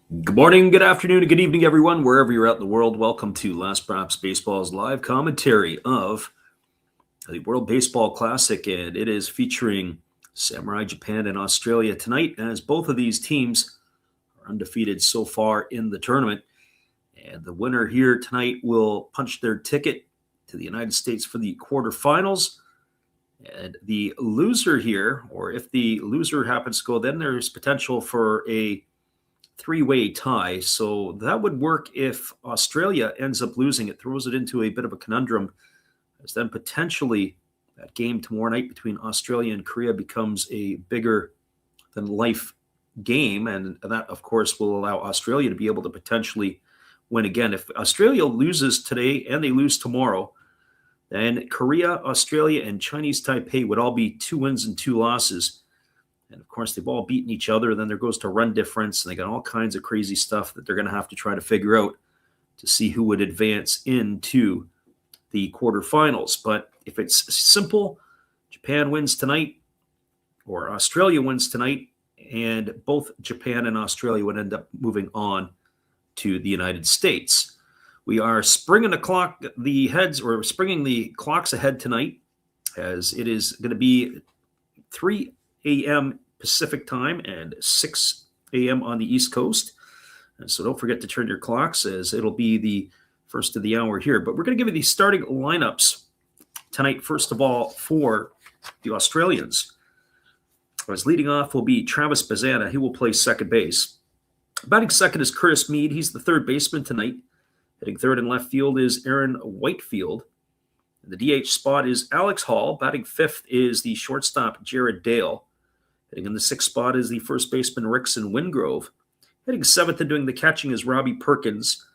Good morning, good afternoon, and good evening, everyone, wherever you're at in the world. Welcome to Last Props Baseball's live commentary of the World Baseball Classic, and it is featuring Samurai Japan and Australia tonight, as both of these teams are undefeated so far in the tournament. And the winner here tonight will punch their ticket to the United States for the quarterfinals. And the loser here, or if the loser happens to go, then there's potential for a three-way tie. So that would work if Australia ends up losing. It throws it into a bit of a conundrum, as then potentially that game tomorrow night between Australia and Korea becomes a bigger than life game. And that, of course, will allow Australia to be able to potentially win again. If Australia loses today and they lose tomorrow, then Korea, Australia, and Chinese Taipei would all be 2 wins and 2 losses. And of course, they've all beaten each other. Then there goes to run difference, and they got all kinds of crazy stuff that they're going to have to try to figure out to see who would advance into the quarterfinals. But if it's simple, Japan wins tonight, or Australia wins tonight, and both Japan and Australia would end up moving on to the United States. We are springing the clocks ahead tonight, as it is going to be 3 a.m. Pacific time and 6 a.m. on the East Coast. And so don't forget to turn your clocks, as it'll be the first of the hour here. But we're going to give you the starting lineups tonight, first of all, for the Australians. As leading off will be Travis Bazzana. He will play second base. Batting second is Curtis Mead. He's the third baseman tonight. Hitting third and left field is Aaron Whitefield. The DH spot is Alex Hall. Batting fifth is the shortstop, Jared Dale. Hitting in the sixth spot is the first baseman, Rickson Wingrove. Hitting seventh and doing the catching is Robbie Perkins.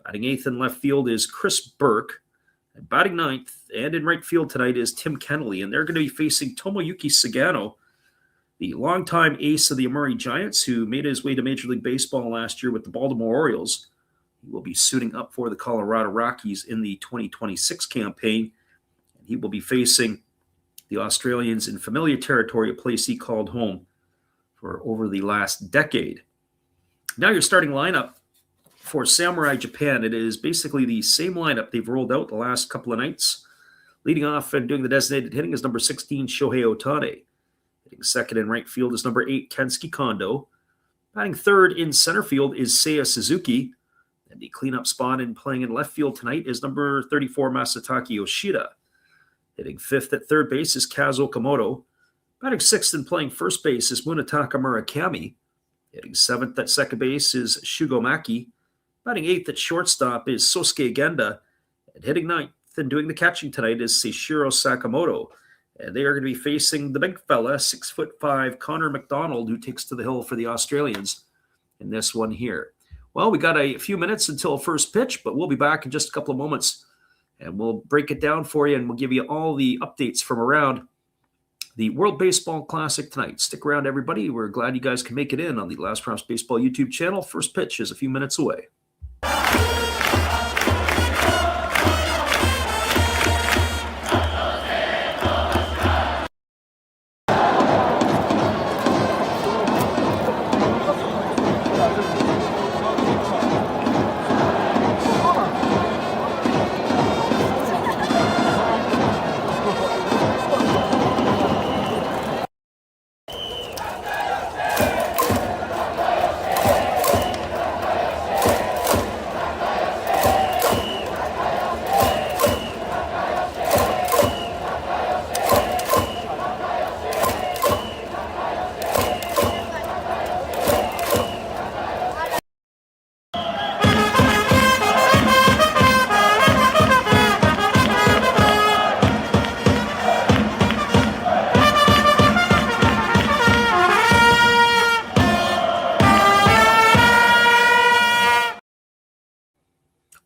Batting eighth in left field is Chris Burke. And batting ninth and in right field tonight is Tim Kennelly. And they're going to be facing Tomoyuki Sagano, the longtime ace of the Amuri Giants, who made his way to Major League Baseball last year with the Baltimore Orioles. He will be suiting up for the Colorado Rockies in the 2026 campaign. He will be facing the Australians in familiar territory, a place he called home for over the last decade. Now your starting lineup for Samurai Japan. It is basically the same lineup they've rolled out the last couple of nights. Leading off and doing the designated hitting is number 16, Shohei Ohtani. Hitting second in right field is number 8, Kensuke Kondo. Batting third in center field is Seiya Suzuki. And the cleanup spot in playing in left field tonight is number 34, Masataka Yoshida. Hitting fifth at third base is Kazuo Okamoto. Batting sixth and playing first base is Munetaka Murakami. Hitting seventh at second base is Shugo Maki. Batting eighth at shortstop is Sosuke Genda. And hitting ninth and doing the catching tonight is Seishiro Sakamoto. And they are going to be facing the big fella, 6'5", Connor McDonald, who takes to the hill for the Australians in this one here. Well, we got a few minutes until first pitch, but we'll be back in just a couple of moments. And we'll break it down for you, and we'll give you all the updates from around the World Baseball Classic tonight. Stick around, everybody. We're glad you guys can make it in on the Last Props Baseball YouTube channel. First pitch is a few minutes away.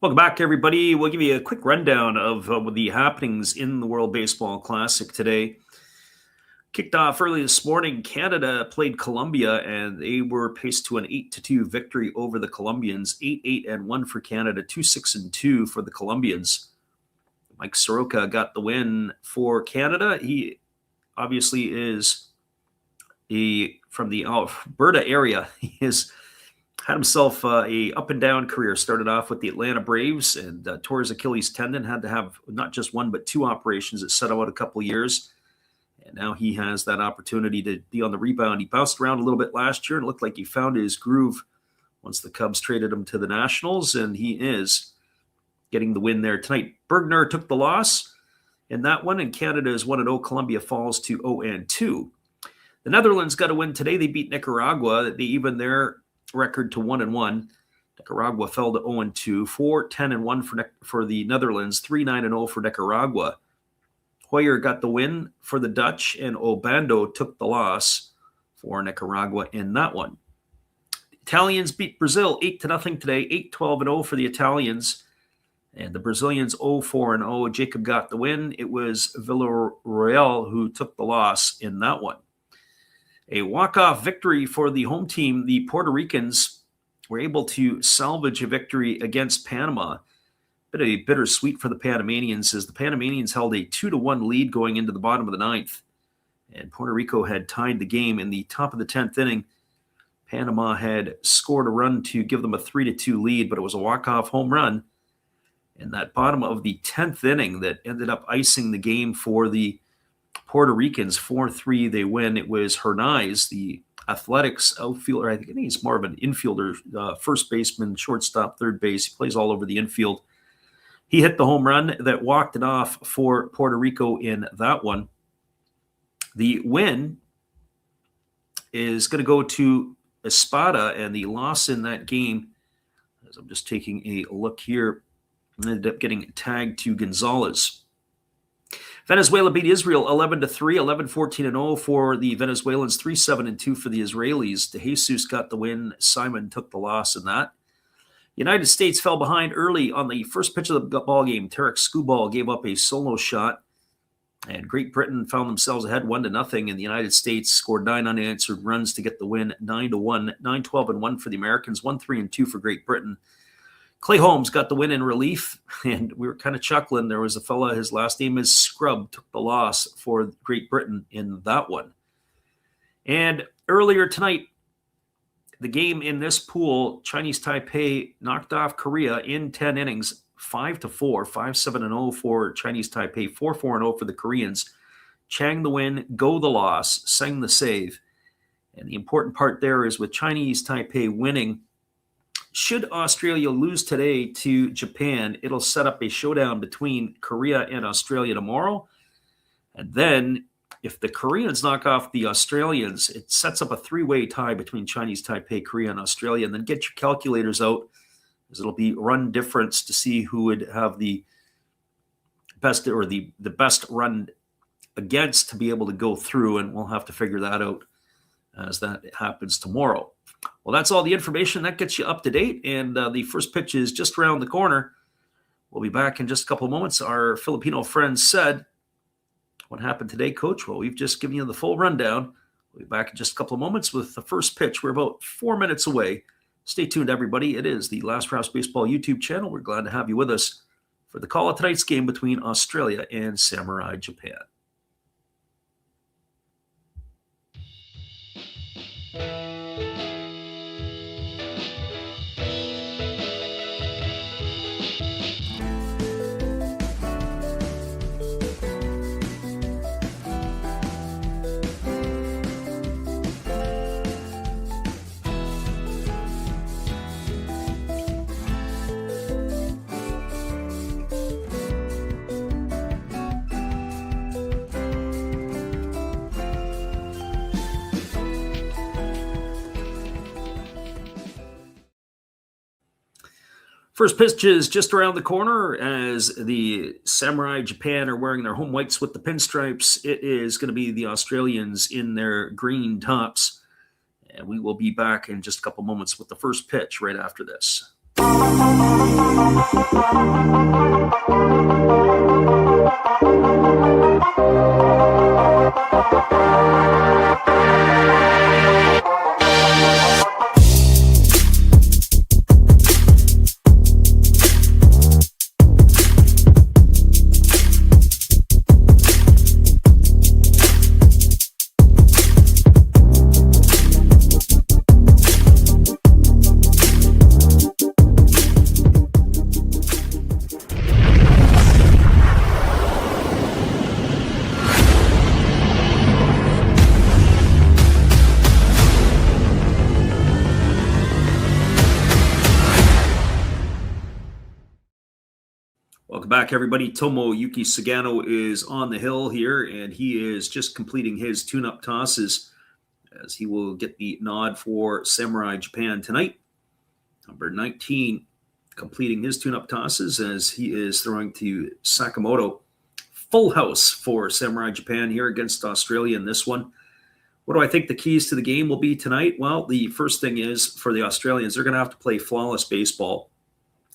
Welcome back, everybody. We'll give you a quick rundown of the happenings in the World Baseball Classic today. Kicked off early this morning, Canada played Colombia, and they were paced to an 8-2 victory over the Colombians. 8-1 for Canada, 2-6-2 for the Colombians. Mike Soroka got the win for Canada. He obviously is from the Alberta area. He is had himself a up and down career. Started off with the Atlanta Braves and tore his Achilles tendon. Had to have not just one but two operations that set out a couple of years. And now he has that opportunity to be on the rebound. He bounced around a little bit last year and looked like he found his groove once the Cubs traded him to the Nationals, and he is getting the win there tonight. Bergner took the loss in that one, and Canada is 1-0. Colombia falls to 0-2. The Netherlands got a win today. They beat Nicaragua. They evened their record to 1-1. Nicaragua fell to 0-2. 4-10-1 for the Netherlands. 3-9-0 for Nicaragua. Hoyer got the win for the Dutch, and Obando took the loss for Nicaragua in that one. The Italians beat Brazil 8-0 today. 8-12-0 for the Italians. And the Brazilians 0-4-0. Jacob got the win. It was Villarreal who took the loss in that one. A walk-off victory for the home team. The Puerto Ricans were able to salvage a victory against Panama. Bit of a bittersweet for the Panamanians as the Panamanians held a 2-1 lead going into the bottom of the ninth. And Puerto Rico had tied the game in the top of the 10th inning. Panama had scored a run to give them a 3-2 lead, but it was a walk-off home run in that bottom of the 10th inning that ended up icing the game for the Puerto Ricans. 4-3 they win. It was Hernandez, the Athletics outfielder. I think he's more of an infielder, first baseman, shortstop, third base. He plays all over the infield. He hit the home run that walked it off for Puerto Rico in that one. The win is going to go to Espada, and the loss in that game, as I'm just taking a look here, ended up getting tagged to Gonzalez. Venezuela beat Israel 11-3, 11-14-0 for the Venezuelans, 3-7-2 for the Israelis. De Jesus got the win. Simon took the loss in that. United States fell behind early on the first pitch of the ball game. Tarek Skubal gave up a solo shot, and Great Britain found themselves ahead 1-0, and the United States scored 9 unanswered runs to get the win, 9-1, 9-12-1 for the Americans, 1-3-2 for Great Britain. Clay Holmes got the win in relief, and we were kind of chuckling. There was a fella, his last name is Scrub, took the loss for Great Britain in that one. And earlier tonight, the game in this pool, Chinese Taipei knocked off Korea in 10 innings, 5-4, 5-7-0 for Chinese Taipei, 4-4-0 for the Koreans. Chang the win, Go the loss, Seng the save. And the important part there is with Chinese Taipei winning, should Australia lose today to Japan, it'll set up a showdown between Korea and Australia tomorrow. And then if the Koreans knock off the Australians, it sets up a three-way tie between Chinese Taipei, Korea, and Australia. And then get your calculators out, because it'll be run difference to see who would have the best or the best run against to be able to go through. And we'll have to figure that out as that happens tomorrow. Well, that's all the information. That gets you up to date. And the first pitch is just around the corner. We'll be back in just a couple of moments. Our Filipino friends said, what happened today, Coach? Well, we've just given you the full rundown. We'll be back in just a couple of moments with the first pitch. We're about 4 minutes away. Stay tuned, everybody. It is the Last Rouse Baseball YouTube channel. We're glad to have you with us for the call of tonight's game between Australia and Samurai Japan. First pitch is just around the corner as the Samurai Japan are wearing their home whites with the pinstripes. It is going to be the Australians in their green tops. And we will be back in just a couple moments with the first pitch right after this. Welcome back, everybody. Tomoyuki Sagano is on the hill here, and he is just completing his tune-up tosses as he will get the nod for Samurai Japan tonight. Number 19 completing his tune-up tosses as he is throwing to Sakamoto. Full house for Samurai Japan here against Australia in this one. What do I think the keys to the game will be tonight? Well, the first thing is for the Australians, they're going to have to play flawless baseball.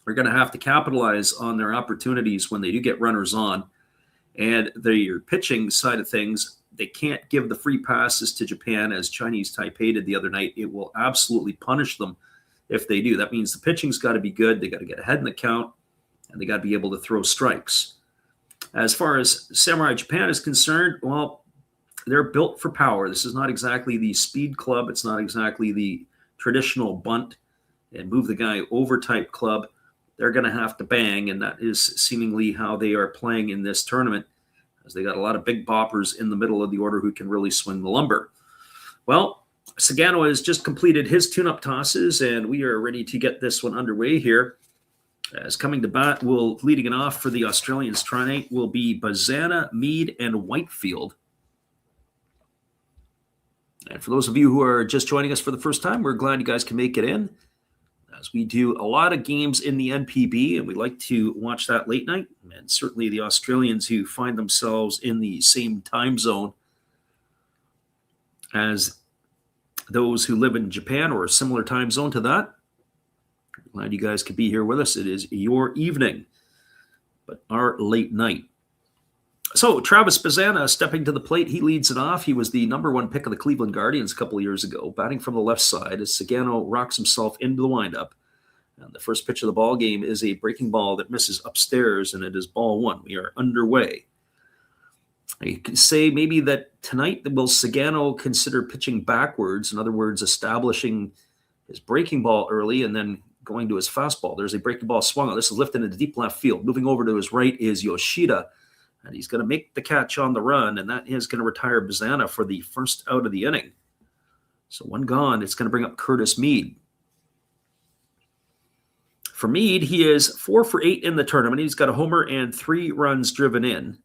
They're going to have to capitalize on their opportunities when they do get runners on. And their pitching side of things, they can't give the free passes to Japan as Chinese Taipei did the other night. It will absolutely punish them if they do. That means the pitching's got to be good. They got to get ahead in the count, and they got to be able to throw strikes. As far as Samurai Japan is concerned, well, they're built for power. This is not exactly the speed club. It's not exactly the traditional bunt and move the guy over type club. They're going to have to bang, and that is seemingly how they are playing in this tournament, as they got a lot of big boppers in the middle of the order who can really swing the lumber. Well, Sagano has just completed his tune-up tosses, and we are ready to get this one underway here. As coming to bat, leading it off for the Australians tonight will be Bazana, Mead, and Whitefield. And for those of you who are just joining us for the first time, we're glad you guys can make it in, as we do a lot of games in the NPB, and we like to watch that late night. And certainly the Australians who find themselves in the same time zone as those who live in Japan or a similar time zone to that. Glad you guys could be here with us. It is your evening, but our late night. So Travis Bazana stepping to the plate. He leads it off. He was the number one pick of the Cleveland Guardians a couple of years ago, batting from the left side as Sagano rocks himself into the windup. And the first pitch of the ball game is a breaking ball that misses upstairs, and it is ball one. We are underway. You can say maybe that tonight will Sagano consider pitching backwards, in other words, establishing his breaking ball early and then going to his fastball. There's a breaking ball swung on. This is lifted into deep left field. Moving over to his right is Yoshida. And he's going to make the catch on the run, and that is going to retire Bazana for the first out of the inning. So one gone. It's going to bring up Curtis Mead. For Mead, he is 4 for 8 in the tournament. He's got a homer and 3 runs driven in.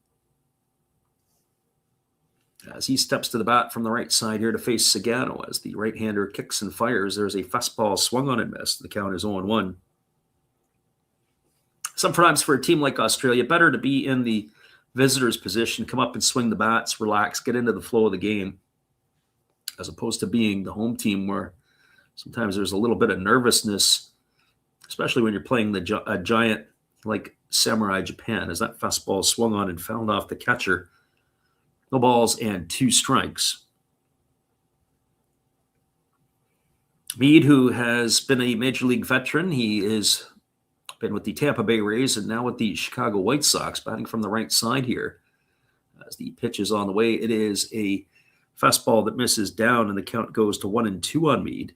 As he steps to the bat from the right side here to face Sagano, as the right-hander kicks and fires, there's a fastball swung on and missed. The count is 0-1. Sometimes for a team like Australia, better to be in the visitor's position, come up and swing the bats, relax, get into the flow of the game, as opposed to being the home team where sometimes there's a little bit of nervousness, especially when you're playing a giant like Samurai Japan, as that fastball swung on and fouled off the catcher. No balls and 2 strikes. Mead, who has been a Major League veteran, he is been with the Tampa Bay Rays and now with the Chicago White Sox, batting from the right side here. As the pitch is on the way, it is a fastball that misses down, and the count goes to 1-2 on Mead.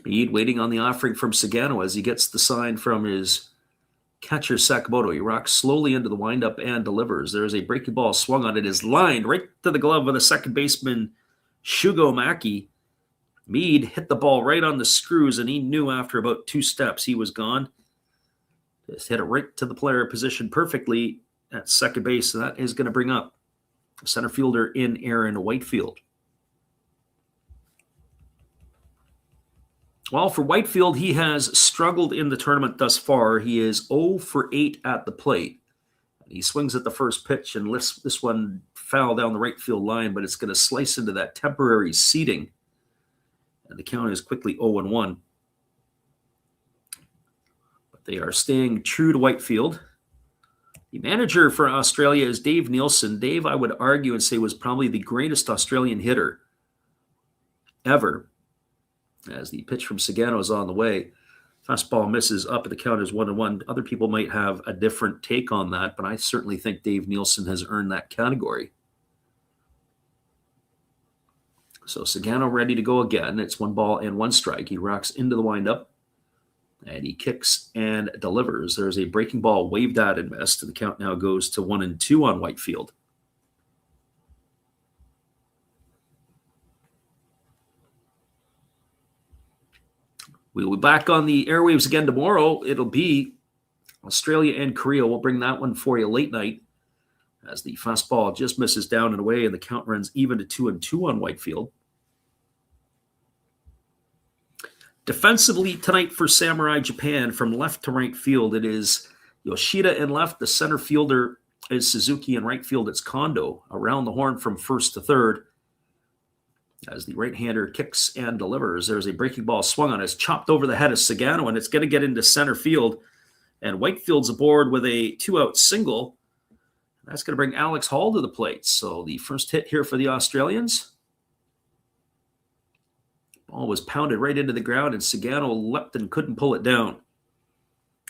Mead waiting on the offering from Sagano as he gets the sign from his catcher Sakamoto. He rocks slowly into the windup and delivers. There is a breaking ball swung on. It is lined right to the glove of the second baseman, Shugo Maki. Mead hit the ball right on the screws, and he knew after about 2 steps he was gone. Just hit it right to the player position perfectly at second base. So that is going to bring up center fielder in Aaron Whitefield. Well, for Whitefield, he has struggled in the tournament thus far. He is 0 for 8 at the plate. He swings at the first pitch and lifts this one foul down the right field line, but it's going to slice into that temporary seating. And the count is quickly 0-1. But they are staying true to Whitefield. The manager for Australia is Dave Nielsen. Dave, I would argue and say, was probably the greatest Australian hitter ever. As the pitch from Sagano is on the way, fastball misses up, and the count is 1-1. Other people might have a different take on that, but I certainly think Dave Nielsen has earned that category. So Sagano ready to go again. It's 1 ball and 1 strike. He rocks into the windup, and he kicks and delivers. There's a breaking ball waved at and missed, and the count now goes to 1-2 on Whitefield. We'll be back on the airwaves again tomorrow. It'll be Australia and Korea. We'll bring that one for you late night as the fastball just misses down and away and the count runs even to 2-2 on Whitefield. Defensively tonight for Samurai Japan, from left to right field, it is Yoshida in left. The center fielder is Suzuki, in right field it's Kondo. Around the horn from first to third as the right-hander kicks and delivers. There's a breaking ball swung on. It's chopped over the head of Sagano, and it's going to get into center field. And Whitefield's aboard with a 2-out single. That's going to bring Alex Hall to the plate. So the first hit here for the Australians. Ball was pounded right into the ground, and Sagano leapt and couldn't pull it down.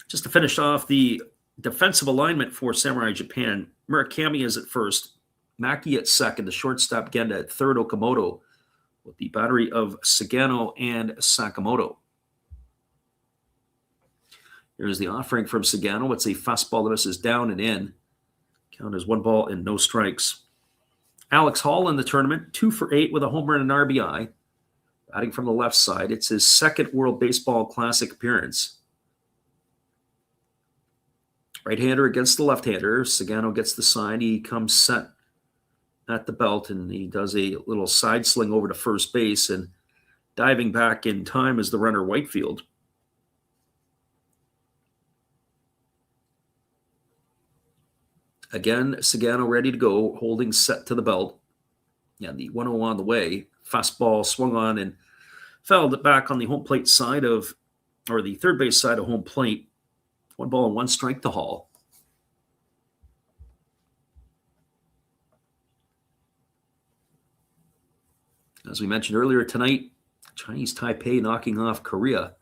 Just to finish off the defensive alignment for Samurai Japan, Murakami is at first, Maki at second, the shortstop Genda at third, Okamoto with the battery of Sagano and Sakamoto. Here's the offering from Sagano. It's a fastball that misses down and in. Count is 1 ball and no strikes. Alex Hall in the tournament, 2 for 8 with a home run and RBI. Batting from the left side, it's his second World Baseball Classic appearance. Right-hander against the left-hander. Sagano gets the sign. He comes set at the belt, and he does a little side sling over to first base, and diving back in time is the runner Whitefield. Again, Sagano ready to go, holding set to the belt. Yeah, the 1-0 on the way. Fastball swung on and fell back on the home plate side of, or the third base side of home plate. 1 ball and 1 strike to Hall. As we mentioned earlier tonight, Chinese Taipei knocking off Korea,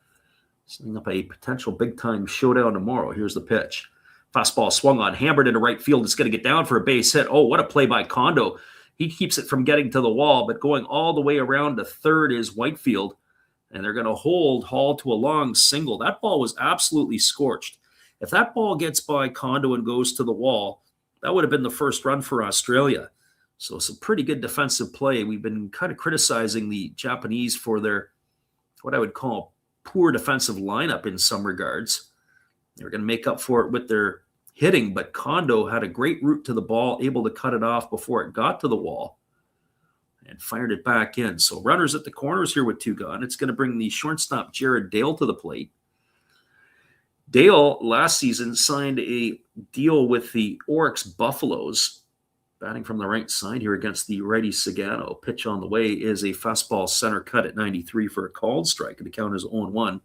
setting up a potential big-time showdown tomorrow. Here's the pitch. Fastball swung on, hammered into right field. It's going to get down for a base hit. Oh, what a play by Kondo. He keeps it from getting to the wall, but going all the way around to third is Whitefield, and they're going to hold Hall to a long single. That ball was absolutely scorched. If that ball gets by Kondo and goes to the wall, that would have been the first run for Australia. So some pretty good defensive play. We've been kind of criticizing the Japanese for their, what I would call, poor defensive lineup in some regards. They're going to make up for it with their hitting, but Kondo had a great route to the ball, able to cut it off before it got to the wall and fired it back in. So runners at the corners here with 2 gone. It's going to bring the shortstop Jared Dale to the plate. Dale last season signed a deal with the Oryx Buffaloes, batting from the right side here against the righty Sagano. Pitch on the way is a fastball center cut at 93 for a called strike, and the count is 0-1.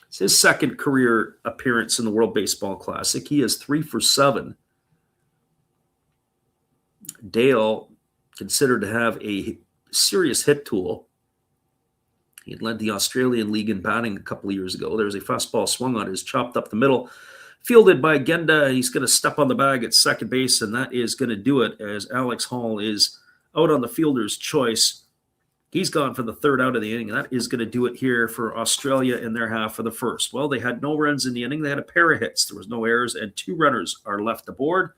It's his second career appearance in the World Baseball Classic. He is 3 for 7. Dale, considered to have a serious hit tool. He had led the Australian League in batting a couple of years ago. There's a fastball swung on, is chopped up the middle. Fielded by Genda. He's going to step on the bag at second base, and that is going to do it as Alex Hall is out on the fielder's choice. He's gone for the 3rd out of the inning, and that is going to do it here for Australia in their half of the first. Well, they had no runs in the inning. They had a pair of hits. There was no errors, and 2 runners are left aboard.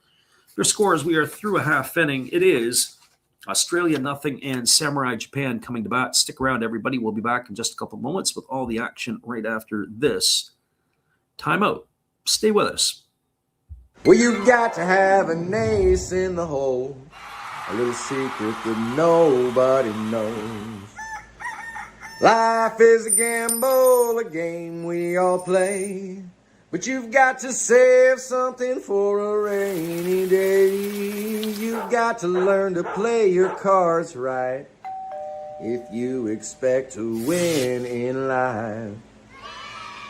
Your score as we are through a half inning, it is Australia 0 and Samurai Japan coming to bat. Stick around, everybody. We'll be back in just a couple of moments with all the action right after this timeout. Stay with us. Well, you got to have an ace in the hole. A little secret that nobody knows. Life is a gamble, a game we all play. But you've got to save something for a rainy day. You've got to learn to play your cards right if you expect to win in life.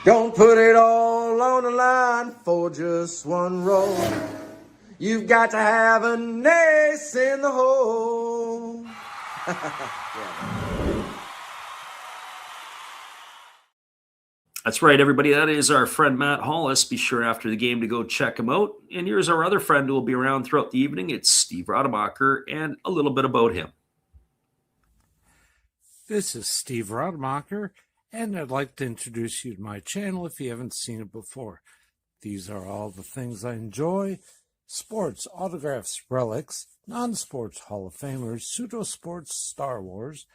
Don't put it all on the line for just 1 roll. You've got to have an ace in the hole. That's right, everybody. That is our friend Matt Hollis. Be sure after the game to go check him out. And here's our other friend who will be around throughout the evening. It's Steve Rademacher, and a little bit about him. This is Steve Rademacher, and I'd like to introduce you to my channel if you haven't seen it before. These are all the things I enjoy: sports, autographs, relics, non-sports Hall of Famers, pseudo-sports, Star Wars,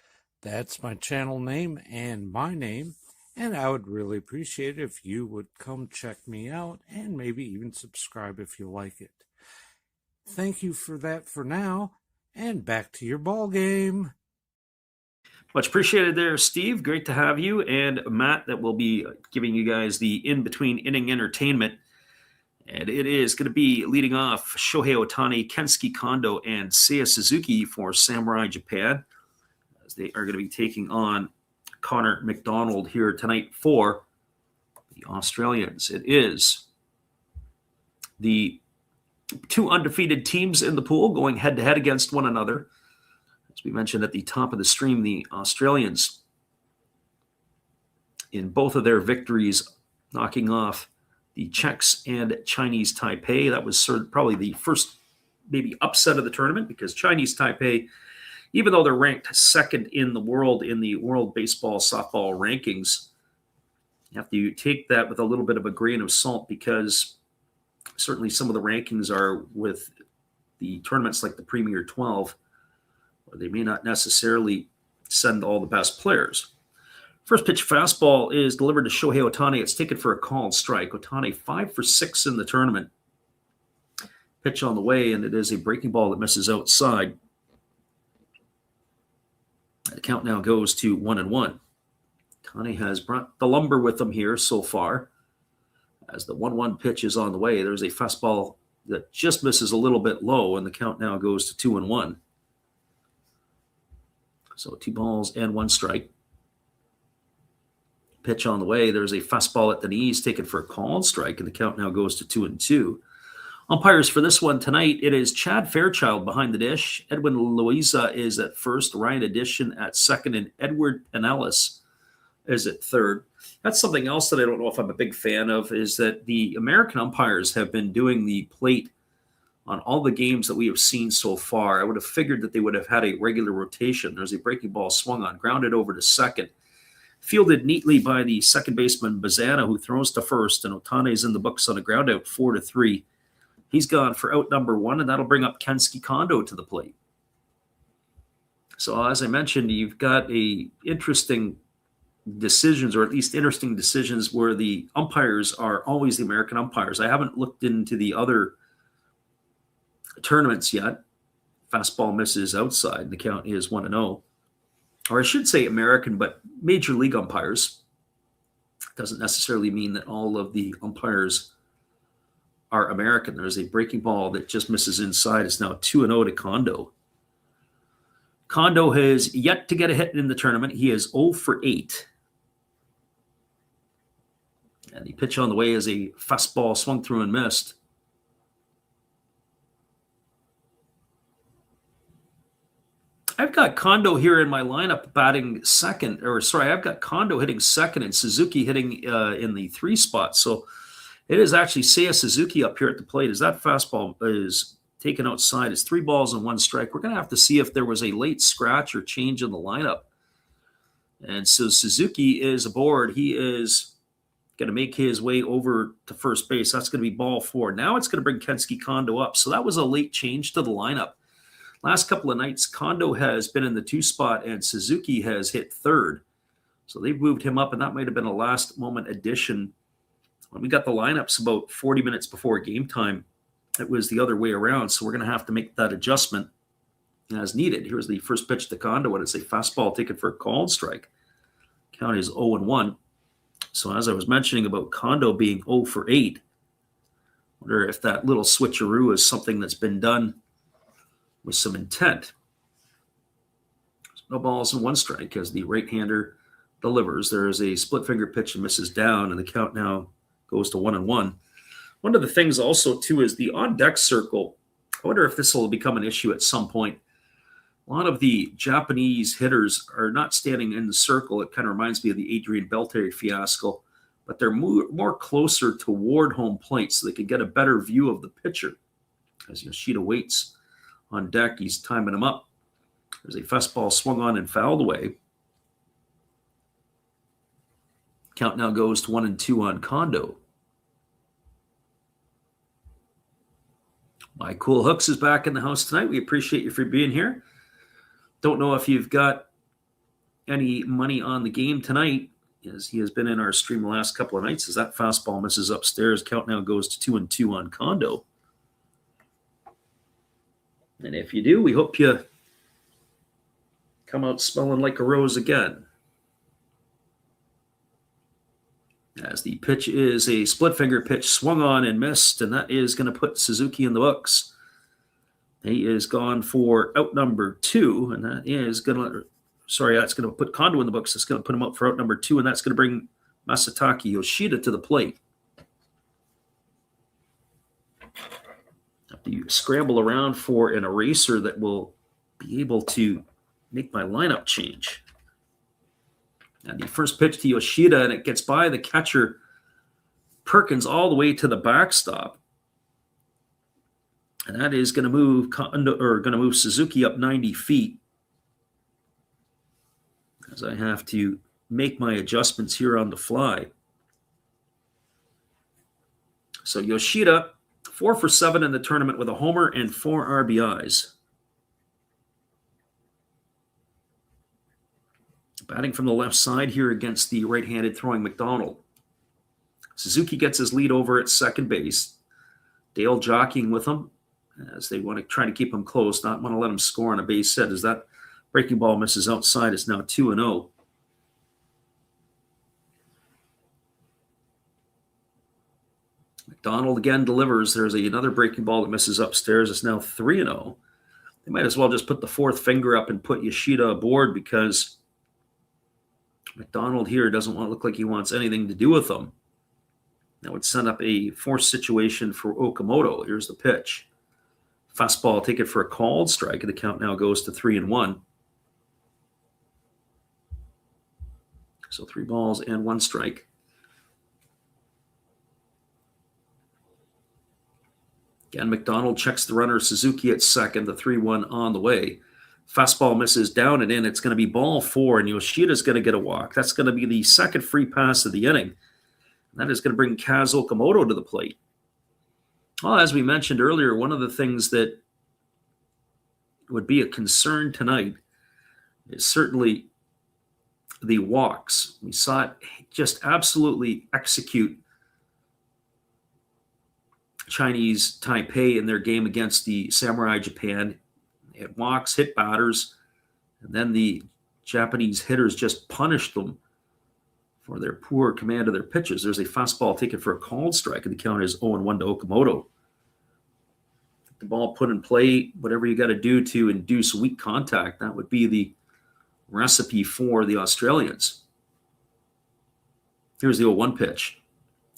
That's my channel name and my name, and I would really appreciate it if you would come check me out and maybe even subscribe if you like it. Thank you for that for now, and back to your ball game. Much appreciated there, Steve. Great to have you. And Matt, that will be giving you guys the in-between inning entertainment. And it is going to be leading off Shohei Ohtani, Kensuke Kondo, and Seiya Suzuki for Samurai Japan, as they are going to be taking on Connor McDonald here tonight for the Australians. It is the two undefeated teams in the pool going head-to-head against one another. As we mentioned at the top of the stream, the Australians, in both of their victories, knocking off the Czechs and Chinese Taipei. That was probably the first maybe upset of the tournament, because Chinese Taipei, even though they're ranked second in the World Baseball Softball rankings, you have to take that with a little bit of a grain of salt, because certainly some of the rankings are with the tournaments like the Premier 12, where they may not necessarily send all the best players. First pitch fastball is delivered to Shohei Ohtani. It's taken for a called strike. Ohtani 5 for 6 in the tournament. Pitch on the way, and it is a breaking ball that misses outside. The count now goes to 1-1. Ohtani has brought the lumber with him here so far. As the 1-1 pitch is on the way, there's a fastball that just misses a little bit low, and the count now goes to 2-1. So 2 balls and 1 strike. Pitch on the way. There's a fastball at the knees taken for a called strike, and the count now goes to 2-2. Umpires for this one tonight, it is Chad Fairchild behind the dish. Edwin Loiza is at first, Ryan Addition at second, and Edward Pinellas is at third. That's something else that I don't know if I'm a big fan of, is that the American umpires have been doing the plate on all the games that we have seen so far. I would have figured that they would have had a regular rotation. There's a breaking ball swung on, grounded over to second, fielded neatly by the second baseman Bazana, who throws to first, and Ohtani's in the books on a ground out 4-3. He's gone for out number 1, and that'll bring up Kensuke Kondo to the plate. So as I mentioned, you've got interesting decisions, or at least interesting decisions, where the umpires are always the American umpires. I haven't looked into the other tournaments yet. Fastball misses outside. The count is 1-0. Or I should say American, but major league umpires. Doesn't necessarily mean that all of the umpires are American. There's a breaking ball that just misses inside. It's now 2-0 to Kondo. Kondo has yet to get a hit in the tournament. He is 0 for 8. And the pitch on the way is a fastball swung through and missed. I've got Kondo here in my lineup batting second, I've got Kondo hitting second and Suzuki hitting in the 3 spot. So it is actually Seiya Suzuki up here at the plate, as that fastball is taken outside. It's 3 balls and 1 strike. We're going to have to see if there was a late scratch or change in the lineup. And so Suzuki is aboard. He is going to make his way over to first base. That's going to be ball 4. Now it's going to bring Kensuke Kondo up. So that was a late change to the lineup. Last couple of nights, Kondo has been in the 2 spot, and Suzuki has hit third. So they've moved him up, and that might have been a last-moment addition. When we got the lineups about 40 minutes before game time, it was the other way around. So we're going to have to make that adjustment as needed. Here's the first pitch to Kondo, and it's a fastball taken for a called strike. Count is 0-1. So as I was mentioning about Kondo being 0 for 8, I wonder if that little switcheroo is something that's been done with some intent. No balls and 1 strike as the right-hander delivers. There is a split finger pitch and misses down, and the count now goes to 1-1. One of the things also, too, is the on-deck circle. I wonder if this will become an issue at some point. A lot of the Japanese hitters are not standing in the circle. It kind of reminds me of the Adrian Beltre fiasco, but they're more closer toward home plate so they can get a better view of the pitcher. As Yoshida waits on deck, he's timing him up. There's a fastball swung on and fouled away. Count now goes to 1-2 on Kondo. My Cool Hooks is back in the house tonight. We appreciate you for being here. Don't know if you've got any money on the game tonight, as he has been in our stream the last couple of nights, as that fastball misses upstairs. Count now goes to 2-2 on Kondo. And if you do, we hope you come out smelling like a rose again. As the pitch is a split finger pitch, swung on and missed, and that is going to put Suzuki in the books. He is gone for out number 2, and that is going to, that's going to put Kondo in the books. It's going to put him up for out number 2, and that's going to bring Masataka Yoshida to the plate. Have to scramble around for an eraser that will be able to make my lineup change. And the first pitch to Yoshida, and it gets by the catcher Perkins all the way to the backstop. And that is going to move Suzuki up 90 feet. As I have to make my adjustments here on the fly. So Yoshida, 4 for 7 in the tournament with a homer and 4 RBIs. Batting from the left side here against the right-handed throwing McDonald. Suzuki gets his lead over at second base. Dale jockeying with him as they want to try to keep him close, not want to let him score on a base hit, as that breaking ball misses outside. It's now 2-0. McDonald again delivers. There's another breaking ball that misses upstairs. It's now 3-0. They might as well just put the fourth finger up and put Yoshida aboard, because McDonald here doesn't want to look like he wants anything to do with them. That would set up a forced situation for Okamoto. Here's the pitch. Fastball, take it for a called strike, and the count now goes to 3-1. So 3 balls and 1 strike. Again, McDonald checks the runner, Suzuki at second, the 3-1 on the way. Fastball misses down and in. It's going to be ball 4, and Yoshida's going to get a walk. That's going to be the second free pass of the inning. And that is going to bring Kaz Okamoto to the plate. Well, as we mentioned earlier, one of the things that would be a concern tonight is certainly the walks. We saw it just absolutely execute Chinese Taipei in their game against the Samurai Japan. They had walks, hit batters, and then the Japanese hitters just punished them for their poor command of their pitches. There's a fastball taken for a called strike, and the count is 0-1 to Okamoto. The ball put in play, whatever you got to do to induce weak contact, that would be the recipe for the Australians. Here's the 0-1 pitch.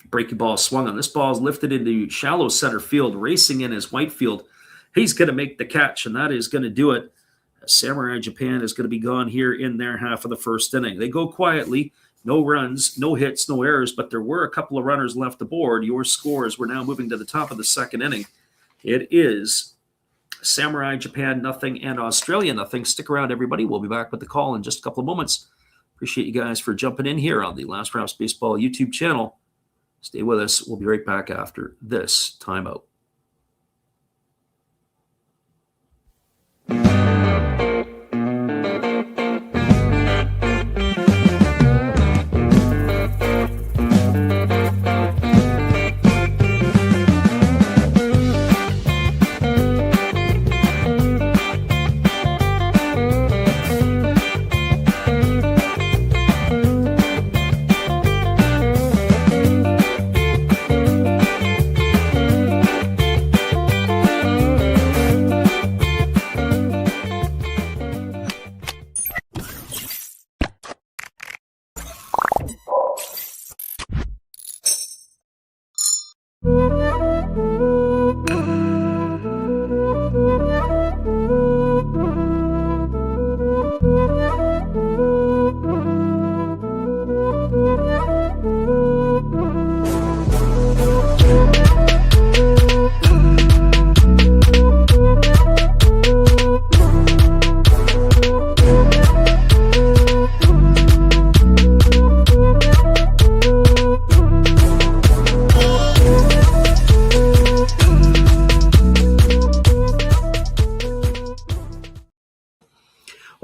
Breaking ball swung on. This ball is lifted into shallow center field. Racing in is Whitefield. He's going to make the catch, and that is going to do it. Samurai Japan is going to be gone here in their half of the first inning. They go quietly. No runs, no hits, no errors, but there were a couple of runners left aboard. Your scores, we're now moving to the top of the second inning. It is Samurai Japan nothing and Australia nothing. Stick around, everybody. We'll be back with the call in just a couple of moments. Appreciate you guys for jumping in here on the Last Raps Baseball YouTube channel. Stay with us. We'll be right back after this timeout.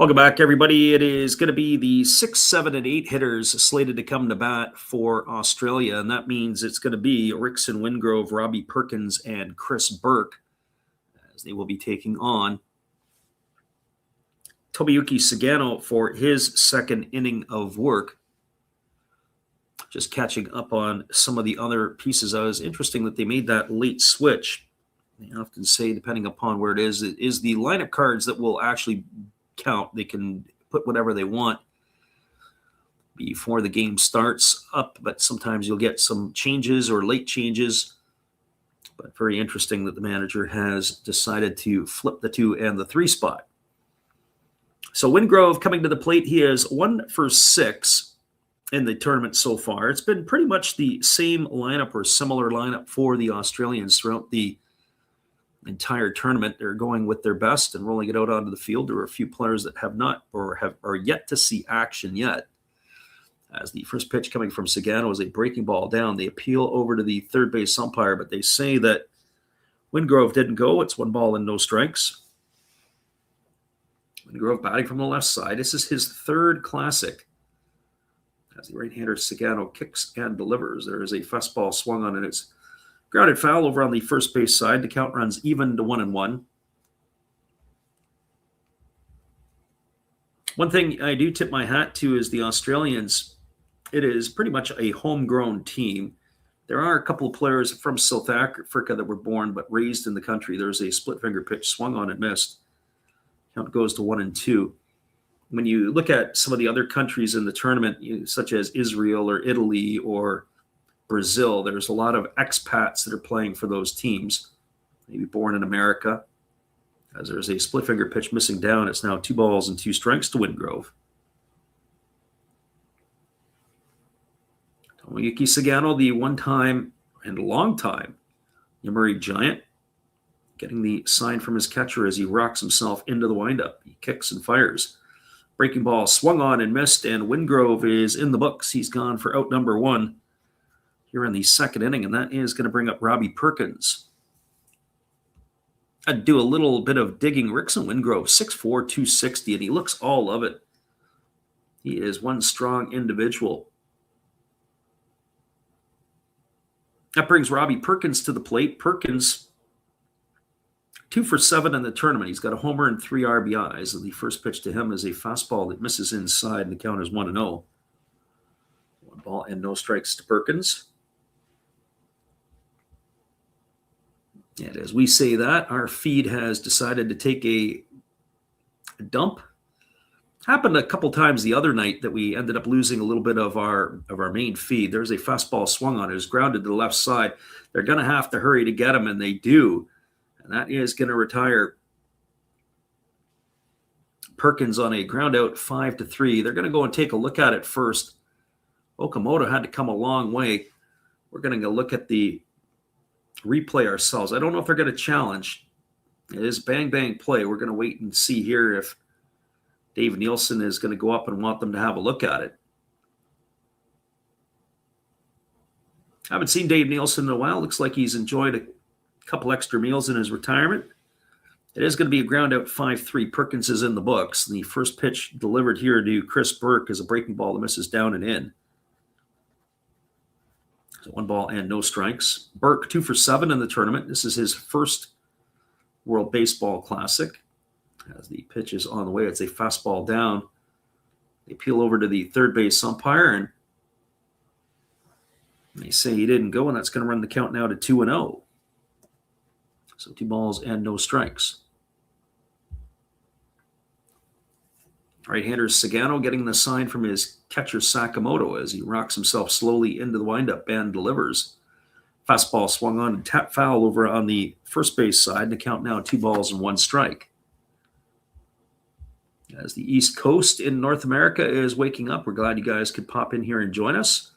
Welcome back, everybody. It is going to be the 6, 7, and 8 hitters slated to come to bat for Australia, and that means it's going to be Rickson Wingrove, Robbie Perkins, and Chris Burke, as they will be taking on Tomoyuki Sagano for his second inning of work. Just catching up on some of the other pieces. It was interesting that they made that late switch. They often say, depending upon where it is the lineup cards that will actually count. They can put whatever they want before the game starts up, but sometimes you'll get some changes or late changes. But very interesting that the manager has decided to flip the 2 and the 3 spot. So Wingrove coming to the plate. He is 1 for 6 in the tournament so far. It's been pretty much the same lineup or similar lineup for the Australians throughout the entire tournament. They're going with their best and rolling it out onto the field. There are a few players that have not or are yet to see action yet. As the first pitch coming from Sagano is a breaking ball down. They appeal over to the third base umpire, but they say that Wingrove didn't go. It's 1 ball and no strikes. Wingrove batting from the left side. This is his 3rd classic. As the right-hander Sagano kicks and delivers. There is a fastball swung on, and it's grounded foul over on the first base side. The count runs even to 1-1. One thing I do tip my hat to is the Australians. It is pretty much a homegrown team. There are a couple of players from South Africa that were born but raised in the country. There's a split finger pitch swung on and missed. Count goes to 1-2. When you look at some of the other countries in the tournament, such as Israel or Italy or Brazil, there's a lot of expats that are playing for those teams, maybe born in America. As there's a split finger pitch missing down, it's now 2 balls and 2 strikes to Wingrove. Tomoyuki Sagano, the one-time and long-time Yomiuri Giant, getting the sign from his catcher as he rocks himself into the windup. He kicks and fires. Breaking ball swung on and missed, and Wingrove is in the books. He's gone for out number 1 here in the 2nd inning, and that is going to bring up Robbie Perkins. I'd do a little bit of digging. Rickson Wingrove, 6'4", 260, and he looks all of it. He is one strong individual. That brings Robbie Perkins to the plate. Perkins, 2 for 7 in the tournament. He's got a homer and 3 RBIs. And the first pitch to him is a fastball that misses inside, and the count is 1-0. 1 ball and no strikes to Perkins. And as we say that, our feed has decided to take a dump. Happened a couple times the other night that we ended up losing a little bit of our main feed. There's a fastball swung on. It was grounded to the left side. They're going to have to hurry to get him, and they do. And that is going to retire Perkins on a ground out 5-3. They're going to go and take a look at it first. Okamoto had to come a long way. We're going to go look at the replay ourselves. I don't know if they're going to challenge. It is bang play. We're going to wait and see here if Dave Nielsen is going to go up and want them to have a look at it. I haven't seen Dave Nielsen in a while. Looks like he's enjoyed a couple extra meals in his retirement. It is going to be a ground out 5-3. Perkins is in the books. The first pitch delivered here to Chris Burke is a breaking ball that misses down and in. So 1 ball and no strikes. Burke, 2 for 7 in the tournament. This is his first World Baseball Classic. As the pitch is on the way, it's a fastball down. They peel over to the third base umpire, and they say he didn't go, and that's going to run the count now to 2-0. So 2 balls and no strikes. Right-hander Sagano getting the sign from his catcher Sakamoto as he rocks himself slowly into the windup and delivers. Fastball swung on and tap foul over on the first base side. The count now 2 balls and 1 strike. As the East Coast in North America is waking up, we're glad you guys could pop in here and join us.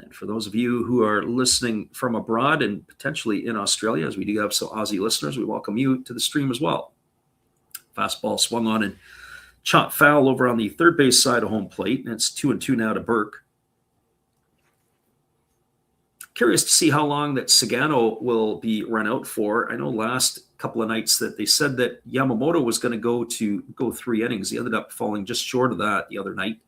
And for those of you who are listening from abroad and potentially in Australia, as we do have some Aussie listeners, we welcome you to the stream as well. Fastball swung on and chopped foul over on the third base side of home plate. And it's 2-2 now to Burke. Curious to see how long that Sagano will be run out for. I know last couple of nights that they said that Yamamoto was going to go 3 innings. He ended up falling just short of that the other night.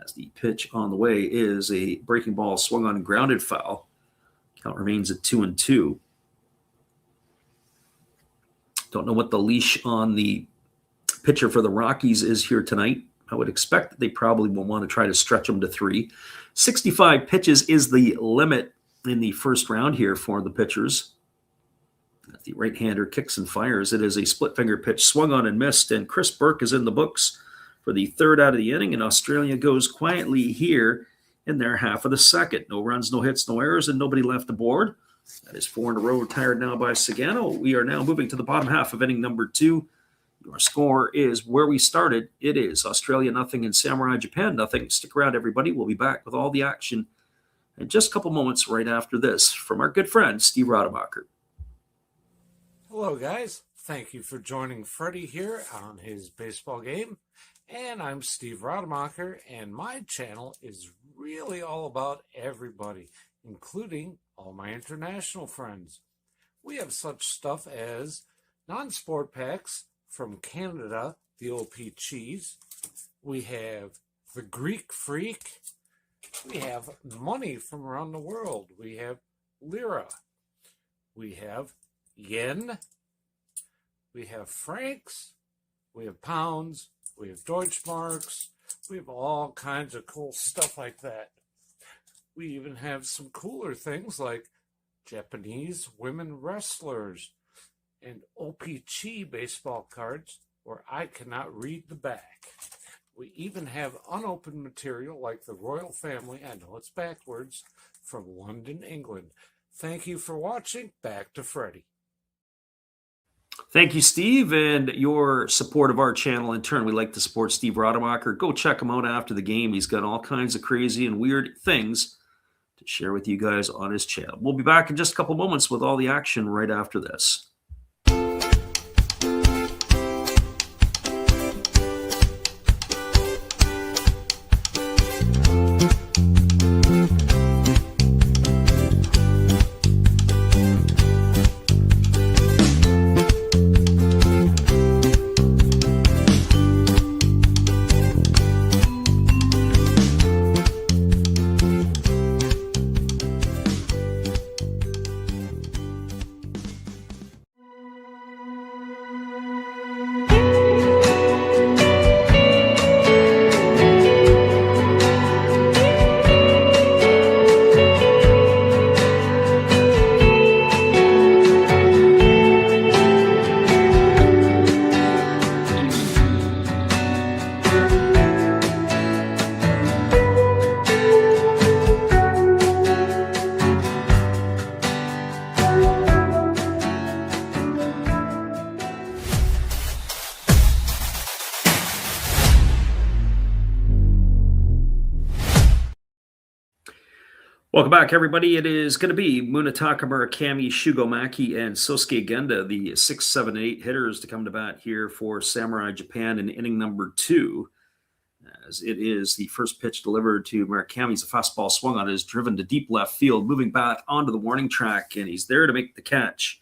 As the pitch on the way is a breaking ball swung on and grounded foul. Count remains at 2-2. Don't know what the leash on the pitcher for the Rockies is here tonight. I would expect that they probably will want to try to stretch them to 3. 65 pitches is the limit in the first round here for the pitchers. The right-hander kicks and fires. It is a split-finger pitch swung on and missed, and Chris Burke is in the books for the third out of the inning, and Australia goes quietly here in their half of the second. No runs, no hits, no errors, and nobody left aboard. That is 4 in a row retired now by Sagano. We are now moving to the bottom half of inning number 2. Our score is where we started. It is Australia nothing and Samurai Japan nothing. Stick around, everybody. We'll be back with all the action in just a couple moments right after this from our good friend, Steve Rademacher. Hello, guys. Thank you for joining Freddie here on his baseball game. And I'm Steve Rademacher, and my channel is really all about everybody, including all my international friends. We have such stuff as non-sport packs from Canada, the OP cheese. We have the Greek Freak. We have money from around the world. We have lira. We have yen. We have francs. We have pounds. We have Deutschmarks. We have all kinds of cool stuff like that. We even have some cooler things like Japanese women wrestlers and OP-Chi baseball cards where I cannot read the back. We even have unopened material like the royal family, I know it's backwards, from London, England. Thank you for watching. Back to Freddie. Thank you, Steve, and your support of our channel. In turn, we like to support Steve Rademacher. Go check him out after the game. He's got all kinds of crazy and weird things to share with you guys on his channel. We'll be back in just a couple moments with all the action right after this. Welcome back, everybody. It is going to be Munetaka Murakami, Shugo Maki, and Sosuke Genda, the 6, 7, 8 hitters to come to bat here for Samurai Japan in inning number 2. As it is the first pitch delivered to Murakami's a fastball swung on, is driven to deep left field, moving back onto the warning track, and he's there to make the catch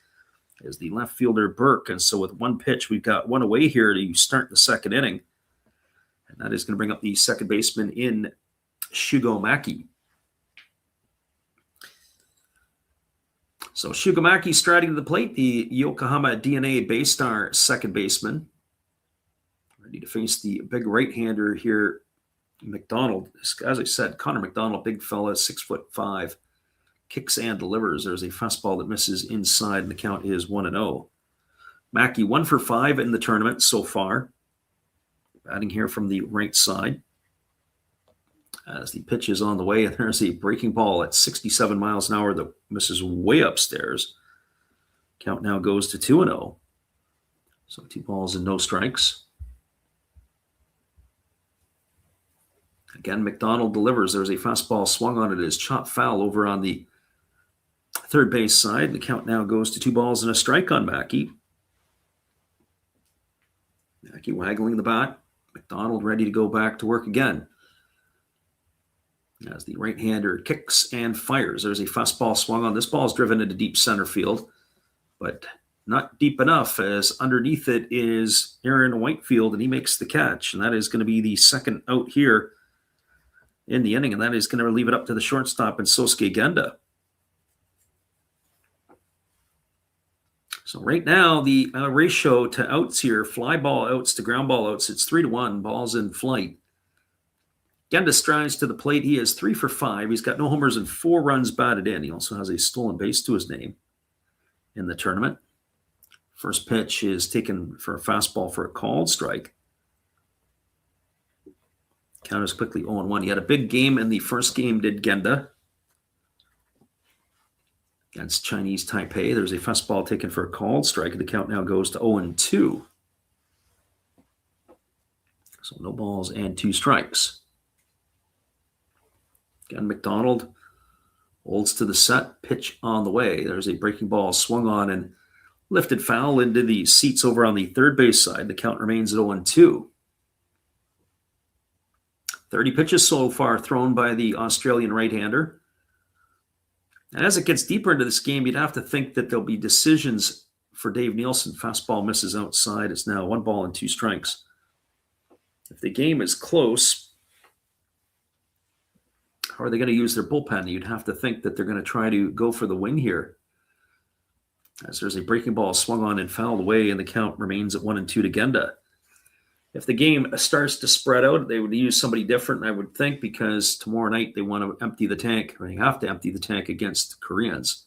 as the left fielder Burke. And so with one pitch, we've got one away here to start the second inning. And that is going to bring up the second baseman in Shugo Maki. So Shugamaki striding to the plate, the Yokohama DNA base star second baseman. Ready to face the big right-hander here, McDonald. As I said, Connor McDonald, big fella, 6'5", kicks and delivers. There's a fastball that misses inside, and the count is 1-0. Maki 1 for 5 in the tournament so far. Batting here from the right side. As the pitch is on the way, and there's a breaking ball at 67 miles an hour that misses way upstairs. Count now goes to 2-0. So 2 balls and no strikes. Again, McDonald delivers. There's a fastball swung on it. It is chopped foul over on the third base side. The count now goes to 2 balls and a strike on Maki. Maki waggling the bat. McDonald ready to go back to work again. As the right-hander kicks and fires. There's a fastball swung on. This ball is driven into deep center field, but not deep enough, as underneath it is Aaron Whitefield, and he makes the catch. And that is going to be the second out here in the inning, and that is going to leave it up to the shortstop and Sosuke Genda. So right now, the ratio to outs here, fly ball outs to ground ball outs, it's 3-1, balls in flight. Genda strides to the plate. He is 3 for 5. He's got no homers and 4 runs batted in. He also has a stolen base to his name in the tournament. First pitch is taken for a fastball for a called strike. Count is quickly 0-1. He had a big game in the first game, did Genda, against Chinese Taipei. There's a fastball taken for a called strike. The count now goes to 0-2. So no balls and 2 strikes. Again, McDonald holds to the set, pitch on the way. There's a breaking ball swung on and lifted foul into the seats over on the third base side. The count remains at 0-2. 30 pitches so far thrown by the Australian right-hander. And as it gets deeper into this game, you'd have to think that there'll be decisions for Dave Nielsen. Fastball misses outside. It's now 1 ball and 2 strikes. If the game is close, how are they going to use their bullpen? You'd have to think that they're going to try to go for the win here, as there's a breaking ball swung on and fouled away, and the count remains at 1-2 to Genda. If the game starts to spread out, they would use somebody different, I would think, because tomorrow night they want to empty the tank, or they have to empty the tank against Koreans,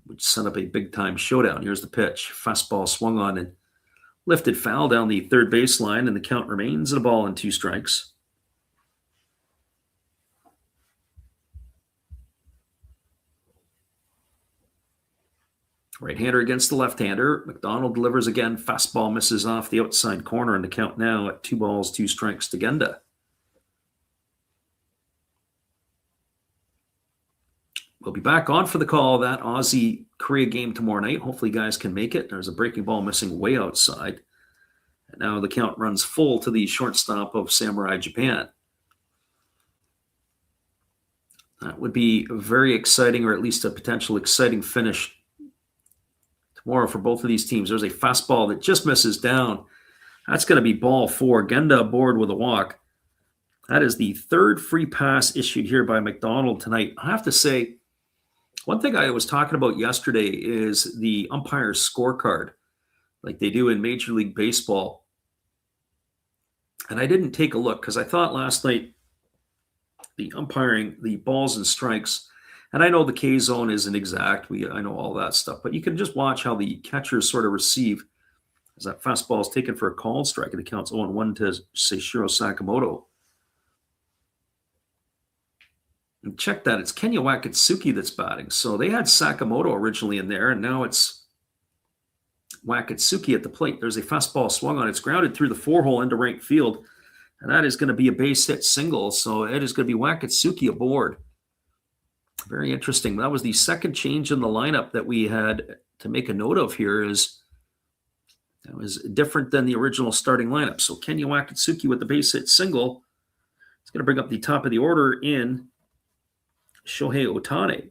which set up a big-time showdown. Here's the pitch. Fastball swung on and lifted foul down the third baseline, and the count remains at 1 ball and 2 strikes. Right-hander against the left-hander. McDonald delivers again. Fastball misses off the outside corner, and the count now at 2 balls, 2 strikes to Genda. We'll be back on for the call of that Aussie-Korea game tomorrow night. Hopefully guys can make it. There's a breaking ball missing way outside. And now the count runs full to the shortstop of Samurai Japan. That would be very exciting, or at least a potential exciting finish tomorrow for both of these teams. There's a fastball that just misses down. That's going to be ball 4. Genda aboard with a walk. That is the 3rd free pass issued here by McDonald tonight. I have to say, one thing I was talking about yesterday is the umpire's scorecard, like they do in Major League Baseball. And I didn't take a look because I thought last night the umpiring, the balls and strikes, and I know the K zone isn't exact. I know all that stuff, but you can just watch how the catchers sort of receive as that fastball is taken for a called strike, and it counts 0-1 to Seishiro Sakamoto. And check that. It's Kenya Wakatsuki that's batting. So they had Sakamoto originally in there, and now it's Wakatsuki at the plate. There's a fastball swung on. It's grounded through the 4-hole into right field, and that is going to be a base hit single. So it is going to be Wakatsuki aboard. Very interesting. That was the second change in the lineup that we had to make a note of here. Is that was different than the original starting lineup. So Kenya Wakatsuki with the base hit single. It's going to bring up the top of the order in Shohei Ohtani.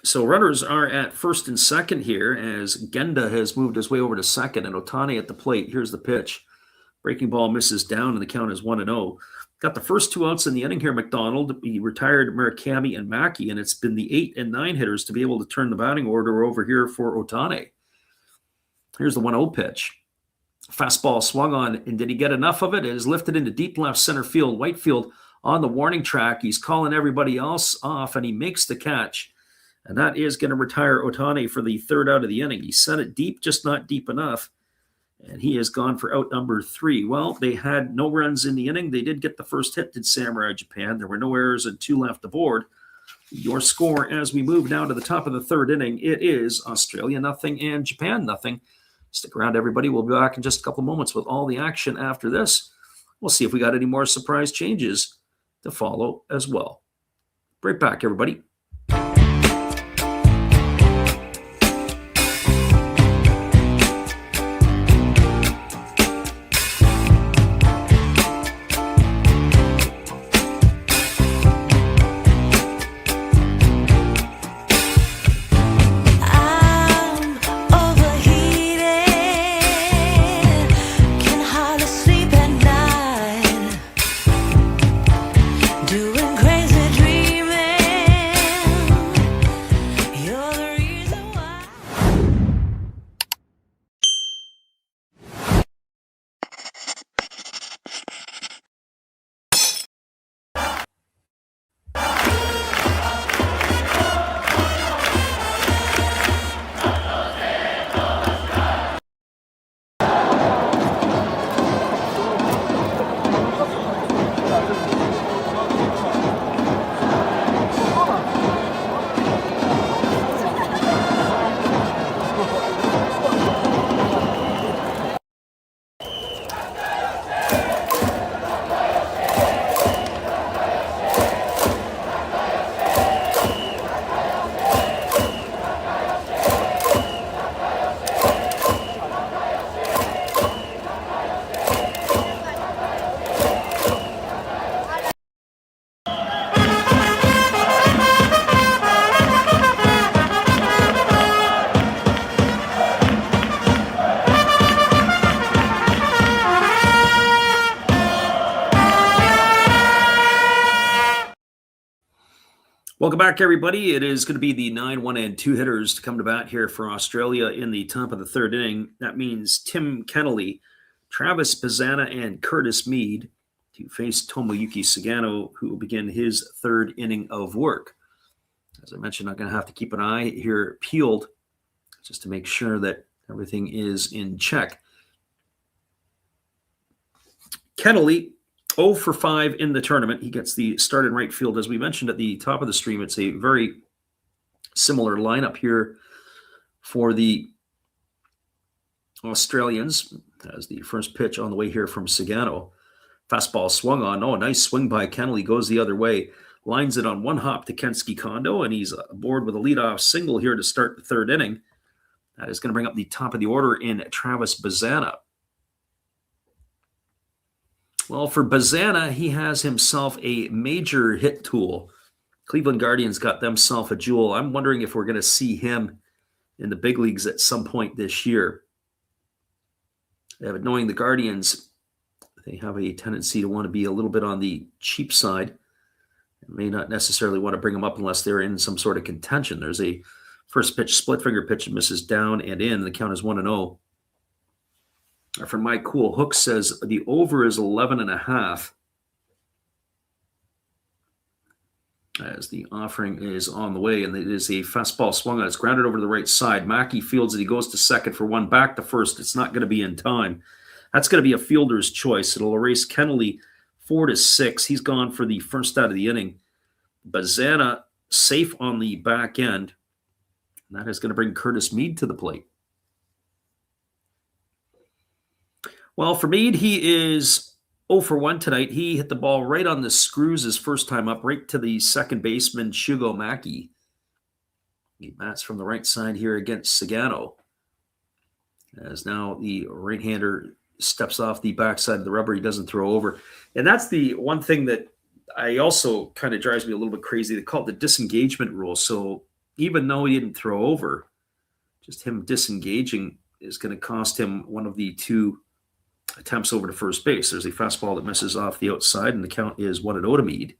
So runners are at first and second here as Genda has moved his way over to second, and Ohtani at the plate. Here's the pitch. Breaking ball misses down, and the count is 1-0. Got the first 2 outs in the inning here, McDonald. He retired Murakami and Mackey, and it's been the 8 and 9 hitters to be able to turn the batting order over here for Ohtani. Here's the 1-0 pitch. Fastball swung on, and did he get enough of it? It is lifted into deep left center field. Whitefield on the warning track. He's calling everybody else off, and he makes the catch. And that is going to retire Ohtani for the 3rd out of the inning. He sent it deep, just not deep enough. And he has gone for out number 3. Well, they had no runs in the inning. They did get the first hit, did Samurai Japan. There were no errors and 2 left aboard. Your score as we move now to the top of the 3rd inning, it is Australia 0 and Japan 0. Stick around, everybody. We'll be back in just a couple moments with all the action after this. We'll see if we got any more surprise changes to follow as well. Right back, everybody. Welcome back, everybody. It is going to be the 9, 1, and 2 hitters to come to bat here for Australia in the top of the third inning. That means Tim Kennelly, Travis Bazzana, and Curtis Mead to face Tomoyuki Sagano, who will begin his third inning of work. As I mentioned, I'm going to have to keep an eye here peeled just to make sure that everything is in check. Kennelly, 0 for 5 in the tournament. He gets the start in right field. As we mentioned at the top of the stream, it's a very similar lineup here for the Australians. As the first pitch on the way here from Sagano. Fastball swung on. Oh, a nice swing by Kennelly. Goes the other way. Lines it on one hop to Kensuke Kondo, and he's aboard with a leadoff single here to start the third inning. That is going to bring up the top of the order in Travis Bazzana. Well, for Bazzana, he has himself a major hit tool. Cleveland Guardians got themselves a jewel. I'm wondering if we're going to see him in the big leagues at some point this year. But knowing the Guardians, they have a tendency to want to be a little bit on the cheap side. They may not necessarily want to bring him up unless they're in some sort of contention. There's a first pitch, split finger pitch, and misses down and in. The count is 1-0. From My Cool Hook says the over is 11.5. As the offering is on the way, and it is a fastball swung on. It's grounded over to the right side. Mackey fields it. He goes to second for one, back to first. It's not going to be in time. That's going to be a fielder's choice. It'll erase Kennelly 4-6. He's gone for the first out of the inning. Bazzana safe on the back end. And that is going to bring Curtis Mead to the plate. Well, for Mead, he is 0 for 1 tonight. He hit the ball right on the screws his first time up, right to the second baseman, Shugo Maki. He bats from the right side here against Sagano. As now the right-hander steps off the backside of the rubber. He doesn't throw over. And that's the one thing that I also kind of drives me a little bit crazy. They call it the disengagement rule. So even though he didn't throw over, just him disengaging is going to cost him one of the two attempts over to first base. There's a fastball that misses off the outside, and the count is 1-0 to Mead.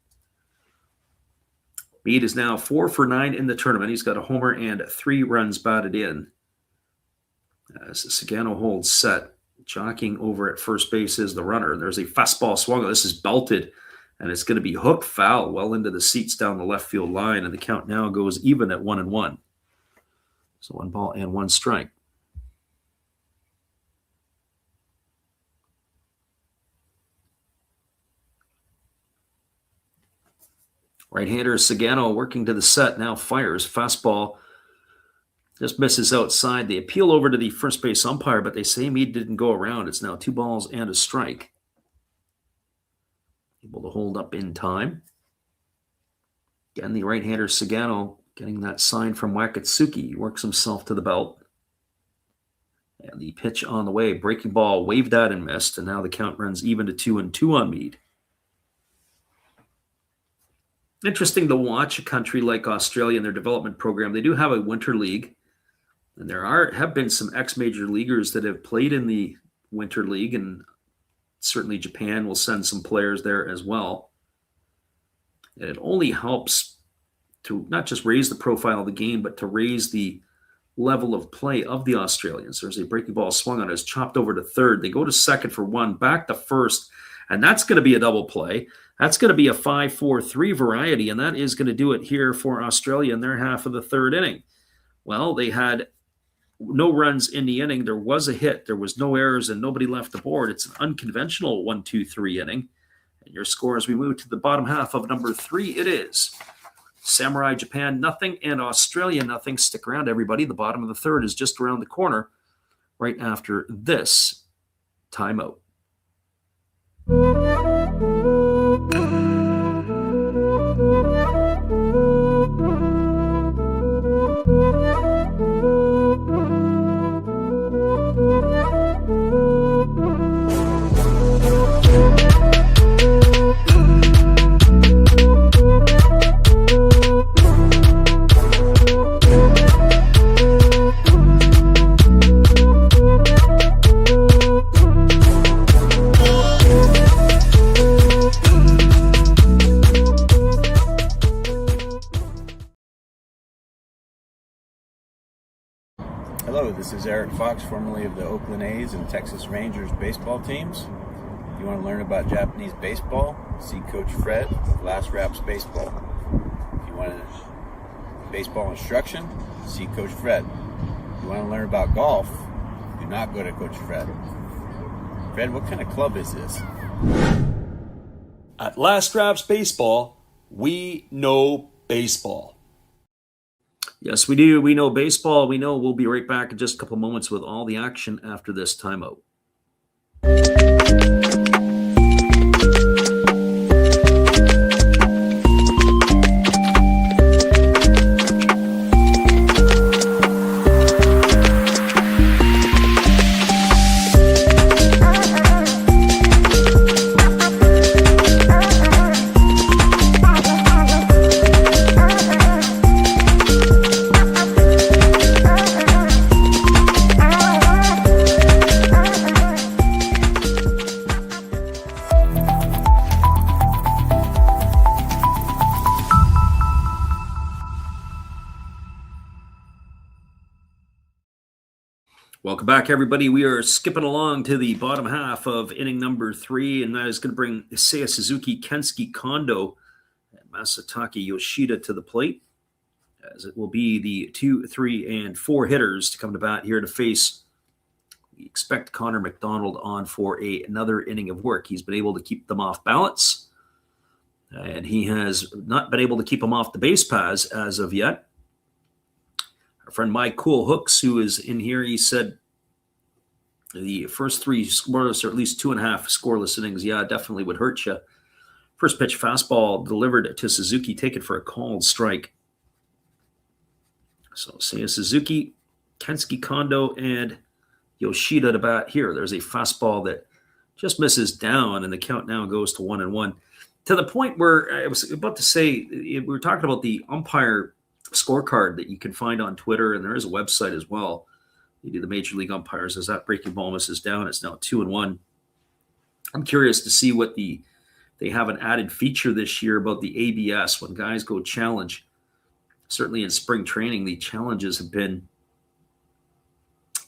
Mead is now 4 for 9 in the tournament. He's got a homer and 3 runs batted in. As Sagano holds set, jockeying over at first base is the runner. There's a fastball swung. This is belted, and it's going to be hooked foul well into the seats down the left field line, and the count now goes even at 1-1. So 1 ball and 1 strike. Right-hander Sagano working to the set, now fires. Fastball just misses outside. They appeal over to the first base umpire, but they say Mead didn't go around. It's now 2 balls and a strike. Able to hold up in time. Again, the right-hander Sagano getting that sign from Wakatsuki. He works himself to the belt. And the pitch on the way. Breaking ball waved at and missed, and now the count runs even to 2-2 on Mead. Interesting to watch a country like Australia and their development program. They do have a winter league, and there have been some ex-major leaguers that have played in the winter league, and certainly Japan will send some players there as well. And it only helps to not just raise the profile of the game, but to raise the level of play of the Australians. There's a breaking ball swung on. It's chopped over to third. They go to second for 1, back to first, and that's going to be a double play. That's going to be a 5-4-3 variety, and that is going to do it here for Australia in their half of the third inning. Well, they had no runs in the inning. There was a hit. There was no errors, and nobody left the board. It's an unconventional 1-2-3 inning. And your score as we move to the bottom half of number 3, it is Samurai Japan nothing and Australia nothing. Stick around, everybody. The bottom of the third is just around the corner right after this timeout. Hello, this is Eric Fox, formerly of the Oakland A's and Texas Rangers baseball teams. If you want to learn about Japanese baseball, see Coach Fred of Last Raps Baseball. If you want baseball instruction, see Coach Fred. If you want to learn about golf, do not go to Coach Fred. Fred, what kind of club is this? At Last Raps Baseball, we know baseball. Yes, we do. We know baseball. We know we'll be right back in just a couple moments with all the action after this timeout. Welcome back, everybody. We are skipping along to the bottom half of inning number 3, and that is going to bring Seiya Suzuki, Kensuke Kondo, and Masataka Yoshida to the plate, as it will be the 2, 3, and 4 hitters to come to bat here to face. We expect Connor McDonald on for another inning of work. He's been able to keep them off balance, and he has not been able to keep them off the base paths as of yet. Our friend Mike Cool Hooks, who is in here, he said the first 3 scoreless, or at least 2.5 scoreless innings, definitely would hurt you. First pitch fastball delivered to Suzuki, taken for a called strike. So Seiya Suzuki, Kensuke Kondo, and Yoshida to bat here. There's a fastball that just misses down, and the count now goes to 1-1. To the point where I was about to say, we were talking about the umpire scorecard that you can find on Twitter, and there is a website as well. You do the Major League umpires. As that breaking ball misses down, it's now 2-1. I'm curious to see what they have an added feature this year about the ABS when guys go challenge. Certainly in spring training, the challenges have been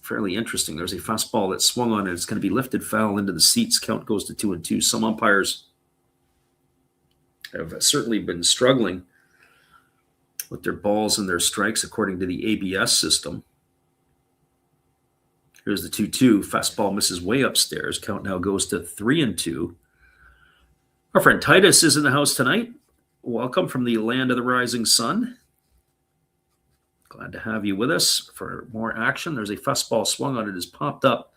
fairly interesting. There's a fastball that swung on, and it's going to be lifted foul into the seats. Count goes to 2-2. Some umpires have certainly been struggling with their balls and their strikes according to the ABS system. Here's the 2-2. Fastball misses way upstairs. Count now goes to 3-2. Our friend Titus is in the house tonight. Welcome from the land of the rising sun. Glad to have you with us for more action. There's a fastball swung on it, has popped up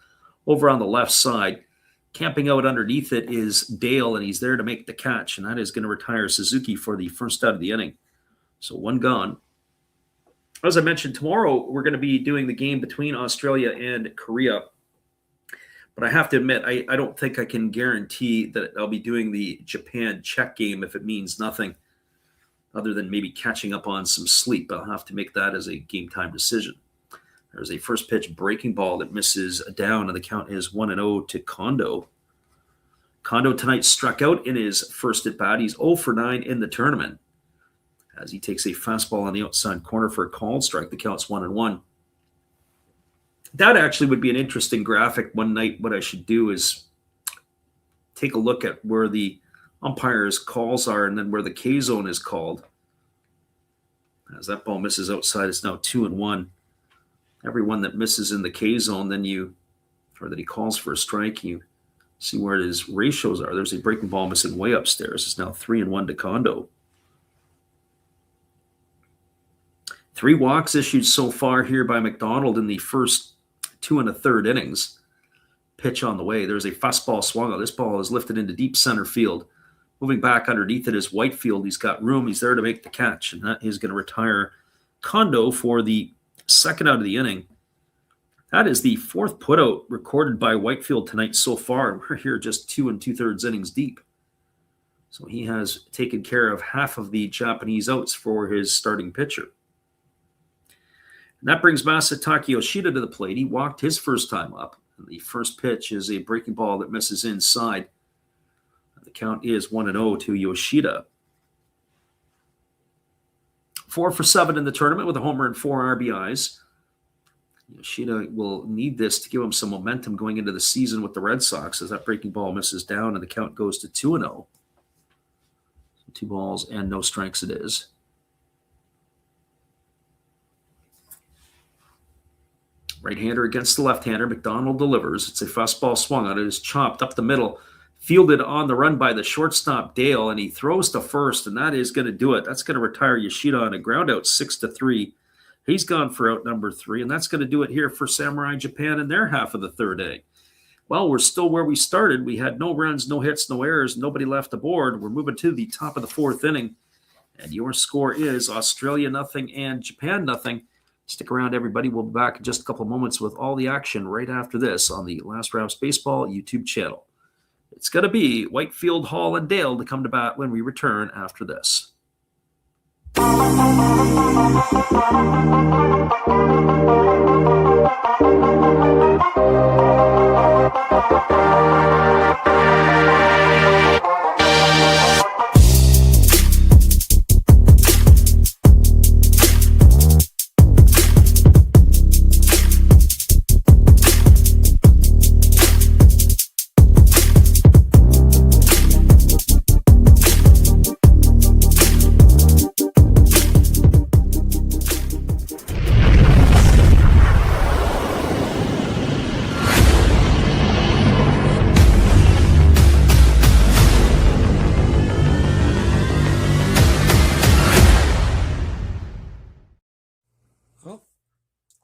over on the left side. Camping out underneath it is Dale, and he's there to make the catch, and that is going to retire Suzuki for the first out of the inning. So 1 gone. As I mentioned, tomorrow we're going to be doing the game between Australia and Korea. But I have to admit, I don't think I can guarantee that I'll be doing the Japan-Czech game if it means nothing other than maybe catching up on some sleep. I'll have to make that as a game-time decision. There's a first pitch breaking ball that misses down, and the count is 1-0 to Kondo. Kondo tonight struck out in his first at-bat. He's 0 for 9 in the tournament, as he takes a fastball on the outside corner for a called strike. The count's 1-1. That actually would be an interesting graphic one night. What I should do is take a look at where the umpires' calls are and then where the K zone is called. As that ball misses outside, it's now 2-1. Everyone that misses in the K zone, then or that he calls for a strike, you see where his ratios are. There's a breaking ball missing way upstairs. It's now 3-1 to Kondo. 3 walks issued so far here by McDonald in the first 2 1/3 innings. Pitch on the way. There's a fastball swung on. This ball is lifted into deep center field. Moving back underneath it is Whitefield. He's got room. He's there to make the catch, and that is going to retire Kondo for the second out of the inning. That is the 4th putout recorded by Whitefield tonight so far. We're here just 2 2/3 innings deep. So he has taken care of half of the Japanese outs for his starting pitcher. And that brings Masataka Yoshida to the plate. He walked his first time up. And the first pitch is a breaking ball that misses inside. The count is 1-0 to Yoshida. 4 for 7 in the tournament with a homer and 4 RBIs. Yoshida will need this to give him some momentum going into the season with the Red Sox as that breaking ball misses down and the count goes to 2-0. 2 balls and no strikes it is. Right-hander against the left-hander. McDonald delivers. It's a fastball swung on. It is chopped up the middle. Fielded on the run by the shortstop, Dale, and he throws to first, and that is going to do it. That's going to retire Yoshida on a ground out 6-3. He's gone for out number 3, and that's going to do it here for Samurai Japan in their half of the third inning. Well, we're still where we started. We had no runs, no hits, no errors, nobody left the board. We're moving to the top of the 4th inning, and your score is Australia 0 and Japan 0. Stick around, everybody. We'll be back in just a couple of moments with all the action right after this on the Last Raps Baseball YouTube channel. It's going to be Whitefield, Hall, and Dale to come to bat when we return after this.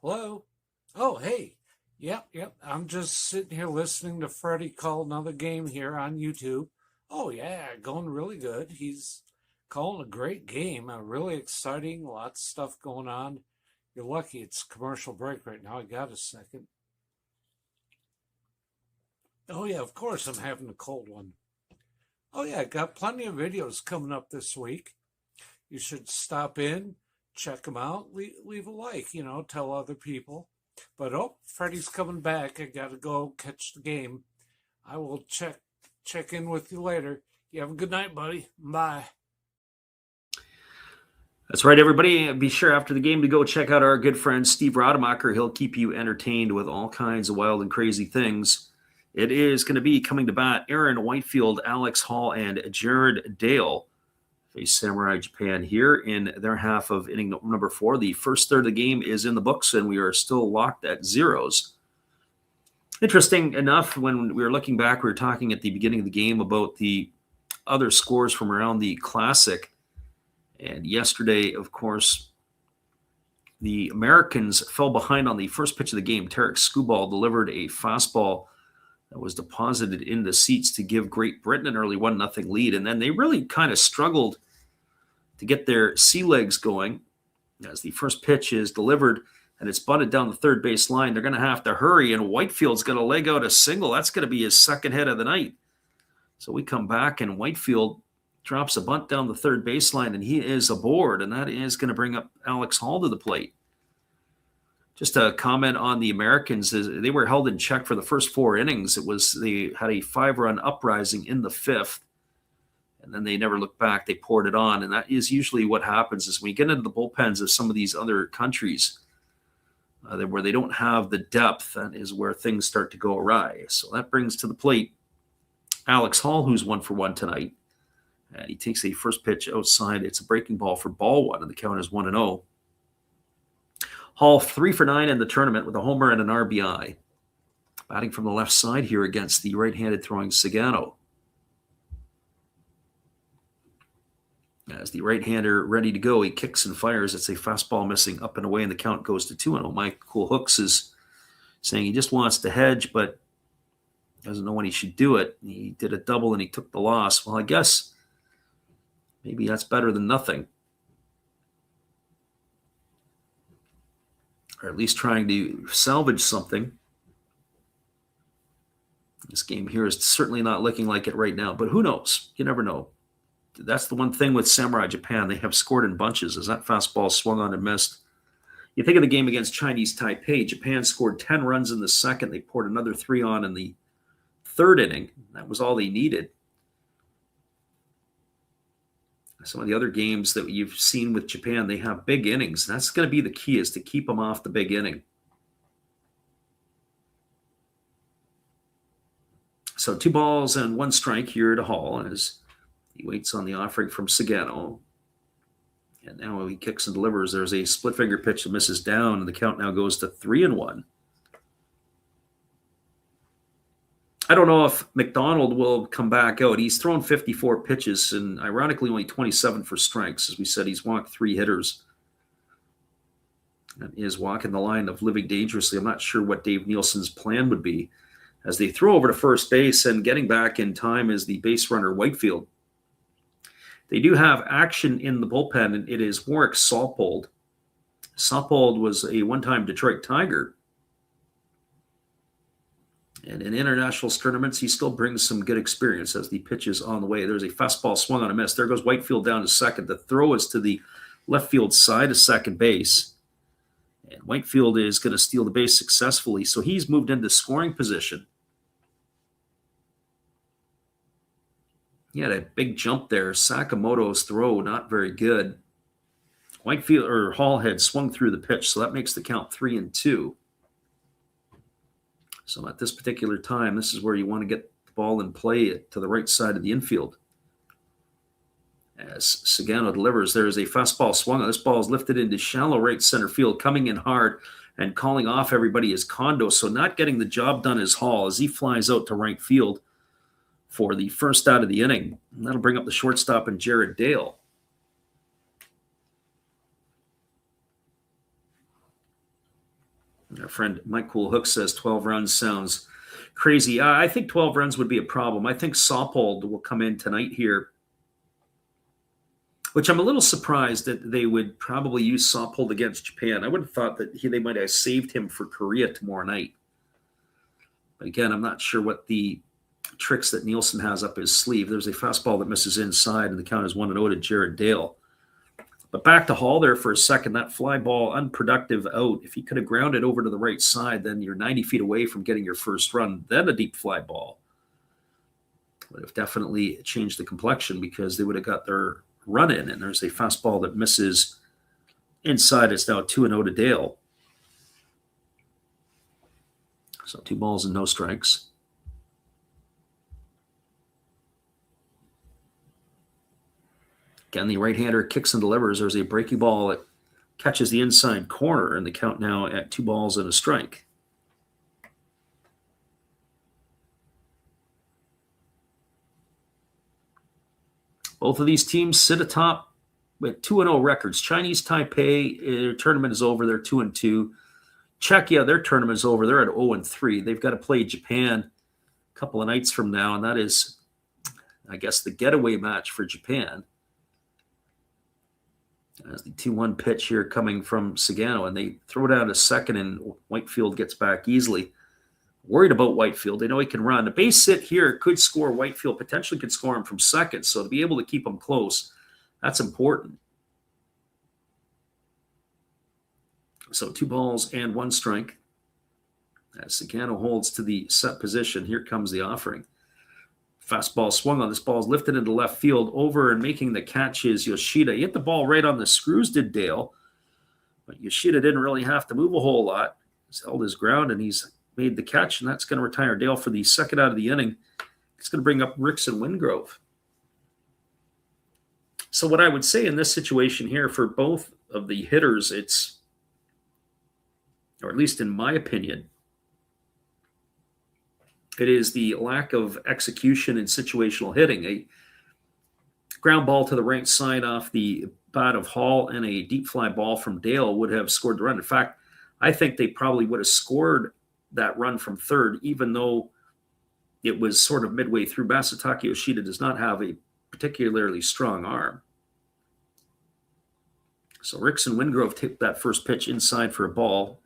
Hello? Oh, hey. Yep. I'm just sitting here listening to Freddie call another game here on YouTube. Oh, yeah, going really good. He's calling a great game, really exciting, lots of stuff going on. You're lucky it's commercial break right now. I got a second. Oh, yeah, of course I'm having a cold one. Oh, yeah, got plenty of videos coming up this week. You should stop in. Check them out. Leave a like, tell other people. But Freddie's coming back. I got to go catch the game. I will check in with you later. You have a good night, buddy. Bye. That's right, everybody. Be sure after the game to go check out our good friend Steve Rademacher. He'll keep you entertained with all kinds of wild and crazy things. It is going to be coming to bat Aaron Whitefield, Alex Hall, and Jared Dale. Face Samurai Japan here in their half of inning number 4. The first third of the game is in the books, and we are still locked at zeros. Interesting enough, when we were looking back, we were talking at the beginning of the game about the other scores from around the Classic. And yesterday, of course, the Americans fell behind on the first pitch of the game. Tarek Skubal delivered a fastball that was deposited in the seats to give Great Britain an early 1-0 lead. And then they really kind of struggled to get their sea legs going as the first pitch is delivered and it's bunted down the third base line. They're going to have to hurry, and Whitefield's going to leg out a single. That's going to be his second hit of the night. So we come back, and Whitefield drops a bunt down the third baseline, and he is aboard, and that is going to bring up Alex Hall to the plate. Just a comment on the Americans, they were held in check for the first 4 innings. They had a 5-run uprising in the 5th, and then they never looked back. They poured it on, and that is usually what happens is when you get into the bullpens of some of these other countries where they don't have the depth, that is where things start to go awry. So that brings to the plate Alex Hall, who's 1 for 1 tonight. And he takes a first pitch outside. It's a breaking ball for ball 1, and the count is 1-0. Hall 3 for 9 in the tournament with a homer and an RBI. Batting from the left side here against the right-handed throwing Sagano. As the right-hander ready to go, he kicks and fires. It's a fastball missing up and away, and the count goes to 2-0. Mike Cool Hooks is saying he just wants to hedge, but doesn't know when he should do it. He did a double, and he took the loss. Well, I guess maybe that's better than nothing. Or at least trying to salvage something. This game here is certainly not looking like it right now, but who knows? You never know. That's the one thing with Samurai Japan. They have scored in bunches as that fastball swung on and missed. You think of the game against Chinese Taipei. Japan scored 10 runs in the second. They poured another 3 on in the third inning. That was all they needed. Some of the other games that you've seen with Japan, they have big innings. That's going to be the key, is to keep them off the big inning. So 2 balls and 1 strike here to Hall as he waits on the offering from Sagano. And now he kicks and delivers. There's a split finger pitch that misses down, and the count now goes to 3-1. I don't know if McDonald will come back out. He's thrown 54 pitches and ironically only 27 for strikes. As we said, he's walked 3 hitters and is walking the line of living dangerously. I'm not sure what Dave Nielsen's plan would be as they throw over to first base, and getting back in time is the base runner Whitefield. They do have action in the bullpen, and it is Warwick Saupold. Saupold was a one-time Detroit Tiger. And in international tournaments, he still brings some good experience as the pitch is on the way. There's a fastball swung on a miss. There goes Whitefield down to second. The throw is to the left field side of second base. And Whitefield is going to steal the base successfully. So he's moved into scoring position. He had a big jump there. Sakamoto's throw, not very good. Whitefield or Hall had swung through the pitch, so that makes the count 3-2. So at this particular time, this is where you want to get the ball in play to the right side of the infield. As Sagano delivers, there is a fastball swung on. This ball is lifted into shallow right center field, coming in hard and calling off everybody is Kondo. So not getting the job done is Hall as he flies out to right field for the first out of the inning. And that'll bring up the shortstop and Jared Dale. Our friend Mike Coolhook says 12 runs sounds crazy. I think 12 runs would be a problem. I think Saupold will come in tonight here, which I'm a little surprised that they would probably use Saupold against Japan. I would have thought that they might have saved him for Korea tomorrow night. But again, I'm not sure what the tricks that Nielsen has up his sleeve. There's a fastball that misses inside, and the count is 1-0 to Jared Dale. But back to Hall there for a second. That fly ball, unproductive out. If he could have grounded over to the right side, then you're 90 feet away from getting your first run. Then a deep fly ball would have definitely changed the complexion because they would have got their run in. And there's a fastball that misses inside. It's now 2-0 to Dale. So 2 balls and no strikes. Again, the right-hander kicks and delivers. There's a breaking ball that catches the inside corner, and the count now at 2 balls and a strike. Both of these teams sit atop with 2-0 records. Chinese Taipei, their tournament is over. They're 2-2. Czechia, their tournament is over. They're at 0-3. They've got to play Japan a couple of nights from now, and that is, I guess, the getaway match for Japan. As the 2-1 pitch here coming from Sagano, and they throw it out to second, and Whitefield gets back easily. Worried about Whitefield. They know he can run. A base hit here could score Whitefield, potentially could score him from second. So to be able to keep him close, that's important. So 2 balls and 1 strike. As Sagano holds to the set position, here comes the offering. Fastball swung on. This ball is lifted into left field. Over and making the catch is Yoshida. He hit the ball right on the screws, did Dale. But Yoshida didn't really have to move a whole lot. He's held his ground, and he's made the catch, and that's going to retire Dale for the second out of the inning. It's going to bring up Rickson Wingrove. So what I would say in this situation here for both of the hitters, it's, or at least in my opinion, it is the lack of execution in situational hitting. A ground ball to the right side off the bat of Hall and a deep fly ball from Dale would have scored the run. In fact, I think they probably would have scored that run from third, even though it was sort of midway through. Masataka Yoshida does not have a particularly strong arm. So Rickson Wingrove tipped that first pitch inside for a ball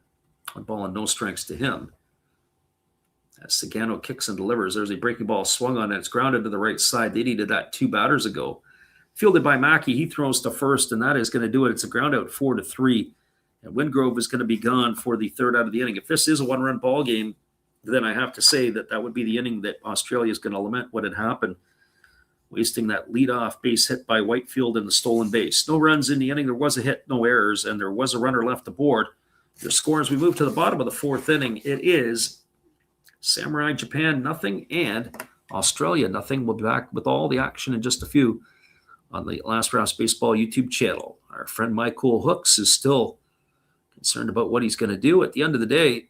and no strikes to him. As Sagano kicks and delivers, there's a breaking ball swung on, and it's grounded to the right side. They needed that 2 batters ago. Fielded by Mackey, he throws to first, and that is going to do it. It's a ground out 4-3, and Wingrove is going to be gone for the third out of the inning. If this is a 1-run ball game, then I have to say that would be the inning that Australia is going to lament what had happened, wasting that leadoff base hit by Whitefield and the stolen base. No runs in the inning. There was a hit, no errors, and there was a runner left aboard. Your score as we move to the bottom of the 4th inning, it is Samurai Japan 0 and Australia, nothing. We'll be back with all the action in just a few on the Last Raps Baseball YouTube channel. Our friend Michael Hooks is still concerned about what he's going to do. At the end of the day,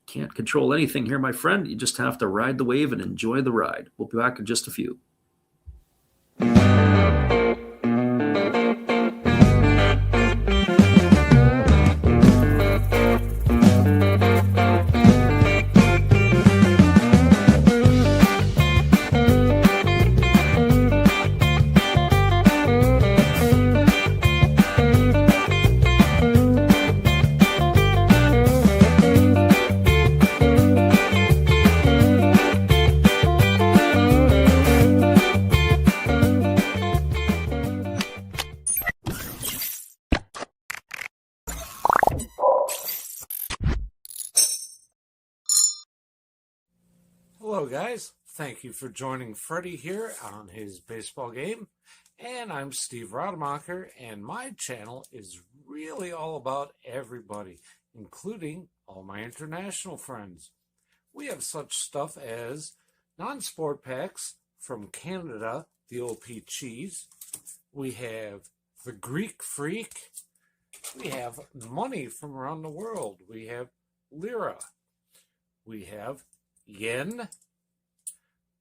can't control anything here, my friend. You just have to ride the wave and enjoy the ride. We'll be back in just a few. Hello, guys. Thank you for joining Freddie here on his baseball game. And I'm Steve Rademacher, and my channel is really all about everybody, including all my international friends. We have such stuff as non-sport packs from Canada, the OP Cheese. We have the Greek Freak. We have money from around the world. We have lira. We have yen.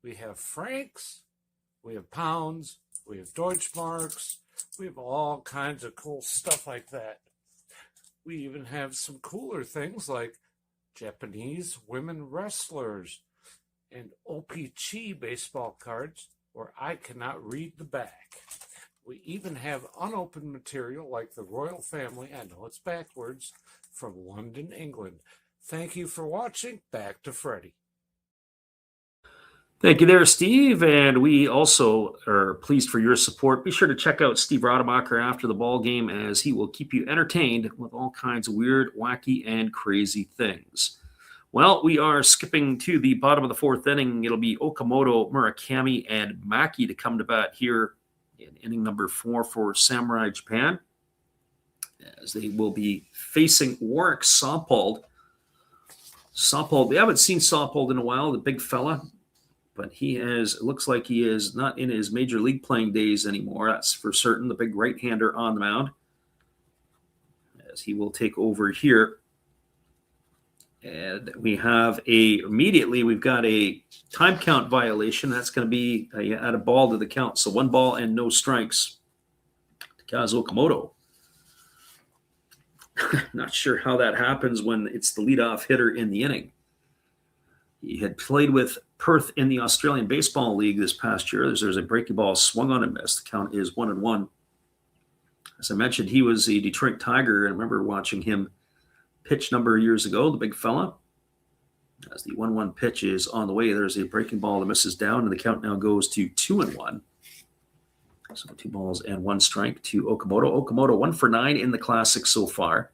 We have francs. We have pounds. We have Deutschmarks. We have all kinds of cool stuff like that. We even have some cooler things like Japanese women wrestlers and OP-Chi baseball cards where I cannot read the back. We even have unopened material like the royal family, I know it's backwards, from London, England. Thank you for watching. Back to Freddie. Thank you there, Steve. And we also are pleased for your support. Be sure to check out Steve Rademacher after the ball game, as he will keep you entertained with all kinds of weird, wacky, and crazy things. Well, we are skipping to the bottom of the fourth inning. It'll be Okamoto, Murakami, and Maki to come to bat here in inning number 4 for Samurai Japan, as they will be facing Warwick Saupold. We haven't seen Saupold in a while, the big fella, but it looks like he is not in his major league playing days anymore. That's for certain. The big right-hander on the mound, as he will take over here. And we've got a time count violation. That's going to be add a ball to the count. So 1 ball and no strikes to Kazu Okamoto. Not sure how that happens when it's the leadoff hitter in the inning. He had played with Perth in the Australian Baseball League this past year. There's a breaking ball swung on and missed. The count is 1-1. As I mentioned, he was a Detroit Tiger, and I remember watching him pitch a number of years ago, the big fella. As the 1-1 pitch is on the way, there's a breaking ball that misses down, and the count now goes to 2-1. So 2 balls and 1 strike to Okamoto. Okamoto 1 for 9 in the Classic so far.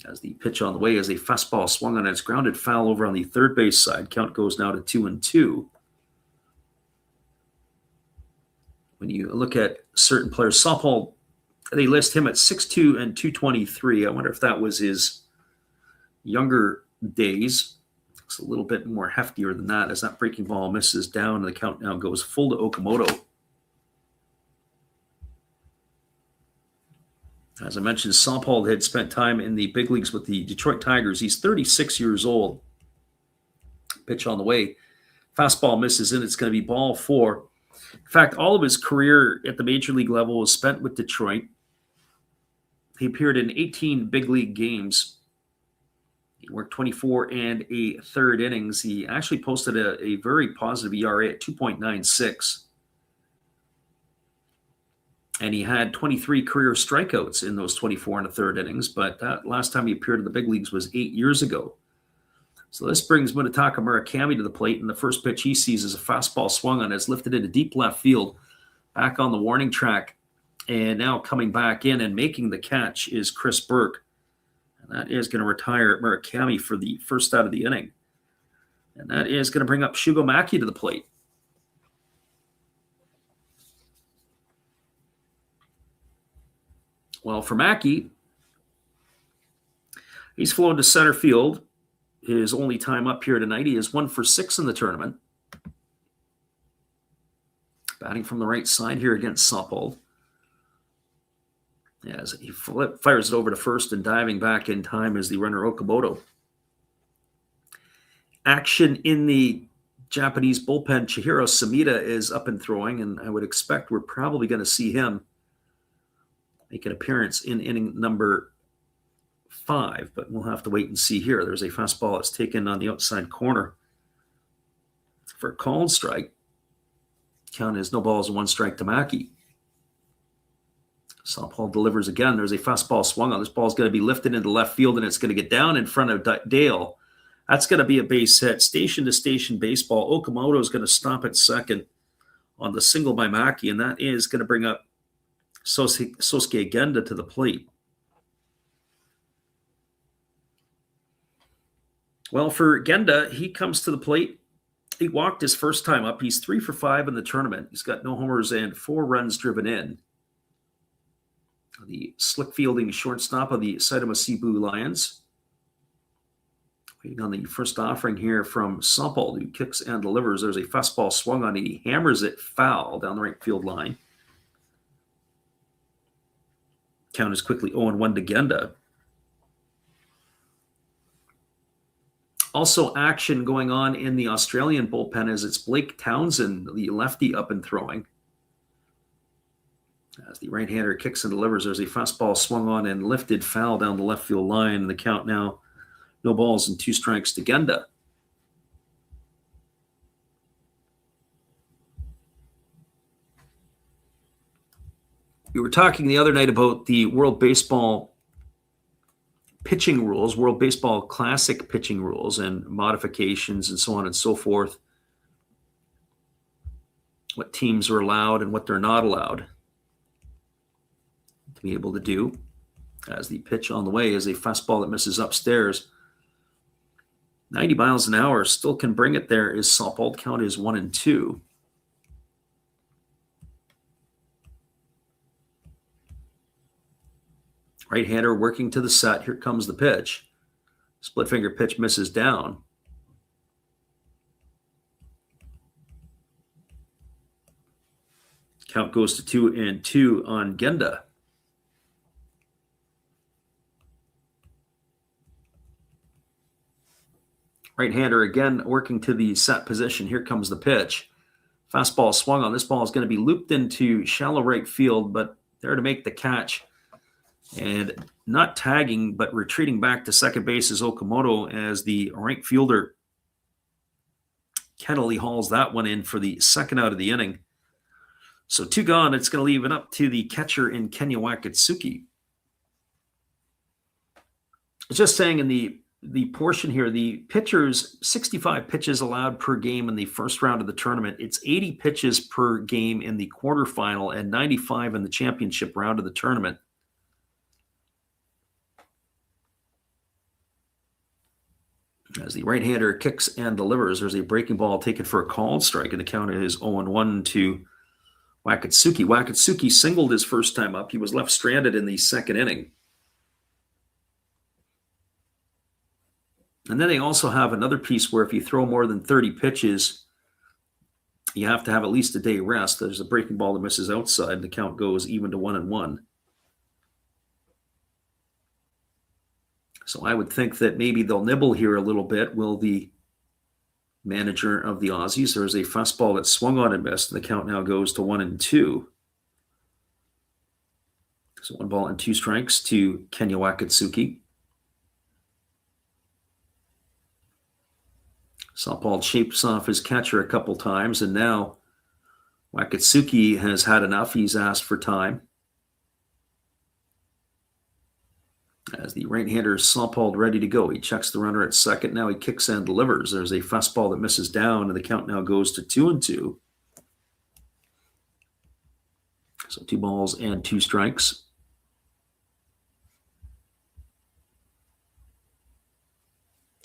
As the pitch on the way is a fastball swung on, its grounded foul over on the third base side. Count goes now to 2-2. When you look at certain players, Saupold, they list him at 6'2" and 223. I wonder if that was his younger days. Looks a little bit more heftier than that, as that breaking ball misses down, and the count now goes full to Okamoto. As I mentioned, Saupold had spent time in the big leagues with the Detroit Tigers. He's 36 years old. Pitch on the way. Fastball misses in. It's going to be ball 4. In fact, all of his career at the major league level was spent with Detroit. He appeared in 18 big league games. He worked 24 and a third innings. He actually posted a very positive ERA at 2.96. And he had 23 career strikeouts in those 24 and a third innings. But that last time he appeared in the big leagues was 8 years ago. So this brings Munetaka Murakami to the plate, and the first pitch he sees is a fastball swung on. It's lifted into deep left field, back on the warning track. And now coming back in and making the catch is Chris Burke. And that is going to retire Murakami for the first out of the inning. And that is going to bring up Shugo Maki to the plate. Well, for Maki, he's flown to center field. his only time up here tonight. He is 1 for 6 in the tournament. Batting from the right side here against Saupold. As he fires it over to first, and diving back in time is the runner Okamoto. Action in the Japanese bullpen. Chihiro Samita is up and throwing, and I would expect we're probably going to see him make an appearance in inning number 5, but we'll have to wait and see here. There's a fastball that's taken on the outside corner for a called strike. Count is no balls and 1 strike to Mackey. Saupold delivers again. There's a fastball swung on. This ball's going to be lifted into left field, and it's going to get down in front of Dale. That's going to be a base hit. Station-to-station baseball. Okamoto is going to stop at second on the single by Mackey, and that is going to bring up Sosuke Genda to the plate. Well, for Genda, he comes to the plate. He walked his first time up. He's 3 for 5 in the tournament. He's got no homers and 4 runs driven in. The slick fielding shortstop of the Saitama Cebu Lions. Waiting on the first offering here from Saupold, who kicks and delivers. There's a fastball swung on. He hammers it foul down the right field line. Count is quickly 0-1 to Genda. Also action going on in the Australian bullpen as it's Blake Townsend, the lefty, up and throwing. As the right-hander kicks and delivers, there's a fastball swung on and lifted foul down the left field line. The count now, no balls and 2 strikes to Genda. We were talking the other night about the World Baseball pitching rules, World Baseball Classic pitching rules and modifications and so on and so forth. What teams are allowed and what they're not allowed to be able to do. As the pitch on the way is a fastball that misses upstairs. 90 miles an hour, still can bring it there is Saupold. Count is 1-2. Right-hander working to the set. Here comes the pitch. Split finger pitch misses down. Count goes to 2-2 on Genda. Right-hander again working to the set position. Here comes the pitch. Fastball swung on. This ball is going to be looped into shallow right field, but there to make the catch. And not tagging, but retreating back to second base is Okamoto as the right fielder Kennelly hauls that one in for the second out of the inning. So 2 gone. It's going to leave it up to the catcher in Kenya Wakatsuki. It's just saying in the portion here, the pitchers, 65 pitches allowed per game in the first round of the tournament. It's 80 pitches per game in the quarterfinal and 95 in the championship round of the tournament. As the right-hander kicks and delivers, there's a breaking ball taken for a called strike, and the count is 0-1 to Wakatsuki. Wakatsuki singled his first time up. He was left stranded in the second inning. And then they also have another piece where if you throw more than 30 pitches, you have to have at least a day rest. There's a breaking ball that misses outside, and the count goes even to 1-1. So I would think that maybe they'll nibble here a little bit. Will the manager of the Aussies? There's a fastball that swung on and missed, and the count now goes to 1-2. So 1 ball and 2 strikes to Kenya Wakatsuki. Saupold shapes off his catcher a couple times, and now Wakatsuki has had enough. He's asked for time. As the right-hander Saupold ready to go. He checks the runner at second. Now he kicks and delivers. There's a fastball that misses down, and the count now goes to 2-2. So 2 balls and 2 strikes.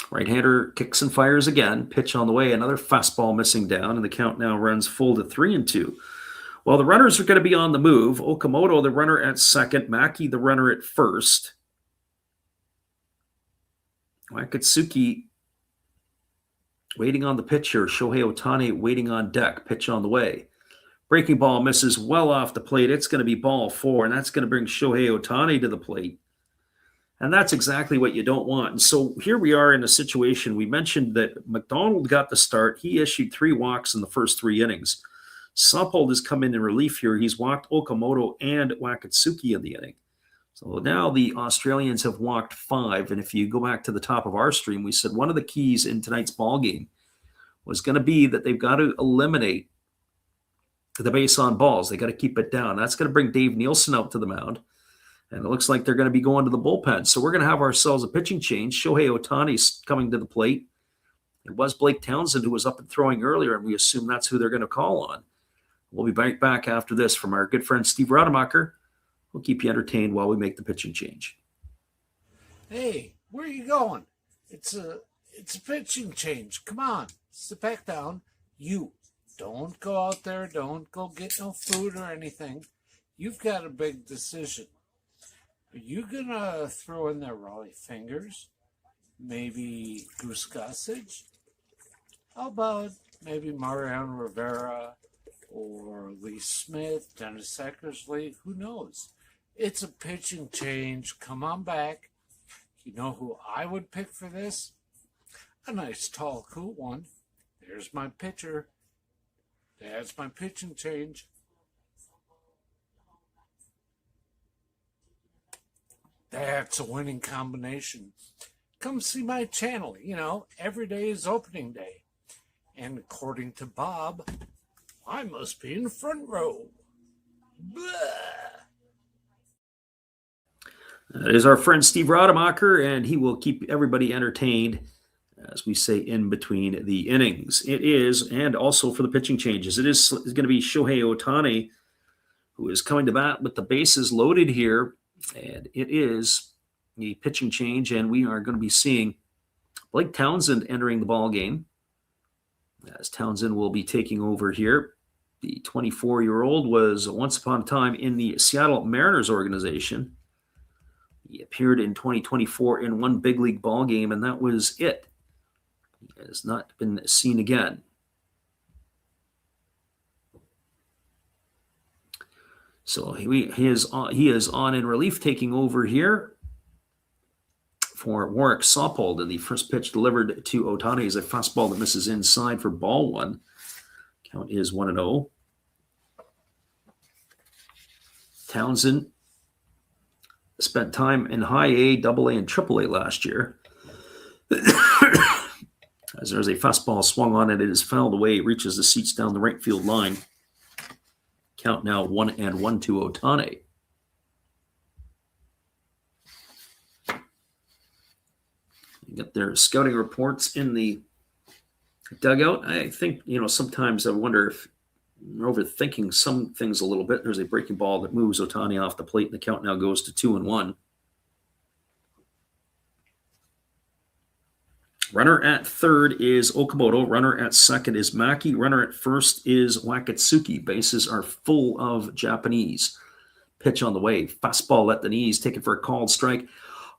Right-hander kicks and fires again. Pitch on the way. Another fastball missing down, and the count now runs full to 3-2. Well, the runners are going to be on the move. Okamoto, the runner at second. Mackey, the runner at first. Wakatsuki Waiting on the pitcher, Shohei Ohtani waiting on deck. Pitch on the way. Breaking ball misses well off the plate. It's going to be ball 4, and that's going to bring Shohei Ohtani to the plate. And that's exactly what you don't want. And so here we are in a situation. We mentioned that McDonald got the start. He issued 3 walks in the first 3 innings. Saupold has come in relief here. He's walked Okamoto and Wakatsuki in the inning. So now the Australians have walked 5. And if you go back to the top of our stream, we said one of the keys in tonight's ball game was going to be that they've got to eliminate the base on balls. They got to keep it down. That's going to bring Dave Nielsen out to the mound. And it looks like they're going to be going to the bullpen. So we're going to have ourselves a pitching change. Shohei Ohtani's coming to the plate. It was Blake Townsend who was up and throwing earlier, and we assume that's who they're going to call on. We'll be right back after this from our good friend Steve Rademacher. We'll keep you entertained while we make the pitching change. Hey, where are you going? It's a pitching change. Come on, sit back down. You don't go out there. Don't go get no food or anything. You've got a big decision. Are you going to throw in there Raleigh Fingers? Maybe Goose Gossage? How about maybe Mariano Rivera or Lee Smith, Dennis Eckersley? Who knows? It's a pitching change. Come on back. You know who I would pick for this? A nice, tall, cool one. There's my pitcher. That's my pitching change. That's a winning combination. Come see my channel. You know, every day is opening day. And according to Bob, I must be in the front row. Blah. That is our friend Steve Rademacher, and he will keep everybody entertained, as we say, in between the innings. It is, and also for the pitching changes, it's going to be Shohei Ohtani, who is coming to bat with the bases loaded here. And it is a pitching change, and we are going to be seeing Blake Townsend entering the ball game, as Townsend will be taking over here. The 24-year-old was once upon a time in the Seattle Mariners organization. He appeared in 2024 in one big league ball game, and that was it. He has not been seen again. So he is on in relief, taking over here for Warwick Saupold. And the first pitch delivered to Ohtani is a fastball that misses inside for ball 1. Count is 1-0. Townsend spent time in high A, double A, and triple A last year. As there's a fastball swung on it, it is fouled away. It reaches the seats down the right field line. Count now 1-1 to Ohtani. You get their scouting reports in the dugout. I think, sometimes I wonder if we're overthinking some things a little bit. There's a breaking ball that moves Ohtani off the plate, and the count now goes to 2-1. Runner at third is Okamoto. Runner at second is Maki. Runner at first is Wakatsuki. Bases are full of Japanese. Pitch on the way. Fastball at the knees. Taken for a called strike.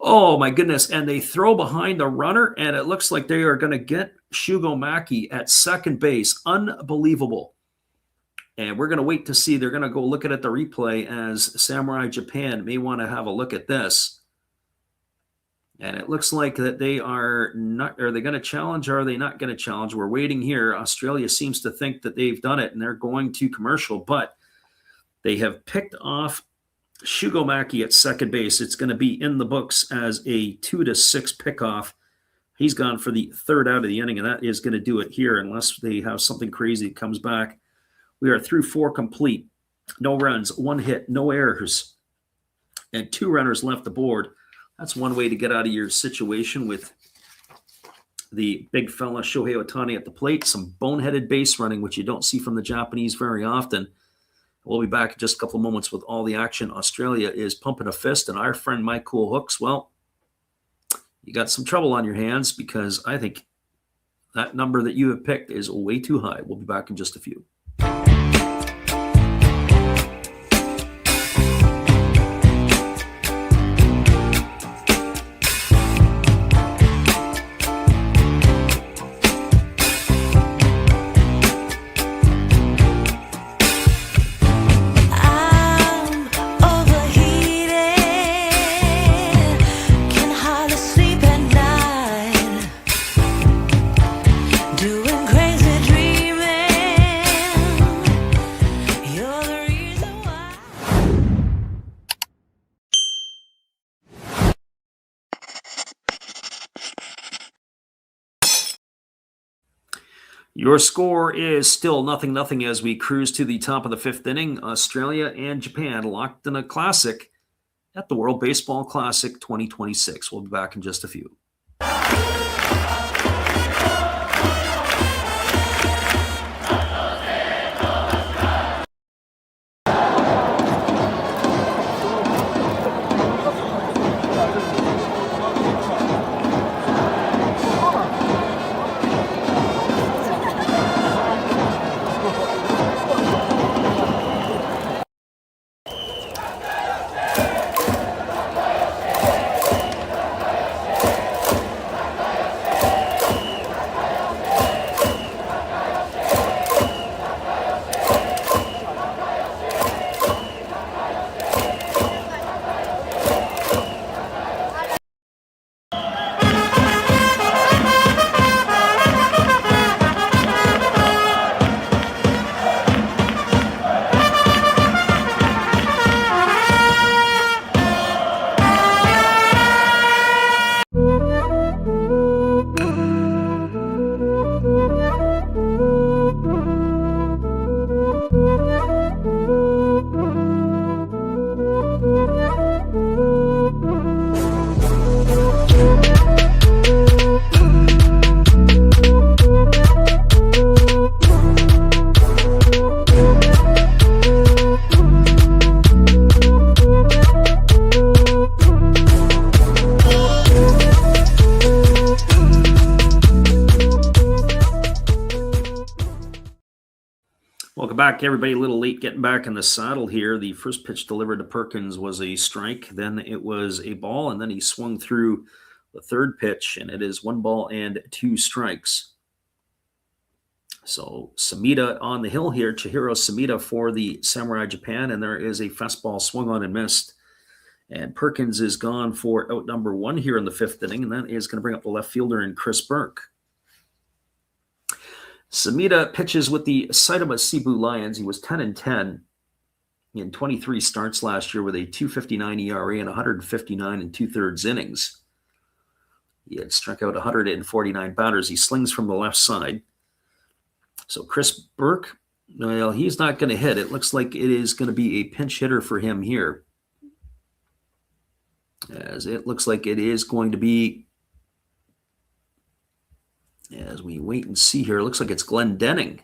Oh, my goodness. And they throw behind the runner, and it looks like they are going to get Shugo Maki at second base. Unbelievable. And we're going to wait to see. They're going to go look at the replay, as Samurai Japan may want to have a look at this. And it looks like that they are not. Are they going to challenge, or are they not going to challenge? We're waiting here. Australia seems to think that they've done it, and they're going to commercial. But they have picked off Shugo Maki at second base. It's going to be in the books as a 2-6 pickoff. He's gone for the third out of the inning, and that is going to do it here, unless they have something crazy that comes back. We are through 4 complete. No runs, 1 hit, no errors, and 2 runners left the board. That's one way to get out of your situation with the big fella Shohei Ohtani at the plate. Some boneheaded base running, which you don't see from the Japanese very often. We'll be back in just a couple of moments with all the action. Australia is pumping a fist, and our friend Mike Cool Hooks, well, you got some trouble on your hands, because I think that number that you have picked is way too high. We'll be back in just a few. Your score is still 0-0 as we cruise to the top of the 5th inning. Australia and Japan locked in a classic at the World Baseball Classic 2026. We'll be back in just a few. Welcome back, everybody. A little late getting back in the saddle here. The first pitch delivered to Perkins was a strike. Then it was a ball, and then he swung through the third pitch, and it is 1 ball and 2 strikes. So Samita on the hill here, Chihiro Samita for the Samurai Japan, and there is a fastball swung on and missed. And Perkins is gone for out number 1 here in the 5th inning, and that is going to bring up the left fielder in Chris Burke. Samita pitches with the Saitama Cebu Lions. He was 10-10 in 23 starts last year with a 2.59 ERA and 159 2/3 innings. He had struck out 149 batters. He slings from the left side. So Chris Burke, well, he's not going to hit. It looks like it is going to be a pinch hitter for him here, as it looks like it is going to be, as we wait and see here, it looks like it's Glenn Denning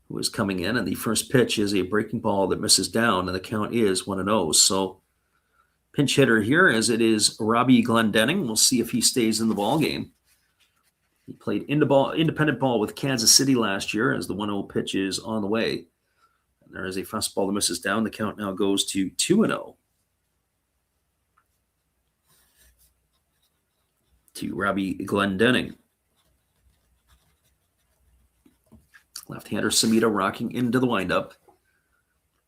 who is coming in, and the first pitch is a breaking ball that misses down, and the count is 1-0. So pinch hitter here, as it is Robbie Glendenning. We'll see if he stays in the ball game. He played independent ball with Kansas City last year, as the 1-0 pitch is on the way. And there is a fastball that misses down. The count now goes to 2-0 to Robbie Glendenning. Left-hander Samita rocking into the windup.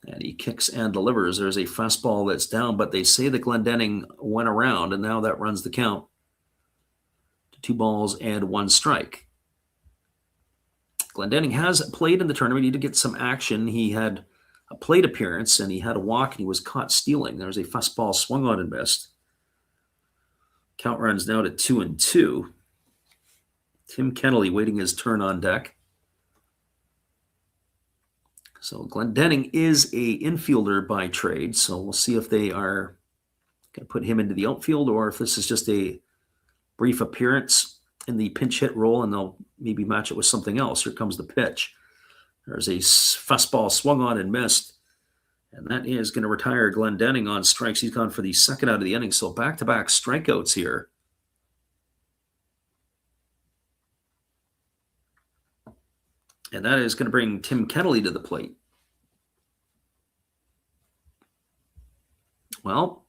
And he kicks and delivers. There's a fastball that's down, but they say that Glendenning went around, and now that runs the count to 2 balls and 1 strike. Glendenning has played in the tournament. He did get some action. He had a plate appearance, and he had a walk, and he was caught stealing. There's a fastball swung on and missed. Count runs now to 2-2. Tim Kennelly waiting his turn on deck. So Glendenning is a infielder by trade, so we'll see if they are going to put him into the outfield or if this is just a brief appearance in the pinch hit role and they'll maybe match it with something else. Here comes the pitch. There's a fastball swung on and missed, and that is going to retire Glendenning on strikes. He's gone for the second out of the inning, so back-to-back strikeouts here. And that is going to bring Tim Kennelly to the plate. Well,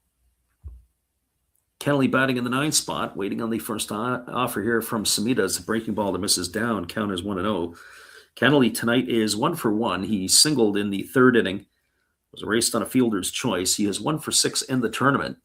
Kennelly batting in the 9th spot, waiting on the first offer here from Samita. It's a breaking ball that misses down. Count is 1-0. Kennelly tonight is 1 for 1. He singled in the 3rd inning. Was raced on a fielder's choice. He is 1 for 6 in the tournament.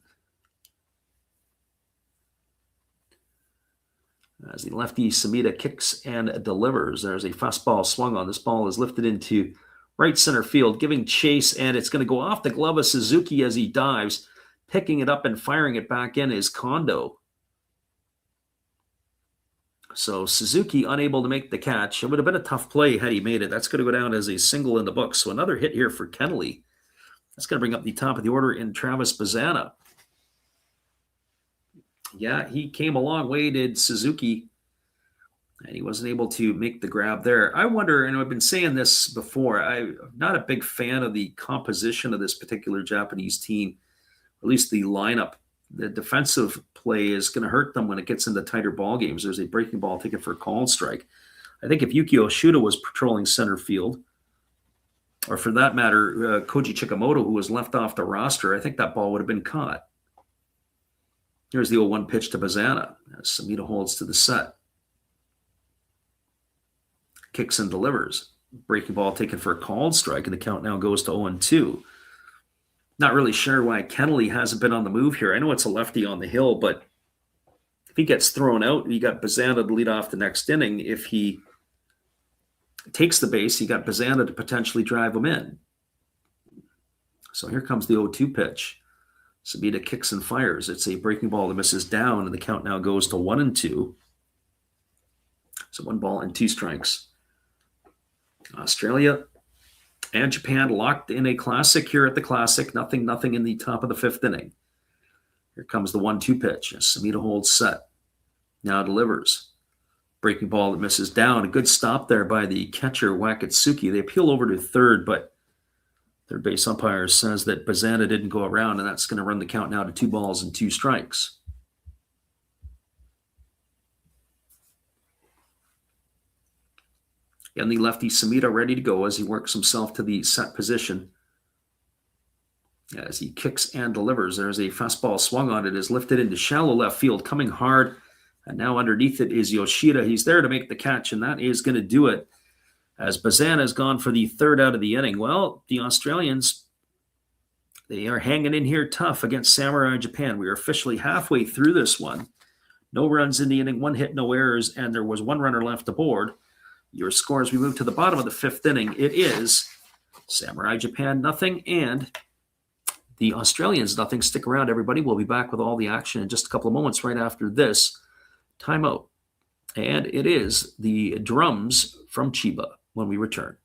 As the lefty Samita kicks and delivers, there's a fastball swung on. This ball is lifted into right center field, giving chase, and it's going to go off the glove of Suzuki as he dives. Picking it up and firing it back in is Kondo. So Suzuki unable to make the catch. It would have been a tough play had he made it. That's going to go down as a single in the book. So another hit here for Kennelly. That's going to bring up the top of the order in Travis Bazzana. Yeah, he came a long way, did Suzuki, and he wasn't able to make the grab there. I wonder, and I've been saying this before, I'm not a big fan of the composition of this particular Japanese team, at least the lineup. The defensive play is going to hurt them when it gets into tighter ball games. There's a breaking ball ticket for a called strike. I think if Yuki Oshuda was patrolling center field, or for that matter, Koji Chikamoto, who was left off the roster, I think that ball would have been caught. Here's the 0-1 pitch to Bazzana as Samita holds to the set. Kicks and delivers. Breaking ball taken for a called strike, and the count now goes to 0-2. Not really sure why Kennelly hasn't been on the move here. I know it's a lefty on the hill, but if he gets thrown out, you got Bazzana to lead off the next inning. If he takes the base, you got Bazzana to potentially drive him in. So here comes the 0-2 pitch. Sabita kicks and fires. It's a breaking ball that misses down, and the count now goes to 1-2. So 1 ball and 2 strikes. Australia and Japan locked in a classic here at the Classic. Nothing in the top of the 5th inning. Here comes the 1-2 pitch. Samita holds set. Now delivers. Breaking ball that misses down. A good stop there by the catcher, Wakatsuki. They appeal over to third, but third base umpire says that Bazzana didn't go around, and that's going to run the count now to 2 balls and 2 strikes. And the lefty Samita ready to go as he works himself to the set position. As he kicks and delivers, there's a fastball swung on it, is lifted into shallow left field, coming hard. And now underneath it is Yoshida. He's there to make the catch, and that is going to do it. As Bazzana has gone for the 3rd out of the inning. Well, the Australians, they are hanging in here tough against Samurai Japan. We are officially halfway through this one. No runs in the inning, 1 hit, no errors, and there was 1 runner left aboard. Your score as we move to the bottom of the 5th inning, it is Samurai Japan nothing and the Australians nothing. Stick around, everybody. We'll be back with all the action in just a couple of moments right after this timeout. And it is the drums from Chiba when we return.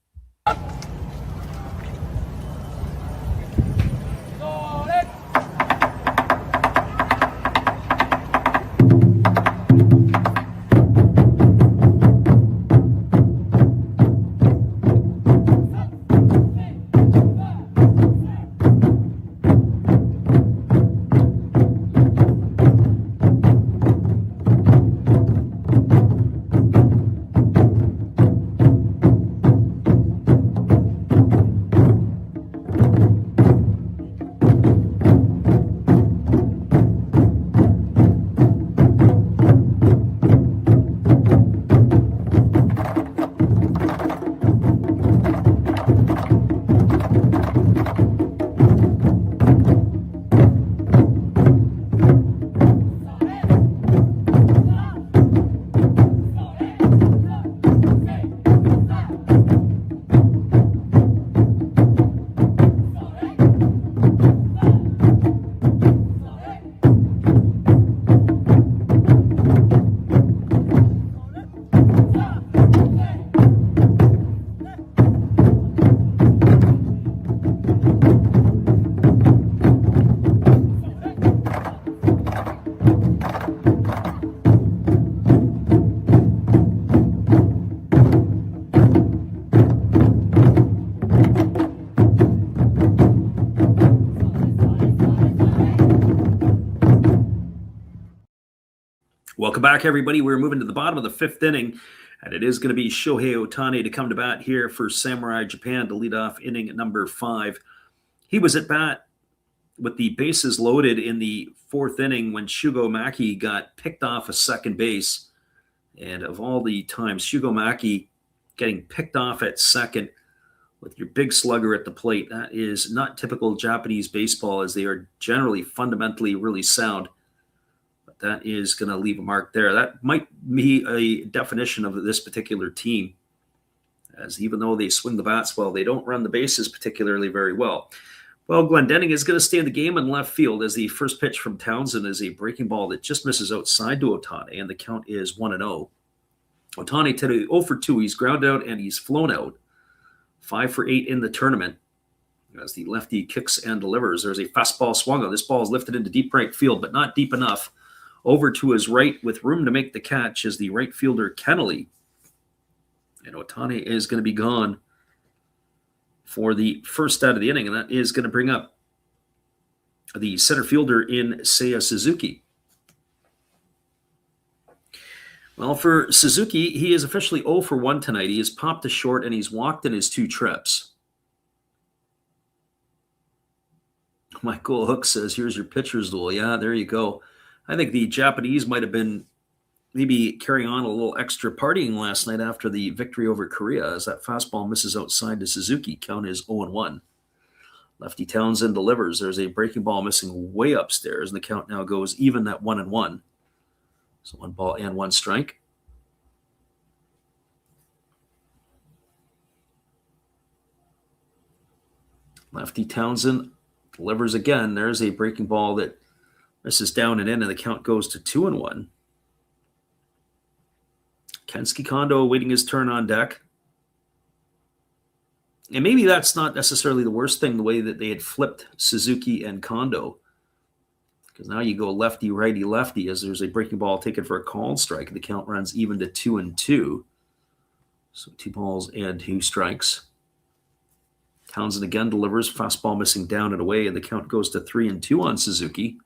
Welcome back, everybody. We're moving to the bottom of the 5th inning, and it is going to be Shohei Ohtani to come to bat here for Samurai Japan to lead off inning number 5. He was at bat with the bases loaded in the 4th inning when Shugo Maki got picked off a second base. And of all the times, Shugo Maki getting picked off at second with your big slugger at the plate, that is not typical Japanese baseball, as they are generally fundamentally really sound. That is going to leave a mark there. That might be a definition of this particular team, as even though they swing the bats well, they don't run the bases particularly very well. Well, Glendening is going to stay in the game in left field as the first pitch from Townsend is a breaking ball that just misses outside to Ohtani, and the count is 1-0. Otani today 0 for 2. He's grounded out and he's flown out. 5 for 8 in the tournament as the lefty kicks and delivers. There's a fastball swung on. This ball is lifted into deep right field, but not deep enough. Over to his right with room to make the catch is the right fielder Kennelly. And Otani is going to be gone for the first out of the inning, and that is going to bring up the center fielder in Seiya Suzuki. Well, for Suzuki, he is officially 0 for 1 tonight. He has popped a short and he's walked in his 2 trips. Michael Hook says, here's your pitcher's duel. Yeah, there you go. I think the Japanese might have been maybe carrying on a little extra partying last night after the victory over Korea as that fastball misses outside to Suzuki. Count is 0-1. Lefty Townsend delivers. There's a breaking ball missing way upstairs, and the count now goes even at 1-1. So 1 ball and 1 strike. Lefty Townsend delivers again. There's a breaking ball that misses down and in, and the count goes to 2-1. Kensuke Kondo awaiting his turn on deck. And maybe that's not necessarily the worst thing, the way that they had flipped Suzuki and Kondo. Because now you go lefty, righty, lefty, as there's a breaking ball taken for a called strike. The count runs even to 2-2. So 2 balls and 2 strikes. Townsend again delivers. Fastball missing down and away, and the count goes to 3-2 on Suzuki.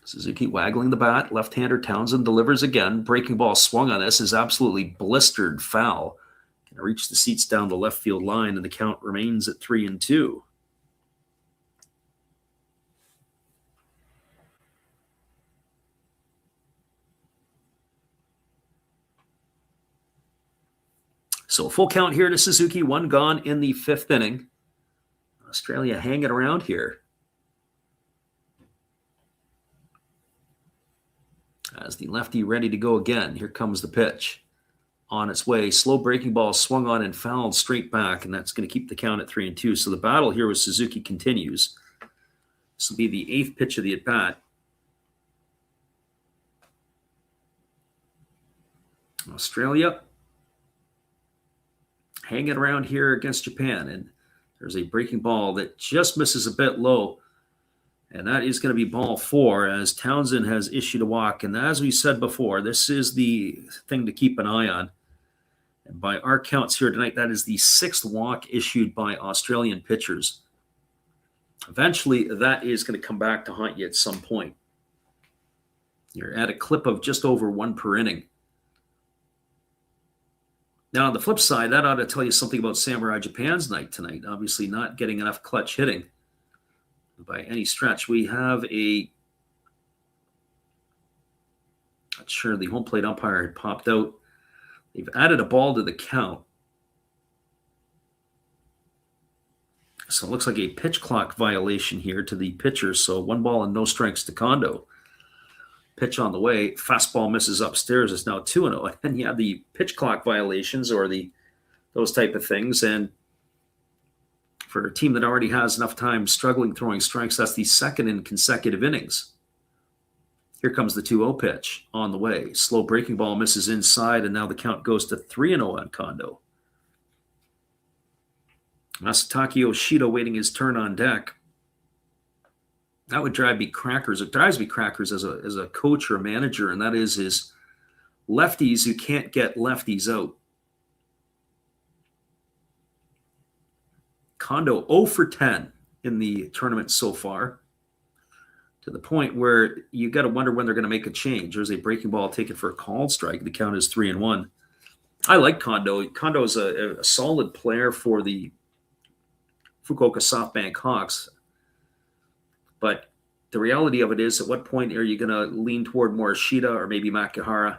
Suzuki waggling the bat. Left-hander Townsend delivers again. Breaking ball swung on this is absolutely blistered foul. Going to reach the seats down the left field line, and the count remains at 3-2. So full count here to Suzuki. 1 gone in the 5th inning. Australia hanging around here. As the lefty ready to go again. Here comes the pitch. On its way. Slow breaking ball swung on and fouled straight back, and that's going to keep the count at 3-2. So the battle here with Suzuki continues. This will be the 8th pitch of the at-bat. Australia hanging around here against Japan, and there's a breaking ball that just misses a bit low, and that is going to be ball 4 as Townsend has issued a walk. And as we said before, this is the thing to keep an eye on. And by our counts here tonight, that is the 6th walk issued by Australian pitchers. Eventually, that is going to come back to haunt you at some point. You're at a clip of just over 1 per inning. Now, on the flip side, that ought to tell you something about Samurai Japan's night tonight. Obviously not getting enough clutch hitting by any stretch. We have not sure, the home plate umpire had popped out. They've added a ball to the count. So it looks like a pitch clock violation here to the pitcher. So 1 ball and no strikes to Kondo. Pitch on the way. Fastball misses upstairs. It's now 2-0. And you have the pitch clock violations or those type of things. And for a team that already has enough time struggling throwing strikes, that's the 2nd in consecutive innings. Here comes the 2-0 pitch on the way. Slow breaking ball misses inside, and now the count goes to 3-0 on Kondo. Masataka Yoshida waiting his turn on deck. That would drive me crackers. It drives me crackers as a coach or a manager, and that is lefties who can't get lefties out. Kondo 0 for 10 in the tournament so far, to the point where you got to wonder when they're going to make a change. There's a breaking ball taken for a called strike. The count is 3-1. I like Kondo. Kondo is a solid player for the Fukuoka SoftBank Hawks. But the reality of it is, at what point are you going to lean toward Morishida or maybe Makihara?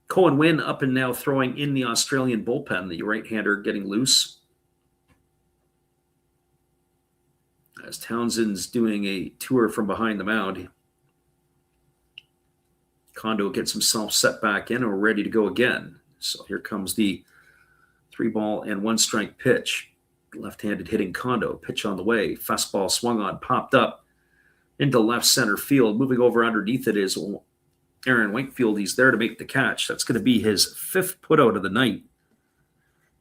Cohen Wynn up and now throwing in the Australian bullpen, the right-hander getting loose. As Townsend's doing a tour from behind the mound. Kondo gets himself set back in and we're ready to go again. So here comes the 3 ball and 1 strike pitch. Left-handed hitting Kondo. Pitch on the way. Fastball swung on, popped up. into left center field. Moving over underneath it is Aaron Wakefield. He's there to make the catch. That's going to be his 5th putout of the night.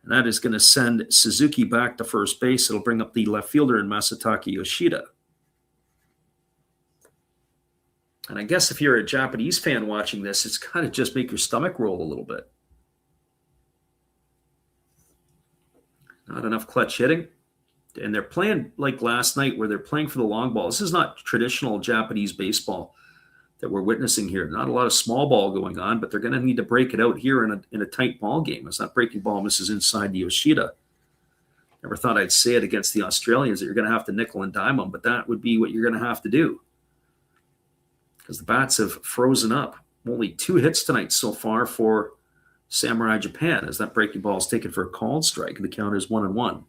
And that is going to send Suzuki back to first base. It'll bring up the left fielder in Masataka Yoshida. And I guess if you're a Japanese fan watching this, it's kind of just make your stomach roll a little bit. Not enough clutch hitting. And they're playing like last night where they're playing for the long ball. This is not traditional Japanese baseball that we're witnessing here. Not a lot of small ball going on, but they're going to need to break it out here in a tight ball game. As that breaking ball misses inside the Yoshida. Never thought I'd say it against the Australians that you're going to have to nickel and dime them, but that would be what you're going to have to do. Because the bats have frozen up. Only 2 hits tonight so far for Samurai Japan as that breaking ball is taken for a called strike, and the count is 1-1.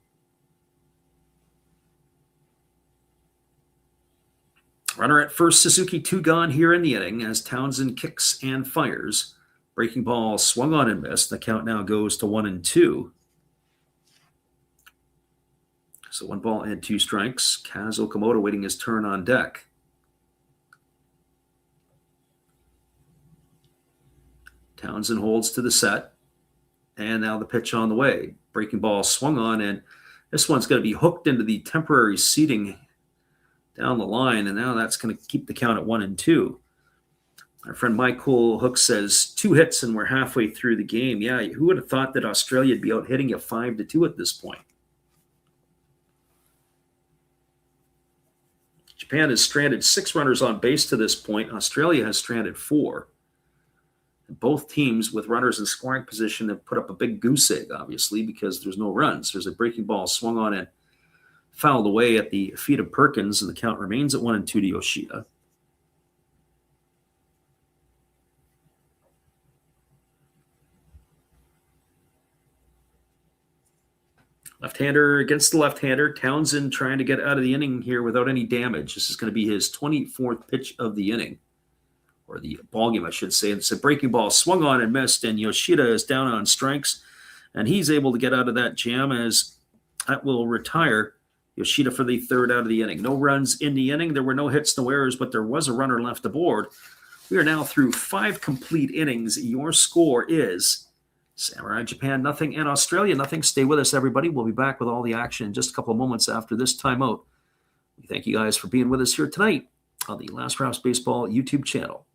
Runner at first, Suzuki 2 gone here in the inning as Townsend kicks and fires. Breaking ball swung on and missed. The count now goes to 1-2. So 1 ball and 2 strikes. Kaz Okamoto waiting his turn on deck. Townsend holds to the set. And now the pitch on the way. Breaking ball swung on, and this one's going to be hooked into the temporary seating down the line, and now that's going to keep the count at 1-2. Our friend Michael Hook says 2 hits and we're halfway through the game. Yeah, who would have thought that Australia would be out hitting you 5-2 at this point? Japan has stranded 6 runners on base to this point. Australia has stranded 4. Both teams with runners in scoring position have put up a big goose egg, obviously, because there's no runs. There's a breaking ball swung on and fouled away at the feet of Perkins, and the count remains at 1-2 to Yoshida. Left-hander against the left-hander. Townsend trying to get out of the inning here without any damage. This is going to be his 24th pitch of the inning, or the ball game, I should say. It's a breaking ball swung on and missed, and Yoshida is down on strikes, and he's able to get out of that jam as that will retire Yoshida for the 3rd out of the inning. No runs in the inning. There were no hits, no errors, but there was a runner left aboard. We are now through 5 complete innings. Your score is Samurai Japan 0 and Australia 0. Stay with us, everybody. We'll be back with all the action in just a couple of moments after this timeout. We thank you guys for being with us here tonight on the Last Raps Baseball YouTube channel.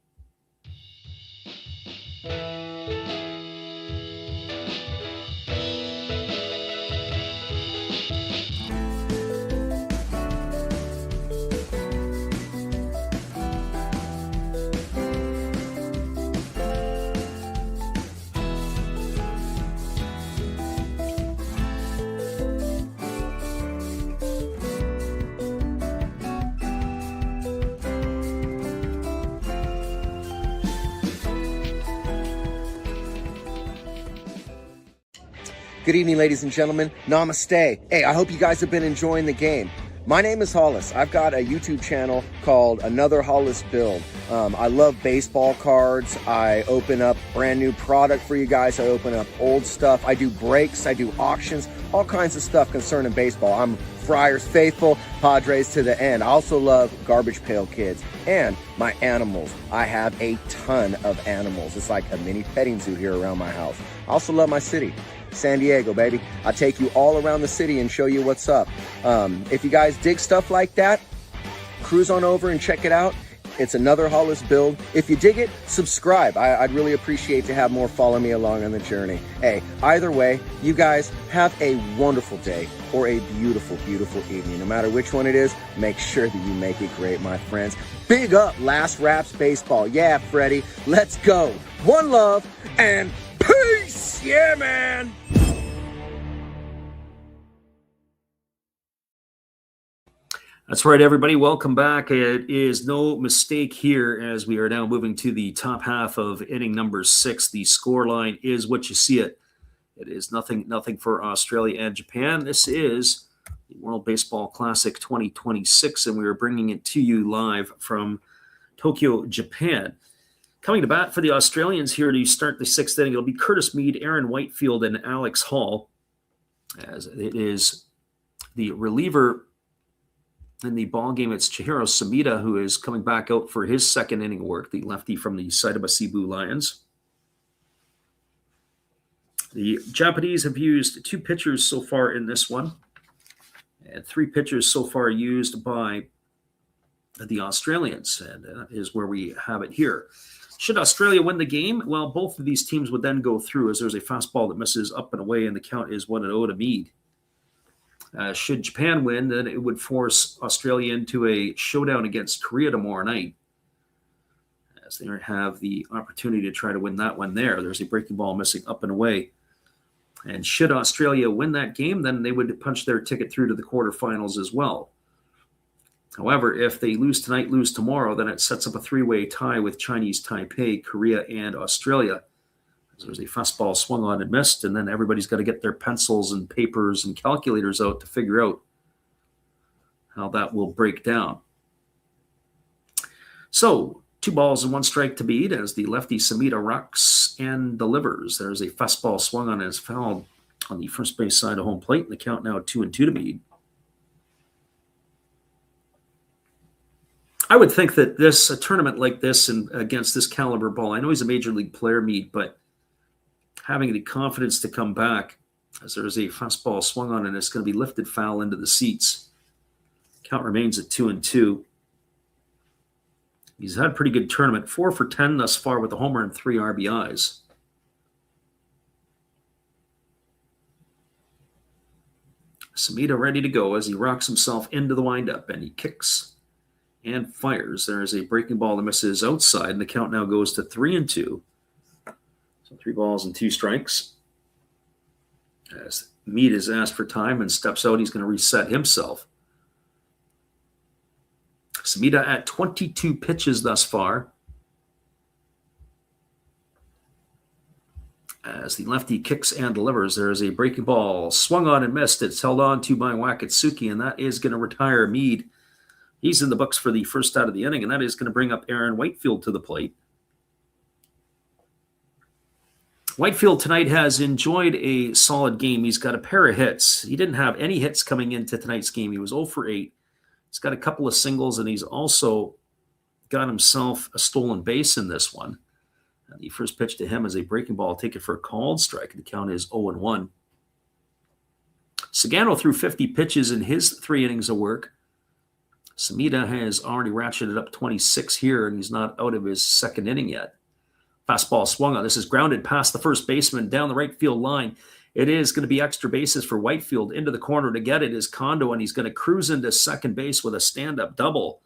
Good evening, ladies and gentlemen. Namaste. Hey, I hope you guys have been enjoying the game. My name is Hollis. I've got a YouTube channel called Another Hollis Build. I love baseball cards. I open up brand new product for you guys. I open up old stuff. I do breaks. I do auctions. All kinds of stuff concerning baseball. I'm Friars faithful, Padres to the end. I also love Garbage Pail Kids and my animals. I have a ton of animals. It's like a mini petting zoo here around my house. I also love my city. San Diego, baby. I'll take you all around the city and show you what's up. If you guys dig stuff like that, cruise on over and check it out. It's Another Hollis Build. If you dig it, subscribe. I'd really appreciate to have more follow me along on the journey. Hey, either way, you guys have a wonderful day or a beautiful, beautiful evening. No matter which one it is, make sure that you make it great, my friends. Big up Last Raps Baseball. Yeah, Freddie, let's go. One love and peace. Yeah, man. That's right, everybody. Welcome back. It is no mistake here as we are now moving to the top half of inning number 6. The score line is what you see it. It is nothing for Australia and Japan. This is the World Baseball Classic 2026, and we are bringing it to you live from Tokyo, Japan. Coming to bat for the Australians here to start the 6th inning, it'll be Curtis Mead, Aaron Whitefield, and Alex Hall, as it is the reliever in the ball game, it's Chihiro Samita, who is coming back out for his second inning work, the lefty from the Saitama Cebu Lions. The Japanese have used 2 pitchers so far in this one, and 3 pitchers so far used by the Australians, and that is where we have it here. Should Australia win the game? Well, both of these teams would then go through, as there's a fastball that misses up and away, and the count is 1-0 to Mead. Should Japan win, then it would force Australia into a showdown against Korea tomorrow night, as they have the opportunity to try to win that one there. There's a breaking ball missing up and away. And should Australia win that game, then they would punch their ticket through to the quarterfinals as well. However, if they lose tonight, lose tomorrow, then it sets up a 3-way tie with Chinese Taipei, Korea, and Australia. There's a fastball swung on and missed, and then everybody's got to get their pencils and papers and calculators out to figure out how that will break down. So, 2 balls and 1 strike to beat as the lefty Samita rocks and delivers. There's a fastball swung on and is fouled on the first base side of home plate, and the count now 2-2 to Mead. I would think that a tournament like this and against this caliber ball, I know he's a major league player, Mead, but having the confidence to come back, as there's a fastball swung on and it's going to be lifted foul into the seats. Count remains at 2-2. He's had a pretty good tournament, 4 for 10 thus far with a homer and 3 RBIs. Samita ready to go as he rocks himself into the windup, and he kicks and fires. There's a breaking ball that misses outside, and the count now goes to 3-2. So 3 balls and 2 strikes. As Mead is asked for time and steps out, he's going to reset himself. Samita at 22 pitches thus far. As the lefty kicks and delivers, there is a breaking ball swung on and missed. It's held on to by Wakatsuki, and that is going to retire Mead. He's in the books for the first out of the inning, and that is going to bring up Aaron Whitefield to the plate. Whitefield tonight has enjoyed a solid game. He's got a pair of hits. He didn't have any hits coming into tonight's game. He was 0 for 8. He's got a couple of singles, and he's also got himself a stolen base in this one. And the first pitch to him is a breaking ball taken for a called strike. The count is 0-1. Sagano threw 50 pitches in his 3 innings of work. Samita has already ratcheted up 26 here, and he's not out of his second inning yet. Fastball swung on. This is grounded past the first baseman down the right field line. It is going to be extra bases for Whitefield. Into the corner to get it is Kondo, and he's going to cruise into second base with a stand-up double.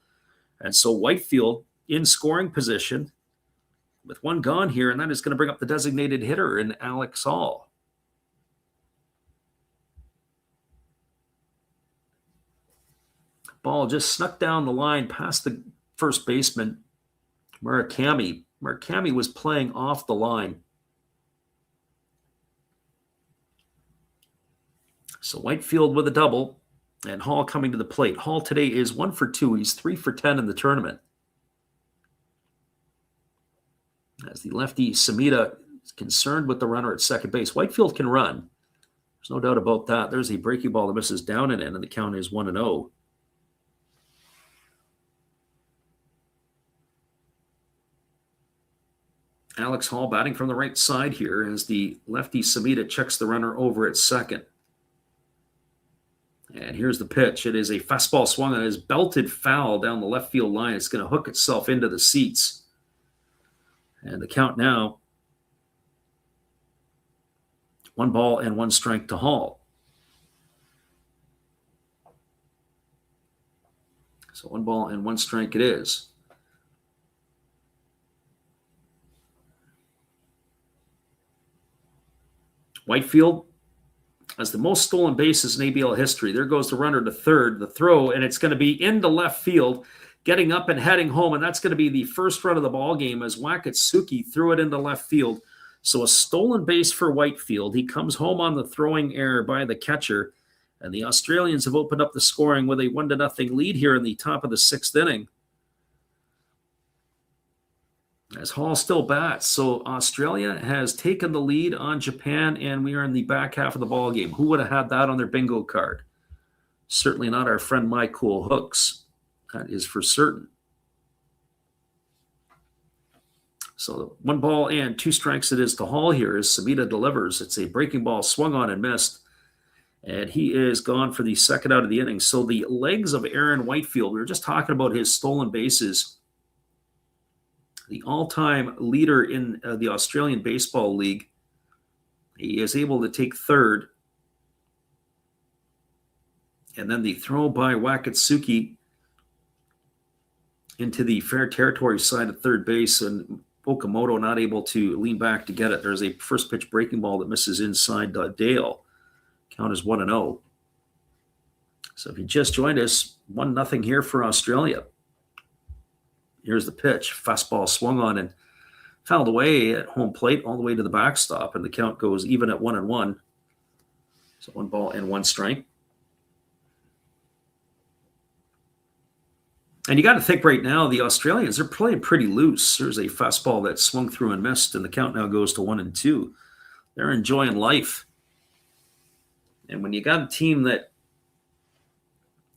And so Whitefield in scoring position with 1 gone here, and that is going to bring up the designated hitter in Alex Hall. Ball just snuck down the line past the first baseman, Murakami. Murakami was playing off the line. So Whitefield with a double, and Hall coming to the plate. Hall today is 1 for 2. He's 3 for 10 in the tournament. As the lefty Samita is concerned with the runner at second base. Whitefield can run. There's no doubt about that. There's a breaking ball that misses down and in, and the count is 1-0. Alex Hall batting from the right side here as the lefty Samita checks the runner over at second. And here's the pitch. It is a fastball swung on his belted foul down the left field line. It's going to hook itself into the seats. And the count now, 1 ball and 1 strike to Hall. So 1 ball and 1 strike it is. Whitefield has the most stolen bases in ABL history. There goes the runner to third, the throw, and it's going to be into left field, getting up and heading home, and that's going to be the first run of the ball game as Wakatsuki threw it into left field. So a stolen base for Whitefield. He comes home on the throwing error by the catcher, and the Australians have opened up the scoring with a 1-0 lead here in the top of the 6th inning. As Hall still bats, so Australia has taken the lead on Japan, and we are in the back half of the ball game. Who would have had that on their bingo card? Certainly not our friend My Cool Hooks. That is for certain. So 1 ball and 2 strikes it is to Hall here as Samita delivers. It's a breaking ball swung on and missed. And he is gone for the second out of the inning. So the legs of Aaron Whitefield, we were just talking about his stolen bases. The all-time leader in the Australian Baseball League. He is able to take third. And then the throw by Wakatsuki into the fair territory side of third base, and Okamoto not able to lean back to get it. There's a first pitch breaking ball that misses inside Dale. Count is 1-0. So if you just joined us, 1-0 here for Australia. Here's the pitch. Fastball swung on and fouled away at home plate all the way to the backstop, and the count goes even at 1-1. So 1 ball and 1 strike. And you got to think right now, the Australians are playing pretty loose. There's a fastball that swung through and missed, and the count now goes to 1-2. They're enjoying life. And when you got a team that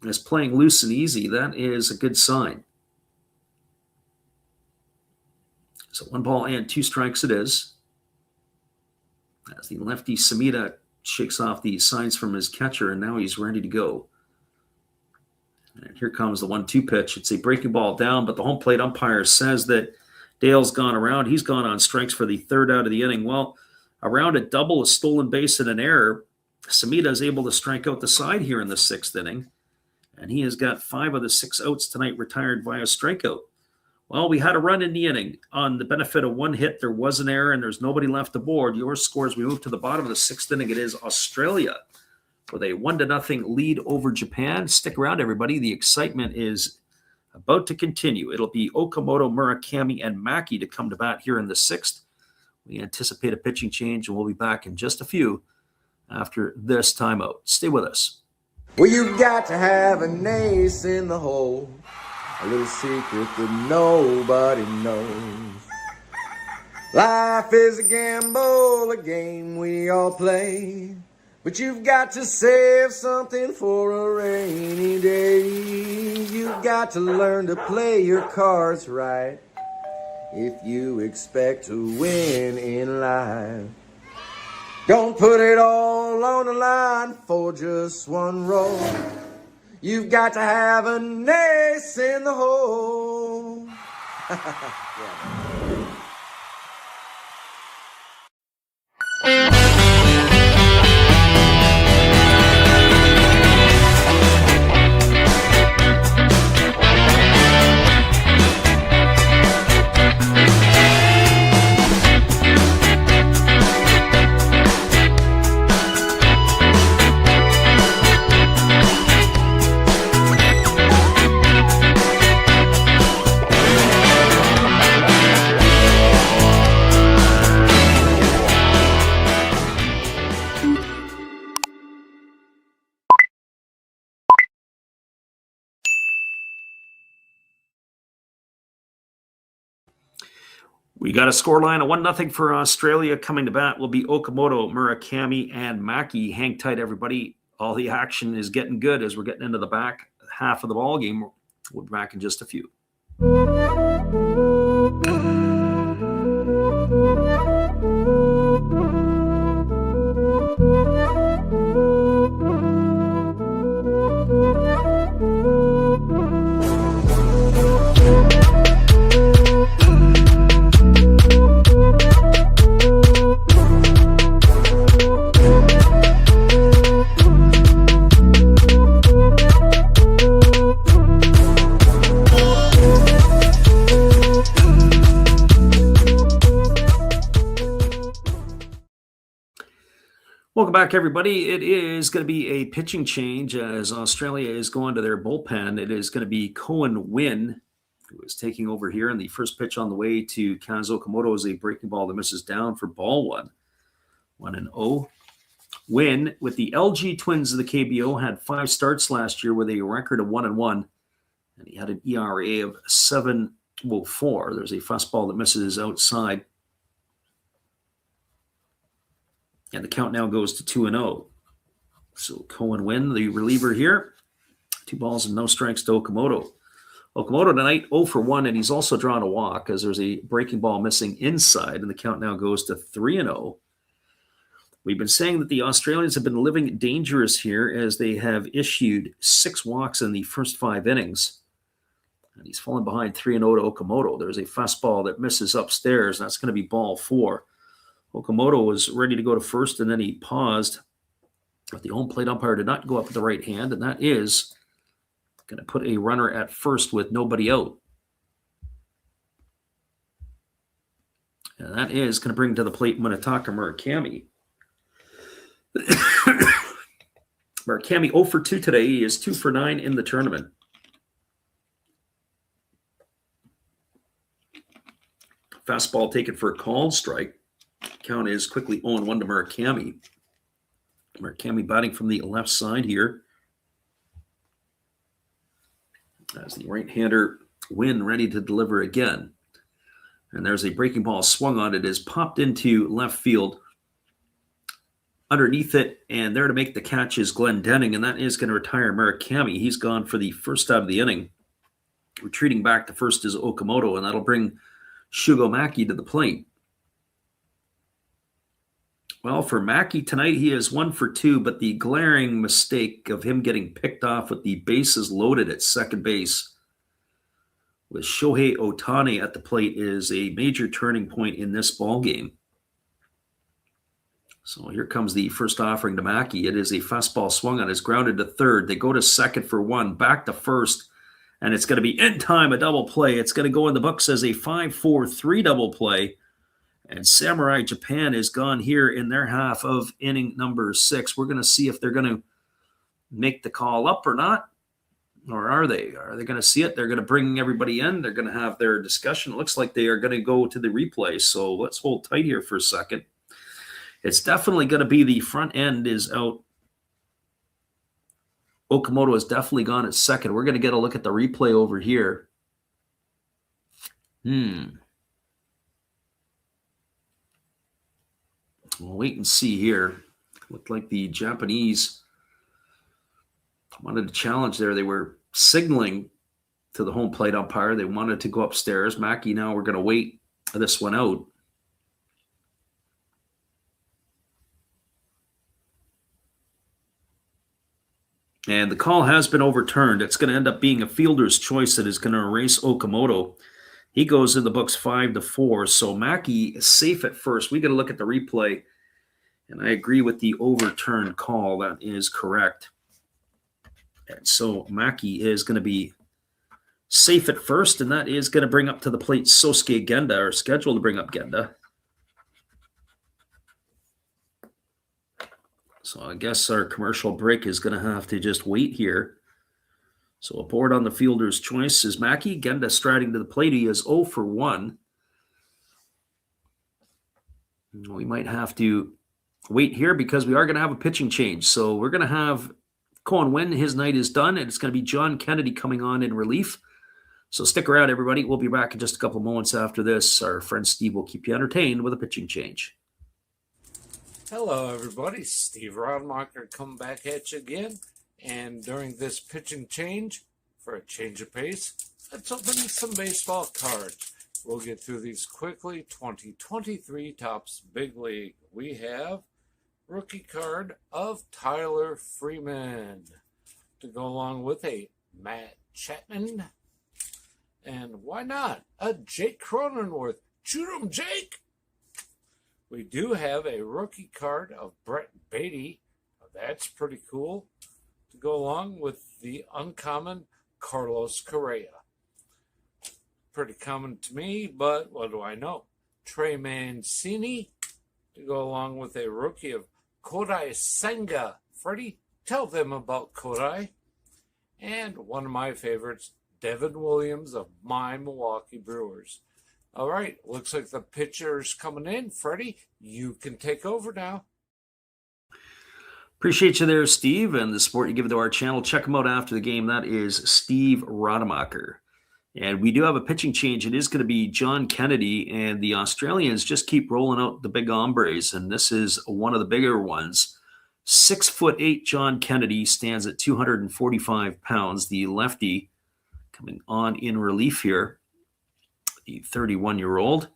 is playing loose and easy, that is a good sign. So 1 ball and 2 strikes it is. As the lefty Samita shakes off the signs from his catcher, and now he's ready to go. And here comes the 1-2 pitch. It's a breaking ball down, but the home plate umpire says that Dale's gone around. He's gone on strikes for the third out of the inning. Well, around a double, a stolen base, and an error, Samita is able to strike out the side here in the 6th inning, and he has got 5 of the 6 outs tonight retired via strikeout. Well, we had a run in the inning. On the benefit of 1 hit, there was an error, and there's nobody left aboard. Your score as we move to the bottom of the 6th inning, it is Australia with a 1-0 lead over Japan. Stick around, everybody. The excitement is about to continue. It'll be Okamoto, Murakami, and Maki to come to bat here in the 6th. We anticipate a pitching change, and we'll be back in just a few after this timeout. Stay with us. Well, you got to have an ace in the hole, a little secret that nobody knows. Life is a gamble, a game we all play, but you've got to save something for a rainy day. You've got to learn to play your cards right if you expect to win in life. Don't put it all on the line for just 1 roll. You've got to have an ace in the hole. Yeah. We got a scoreline of 1-0 for Australia. Coming to bat will be Okamoto, Murakami, and Maki. Hang tight, everybody. All the action is getting good as we're getting into the back half of the ball game. We'll be back in just a few. Welcome back, everybody. It is going to be a pitching change as Australia is going to their bullpen. It is going to be Cohen Wynn who is taking over here. And the first pitch on the way to Kaz Okamoto is a breaking ball that misses down for ball 1. 1-0. Wynn with the LG Twins of the KBO had 5 starts last year with a record of 1-1. And he had an ERA of 7.04. There's a fastball that misses outside. And the count now goes to 2-0. So Cohen Wynn, the reliever here, 2 balls and no strikes to Okamoto. Okamoto tonight 0 for 1, and he's also drawn a walk as there's a breaking ball missing inside, and the count now goes to 3-0. We've been saying that the Australians have been living dangerous here as they have issued 6 walks in the first 5 innings. And he's fallen behind 3-0 to Okamoto. There's a fastball that misses upstairs. That's going to be ball 4. Okamoto was ready to go to first, and then he paused. But the home plate umpire did not go up with the right hand, and that is going to put a runner at first with nobody out. And that is going to bring to the plate Munetaka Murakami. Murakami 0 for 2 today. He is 2 for 9 in the tournament. Fastball taken for a called strike. Count is quickly 0-1 to Murakami. Murakami batting from the left side here. As the right-hander Wynn ready to deliver again. And there's a breaking ball swung on. It is popped into left field. Underneath it, and there to make the catch is Glenn Denning, and that is going to retire Murakami. He's gone for the first out of the inning. Retreating back to first is Okamoto, and that'll bring Shugo Maki to the plate. Well, for Maki tonight, he is 1 for 2, but the glaring mistake of him getting picked off with the bases loaded at second base with Shohei Ohtani at the plate is a major turning point in this ball game. So here comes the first offering to Maki. It is a fastball swung on. It's grounded to third. They go to second for 1, back to first, and it's going to be in time, a double play. It's going to go in the books as a 5-4-3 double play. And Samurai Japan is gone here in their half of inning number 6. We're going to see if they're going to make the call up or not. Or are they? Are they going to see it? They're going to bring everybody in. They're going to have their discussion. It looks like they are going to go to the replay. So let's hold tight here for a second. It's definitely going to be the front end is out. Okamoto has definitely gone at second. We're going to get a look at the replay over here. We'll wait and see here. Looked like the Japanese wanted to challenge there. They were signaling to the home plate umpire. They wanted to go upstairs. Maki, now we're going to wait this one out. And the call has been overturned. It's going to end up being a fielder's choice that is going to erase Okamoto. He goes in the books 5-4. So Maki is safe at first. We got to look at the replay. And I agree with the overturned call. That is correct. And so Maki is going to be safe at first. And that is going to bring up to the plate Sosuke Genda, or scheduled to bring up Genda. So I guess our commercial break is going to have to just wait here. So aboard on the fielder's choice is Maki. Genda striding to the plate. He is 0 for 1. We might have to wait here because we are going to have a pitching change. So we're going to have Cohen Wynn. His night is done, and it's going to be John Kennedy coming on in relief. So stick around, everybody. We'll be back in just a couple of moments after this. Our friend Steve will keep you entertained with a pitching change. Hello, everybody. Steve Rodemacher coming back at you again. And during this pitching change, for a change of pace, let's open some baseball cards. We'll get through these quickly. 2023 Topps Big League. We have rookie card of Tyler Freeman to go along with a Matt Chapman. And why not a Jake Cronenworth? Shoot 'em, Jake! We do have a rookie card of Brett Beatty. That's pretty cool. To go along with the uncommon Carlos Correa. Pretty common to me, but what do I know? Trey Mancini to go along with a rookie of Kodai Senga. Freddie, tell them about Kodai. And one of my favorites, Devin Williams of my Milwaukee Brewers. All right, looks like the pitcher's coming in. Freddie, you can take over now. Appreciate you there, Steve, and the support you give to our channel. Check him out after the game. That is Steve Rodemacher. And we do have a pitching change. It is going to be John Kennedy, and the Australians just keep rolling out the big hombres, and this is one of the bigger ones. 6'8" John Kennedy stands at 245 pounds. The lefty coming on in relief here, the 31-year-old,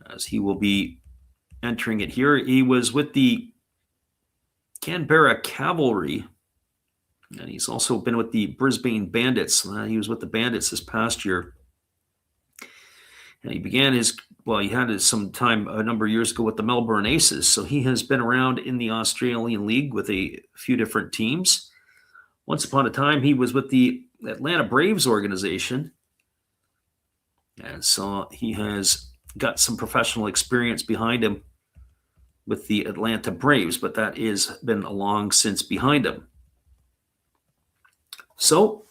as he will be entering it here. He was with the Canberra Cavalry, and he's also been with the Brisbane Bandits. He was with the Bandits this past year. And he began he had some time a number of years ago with the Melbourne Aces. So he has been around in the Australian League with a few different teams. Once upon a time, he was with the Atlanta Braves organization. And so he has got some professional experience behind him with the Atlanta Braves, but that has been long since behind him. So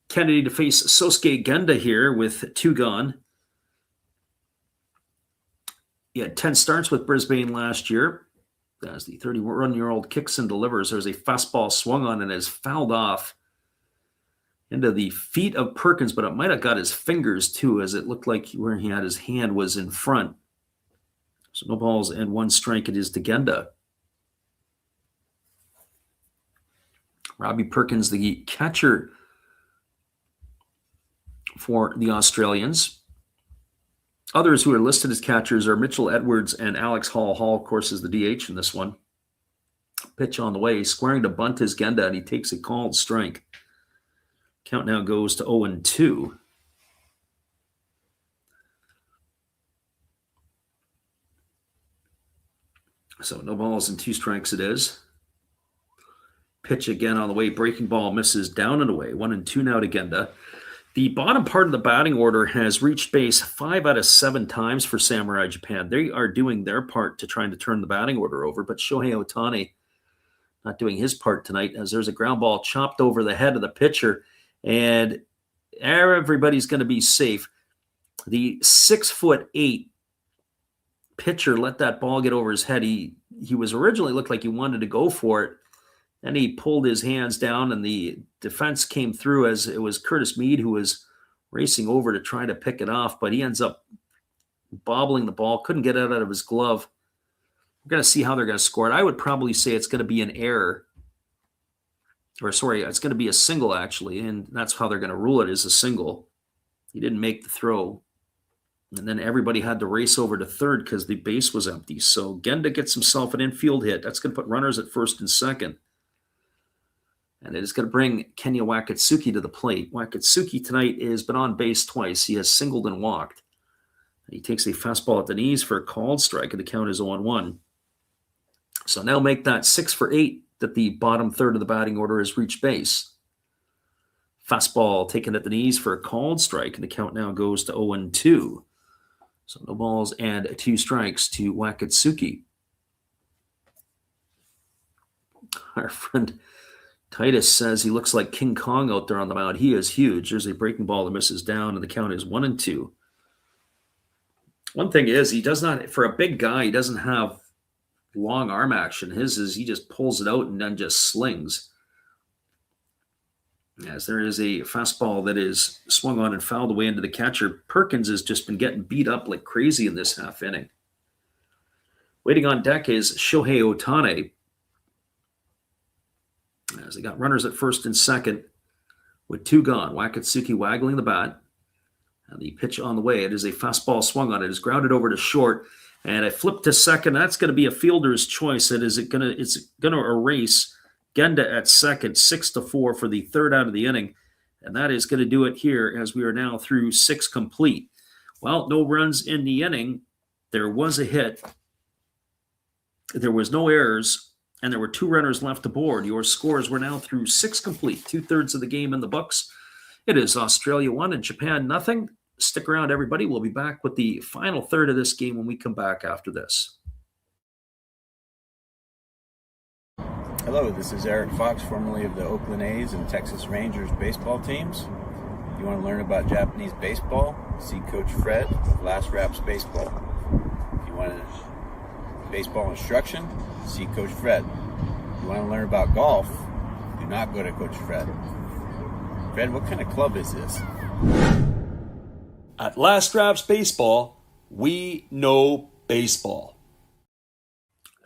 Kennedy to face Sosuke Genda here with 2 gone. He had 10 starts with Brisbane last year. As the 31-year-old kicks and delivers, there's a fastball swung on and is fouled off into the feet of Perkins, but it might have got his fingers too, as it looked like where he had his hand was in front. So no balls and 1 strike it is to Genda. Robbie Perkins, the catcher for the Australians. Others who are listed as catchers are Mitchell Edwards and Alex Hall. Hall, of course, is the DH in this one. Pitch on the way. Squaring to bunt is Genda, and he takes a called strike. Count now goes to 0-2. So no balls and 2 strikes it is. Pitch again on the way. Breaking ball misses down and away. 1-2 now to Genda. The bottom part of the batting order has reached base 5 out of 7 times for Samurai Japan. They are doing their part to trying to turn the batting order over, but Shohei Ohtani not doing his part tonight, as there's a ground ball chopped over the head of the pitcher, and everybody's going to be safe. The 6'8" pitcher let that ball get over his head. He was originally looked like he wanted to go for it. Then he pulled his hands down, and the defense came through, as it was Curtis Mead who was racing over to try to pick it off, but he ends up bobbling the ball, couldn't get it out of his glove. We're going to see how they're going to score it. I would probably say it's going to be an error. It's going to be a single, actually, and that's how they're going to rule it, is a single. He didn't make the throw. And then everybody had to race over to third because the base was empty. So Genda gets himself an infield hit. That's going to put runners at first and second. And it is going to bring Kenya Wakatsuki to the plate. Wakatsuki tonight has been on base twice. He has singled and walked. He takes a fastball at the knees for a called strike, and the count is 0-1. So now make that 6 for 8 that the bottom third of the batting order has reached base. Fastball taken at the knees for a called strike, and the count now goes to 0-2. So no balls and 2 strikes to Wakatsuki. Our friend Titus says he looks like King Kong out there on the mound. He is huge. There's a breaking ball that misses down, and the count is 1-2. One thing is, he does not, for a big guy, he doesn't have long arm action. His is he just pulls it out and then just slings. As there is a fastball that is swung on and fouled away into the catcher. Perkins has just been getting beat up like crazy in this half inning. Waiting on deck is Shohei Ohtani, as they got runners at first and second with 2 gone. Wakatsuki waggling the bat. And the pitch on the way. It is a fastball swung on. It is grounded over to short. And I flip to second. That's going to be a fielder's choice. It's going to erase Genda at second, 6-4 for the third out of the inning. And that is going to do it here, as we are now through 6 complete. Well, no runs in the inning. There was a hit. There was no errors. And there were 2 runners left to board. Your scores were now through 6 complete, 2/3 of the game in the books. It is Australia 1 and Japan nothing. Stick around, everybody. We'll be back with the final third of this game when we come back after this. Hello, this is Eric Fox, formerly of the Oakland A's and Texas Rangers baseball teams. If you want to learn about Japanese baseball, see Coach Fred of Last Raps Baseball. If you want baseball instruction, see Coach Fred. If you want to learn about golf, do not go to Coach Fred. Fred, what kind of club is this? At Last Raps Baseball, we know baseball.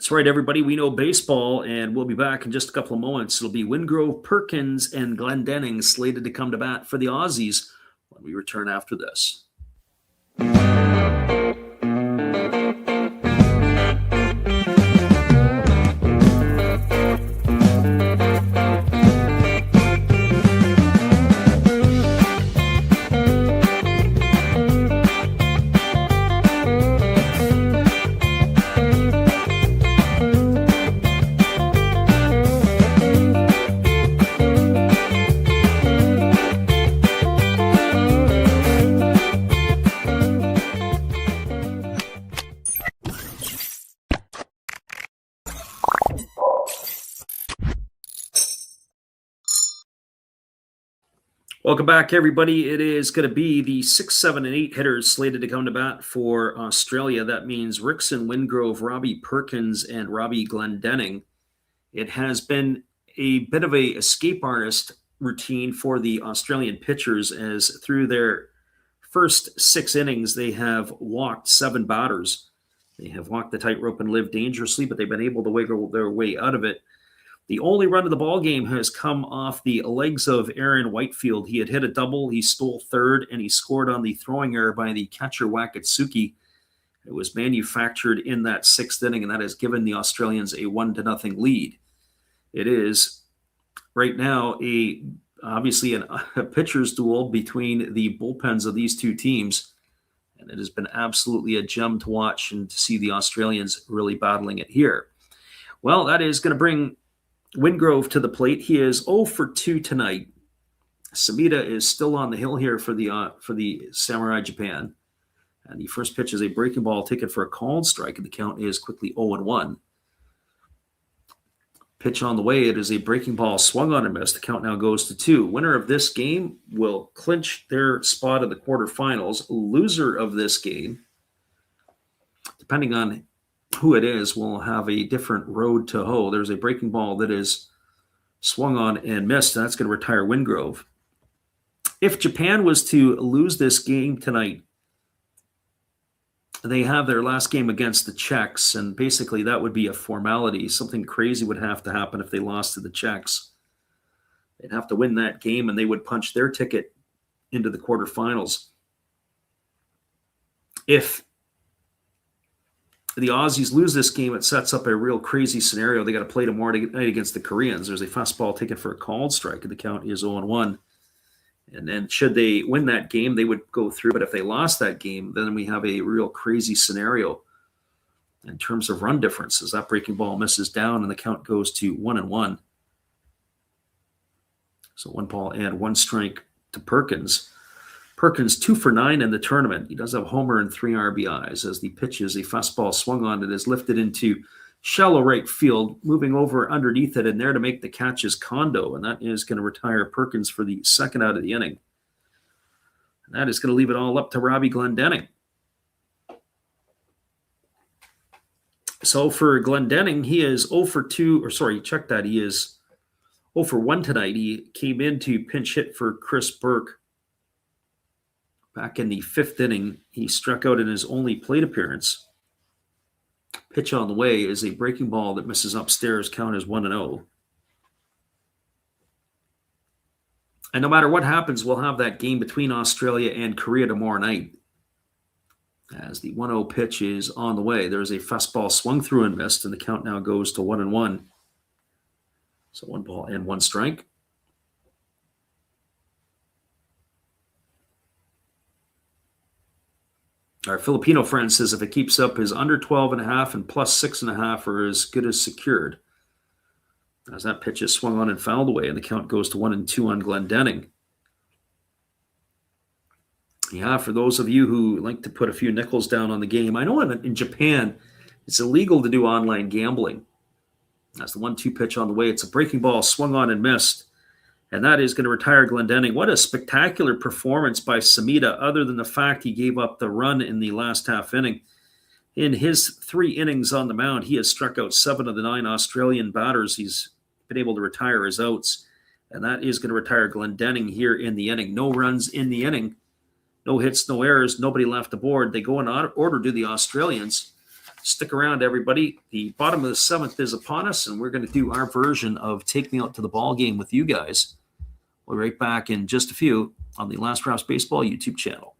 That's right, everybody. We know baseball, and we'll be back in just a couple of moments. It'll be Wingrove, Perkins, and Glendenning slated to come to bat for the Aussies when we return after this. Welcome back, everybody. It is going to be the 6, 7, and 8 hitters slated to come to bat for Australia. That means Rickson, Wingrove, Robbie Perkins, and Robbie Glendenning. It has been a bit of a escape artist routine for the Australian pitchers, as through their first 6 innings, they have walked 7 batters. They have walked the tightrope and lived dangerously, but they've been able to wiggle their way out of it. The only run of the ball game has come off the legs of Aaron Whitefield. He had hit a double, he stole third, and he scored on the throwing error by the catcher Wakatsuki. It was manufactured in that 6th inning, and that has given the Australians a 1-0 lead. It is right now obviously a pitcher's duel between the bullpens of these two teams, and it has been absolutely a gem to watch and to see the Australians really battling it here. Well, that is going to bring Wingrove to the plate. He is 0 for 2 tonight. Samita is still on the hill here for the Samurai Japan. And the first pitch is a breaking ball taken for a called strike, and the count is quickly 0-1. Pitch on the way. It is a breaking ball swung on and missed. The count now goes to 2. Winner of this game will clinch their spot in the quarterfinals. Loser of this game, depending on who it is, will have a different road to hoe. There's a breaking ball that is swung on and missed, and that's going to retire Wingrove. If Japan was to lose this game tonight, they have their last game against the Czechs, and basically that would be a formality. Something crazy would have to happen if they lost to the Czechs. They'd have to win that game, and they would punch their ticket into the quarterfinals. If the Aussies lose this game, it sets up a real crazy scenario. They got to play tomorrow night against the Koreans. There's a fastball taken for a called strike, and the count is 0-1. And then should they win that game, they would go through. But if they lost that game, then we have a real crazy scenario in terms of run differences. That breaking ball misses down, and the count goes to 1-1. So 1 ball and 1 strike to Perkins. Perkins 2 for 9 in the tournament. He does have a homer and 3 RBIs. As the pitch is a fastball swung on, it is lifted into shallow right field, moving over underneath it, and there to make the catch is Kondo, and that is going to retire Perkins for the 2nd out of the inning. And that is going to leave it all up to Robbie Glendenning. So for Glendenning, he is 0 for 2, or sorry, check that. He is 0 for 1 tonight. He came in to pinch hit for Chris Burke. Back in the 5th inning, he struck out in his only plate appearance. Pitch on the way is a breaking ball that misses upstairs. Count is 1-0. And no matter what happens, we'll have that game between Australia and Korea tomorrow night. As the 1-0 pitch is on the way, there's a fastball swung through and missed, and the count now goes to 1-1. So 1 ball and 1 strike. Our Filipino friend says if it keeps up, his under 12.5 and plus 6.5 are as good as secured. As that pitch is swung on and fouled away, and the count goes to 1-2 on Glendenning. Yeah, for those of you who like to put a few nickels down on the game, I know in Japan, it's illegal to do online gambling. That's the 1-2 pitch on the way. It's a breaking ball swung on and missed. And that is going to retire Glendenning. What a spectacular performance by Samita, other than the fact he gave up the run in the last half inning. In his 3 innings on the mound, he has struck out 7 of the 9 Australian batters. He's been able to retire his outs. And that is going to retire Glendenning here in the inning. No runs in the inning. No hits, no errors, nobody left aboard. They go in order to the Australians. stick around, everybody. The bottom of the 7th is upon us, and we're going to do our version of Take Me Out to the Ball Game with you guys. We'll be right back in just a few on the Last Raps Baseball YouTube channel.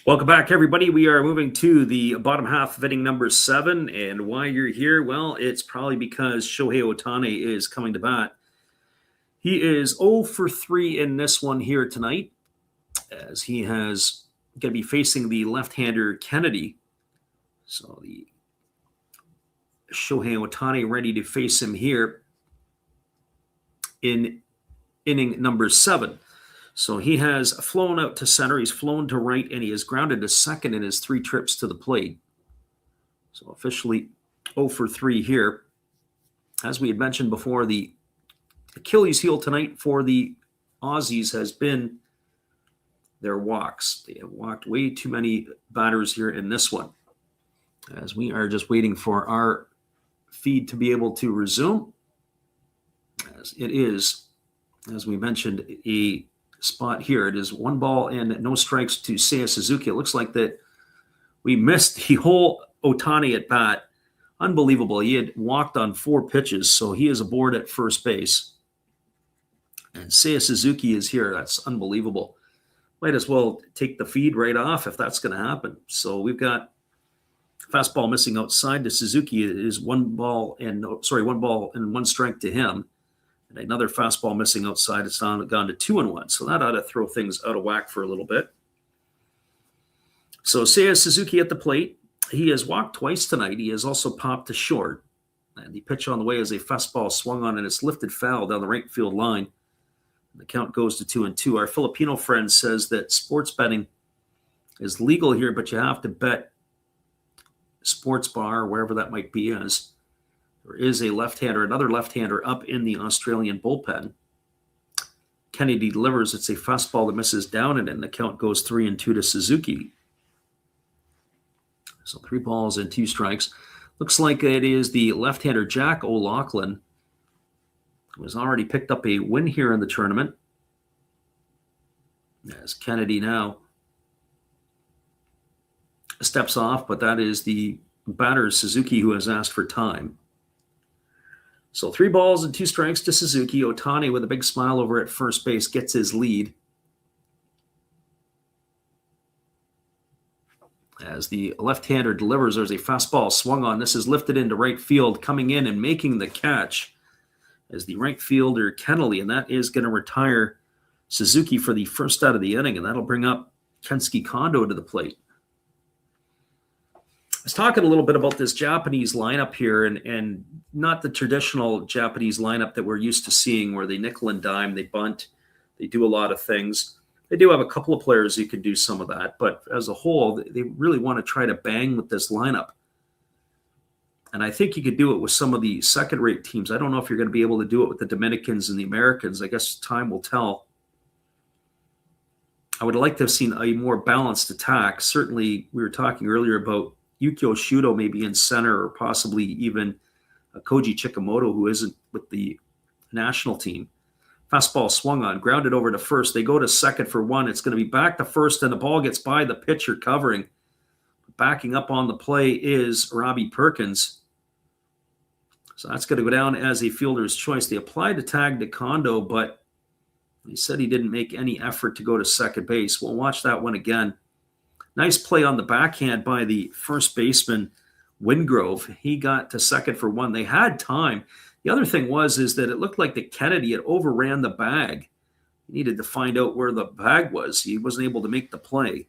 Welcome back, everybody. We are moving to the bottom half of inning number 7. And why you're here, well, it's probably because Shohei Ohtani is coming to bat. He is 0 for 3 in this one here tonight, as he has going to be facing the left-hander Kennedy. So the Shohei Ohtani ready to face him here in inning number 7. So he has flown out to center, he's flown to right, and he has grounded to second in his 3 trips to the plate. So officially 0 for 3 here. As we had mentioned before, the Achilles heel tonight for the Aussies has been their walks. They have walked way too many batters here in this one. As we are just waiting for our feed to be able to resume. As it is, as we mentioned, a spot here. It is 1 ball and no strikes to Seiya Suzuki. It looks like that we missed the whole Ohtani at bat. Unbelievable. He had walked on 4 pitches, so he is aboard at first base. And Seiya Suzuki is here. That's unbelievable. Might as well take the feed right off if that's going to happen. So we've got fastball missing outside to Suzuki. It is 1 ball and 1 strike to him. And another fastball missing outside. It's gone to 2-1. So that ought to throw things out of whack for a little bit. So Seiya Suzuki at the plate. He has walked twice tonight. He has also popped to short. And the pitch on the way is a fastball swung on, and it's lifted foul down the right field line. And the count goes to 2-2. Our Filipino friend says that sports betting is legal here, but you have to bet sports bar or wherever that might be, as there is another left-hander up in the Australian bullpen. Kennedy delivers. It's a fastball that misses down and in. The count goes 3-2 to Suzuki. So 3 balls and 2 strikes. Looks like it is the left-hander Jack O'Loughlin, who has already picked up a win here in the tournament. As Kennedy now steps off, but that is the batter Suzuki who has asked for time. So 3 balls and 2 strikes to Suzuki. Ohtani, with a big smile over at first base, gets his lead. As the left-hander delivers, there's a fastball swung on. This is lifted into right field, coming in and making the catch as the right fielder Kennelly, and that is going to retire Suzuki for the first out of the inning, and that'll bring up Kensuke Kondo to the plate. was talking a little bit about this Japanese lineup here, and not the traditional Japanese lineup that we're used to seeing where they nickel and dime, they bunt, they do a lot of things. They do have a couple of players who can do some of that, but as a whole, they really want to try to bang with this lineup. And I think you could do it with some of the second-rate teams. I don't know if you're going to be able to do it with the Dominicans and the Americans. I guess time will tell. I would like to have seen a more balanced attack. Certainly, we were talking earlier about Yukio Shudo maybe in center, or possibly even Koji Chikamoto, who isn't with the national team. Fastball swung on, grounded over to first. They go to second for one. It's going to be back to first, and the ball gets by the pitcher covering. Backing up on the play is Robbie Perkins. So that's going to go down as a fielder's choice. They applied the tag to Kondo, but he said he didn't make any effort to go to second base. We'll watch that one again. Nice play on the backhand by the first baseman, Wingrove. He got to second for one. They had time. The other thing is that it looked like that Kennedy had overran the bag. He needed to find out where the bag was. He wasn't able to make the play.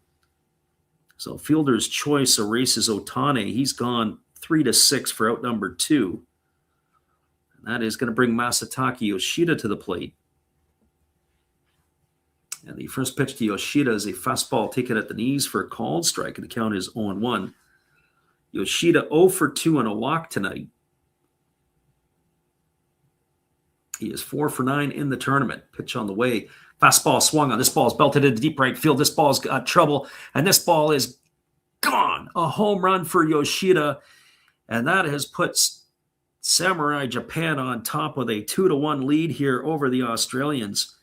So fielder's choice erases Otane. He's gone 3-6 for out number 2. And that is going to bring Masataka Yoshida to the plate. And the first pitch to Yoshida is a fastball taken at the knees for a called strike, and the count is 0-1. Yoshida 0 for 2 on a walk tonight. He is 4 for 9 in the tournament. Pitch on the way. Fastball swung on. This ball is belted into deep right field. This ball's got trouble, and this ball is gone. A home run for Yoshida, and that has put Samurai Japan on top with a 2-1 lead here over the Australians.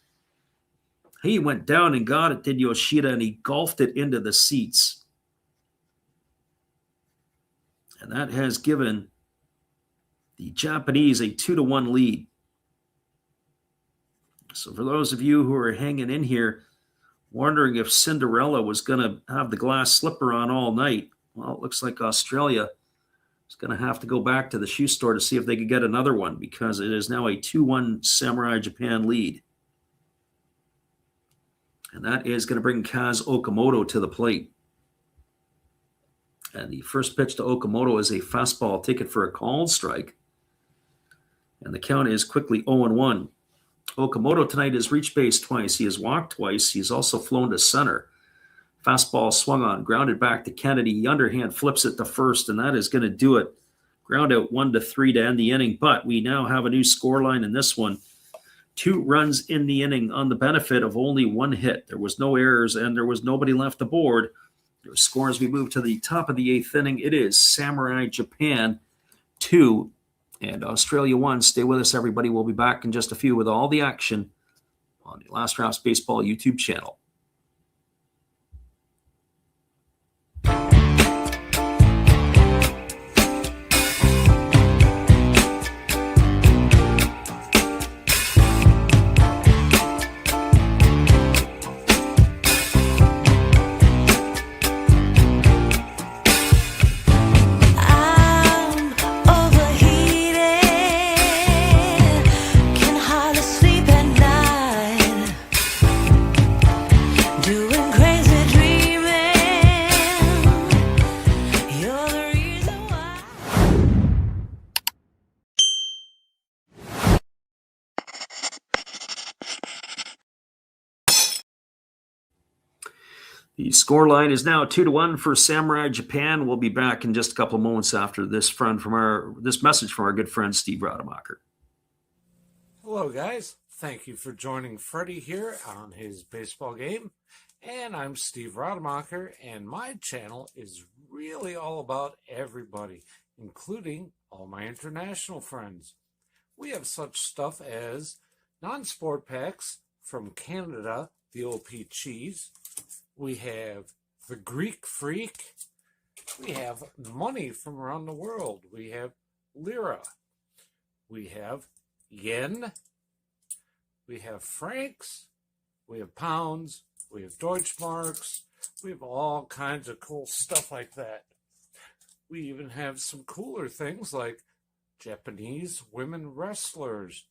He went down and got it, did Yoshida, and he golfed it into the seats. And that has given the Japanese a 2-1 lead. So for those of you who are hanging in here, wondering if Cinderella was going to have the glass slipper on all night, well, it looks like Australia is going to have to go back to the shoe store to see if they could get another one, because it is now a 2-1 Samurai Japan lead. And that is going to bring Kaz Okamoto to the plate. And the first pitch to Okamoto is a fastball taken for a called strike. And the count is quickly 0-1. Okamoto tonight has reached base twice. He has walked twice. He's also flown to center. Fastball swung on, grounded back to Kennedy. The underhand flips it to first, and that is going to do it. Ground out 1-3 to end the inning. But we now have a new scoreline in this one. 2 runs in the inning on the benefit of only 1 hit. There was no errors, and there was nobody left aboard. Your score as we move to the top of the 8th inning. It is Samurai Japan 2 and Australia 1. Stay with us, everybody. We'll be back in just a few with all the action on the Last Raps Baseball YouTube channel. The scoreline is now 2-1 for Samurai Japan. We'll be back in just a couple of moments after this message from our good friend Steve Rademacher. Hello, guys. Thank you for joining Freddie here on his baseball game. And I'm Steve Rademacher, and my channel is really all about everybody, including all my international friends. We have such stuff as non-sport packs from Canada, the OP Cheese. We have the Greek Freak. We have money from around the world. We have lira. We have yen. We have francs. We have pounds. We have Deutschmarks. We have all kinds of cool stuff like that. We even have some cooler things like Japanese women wrestlers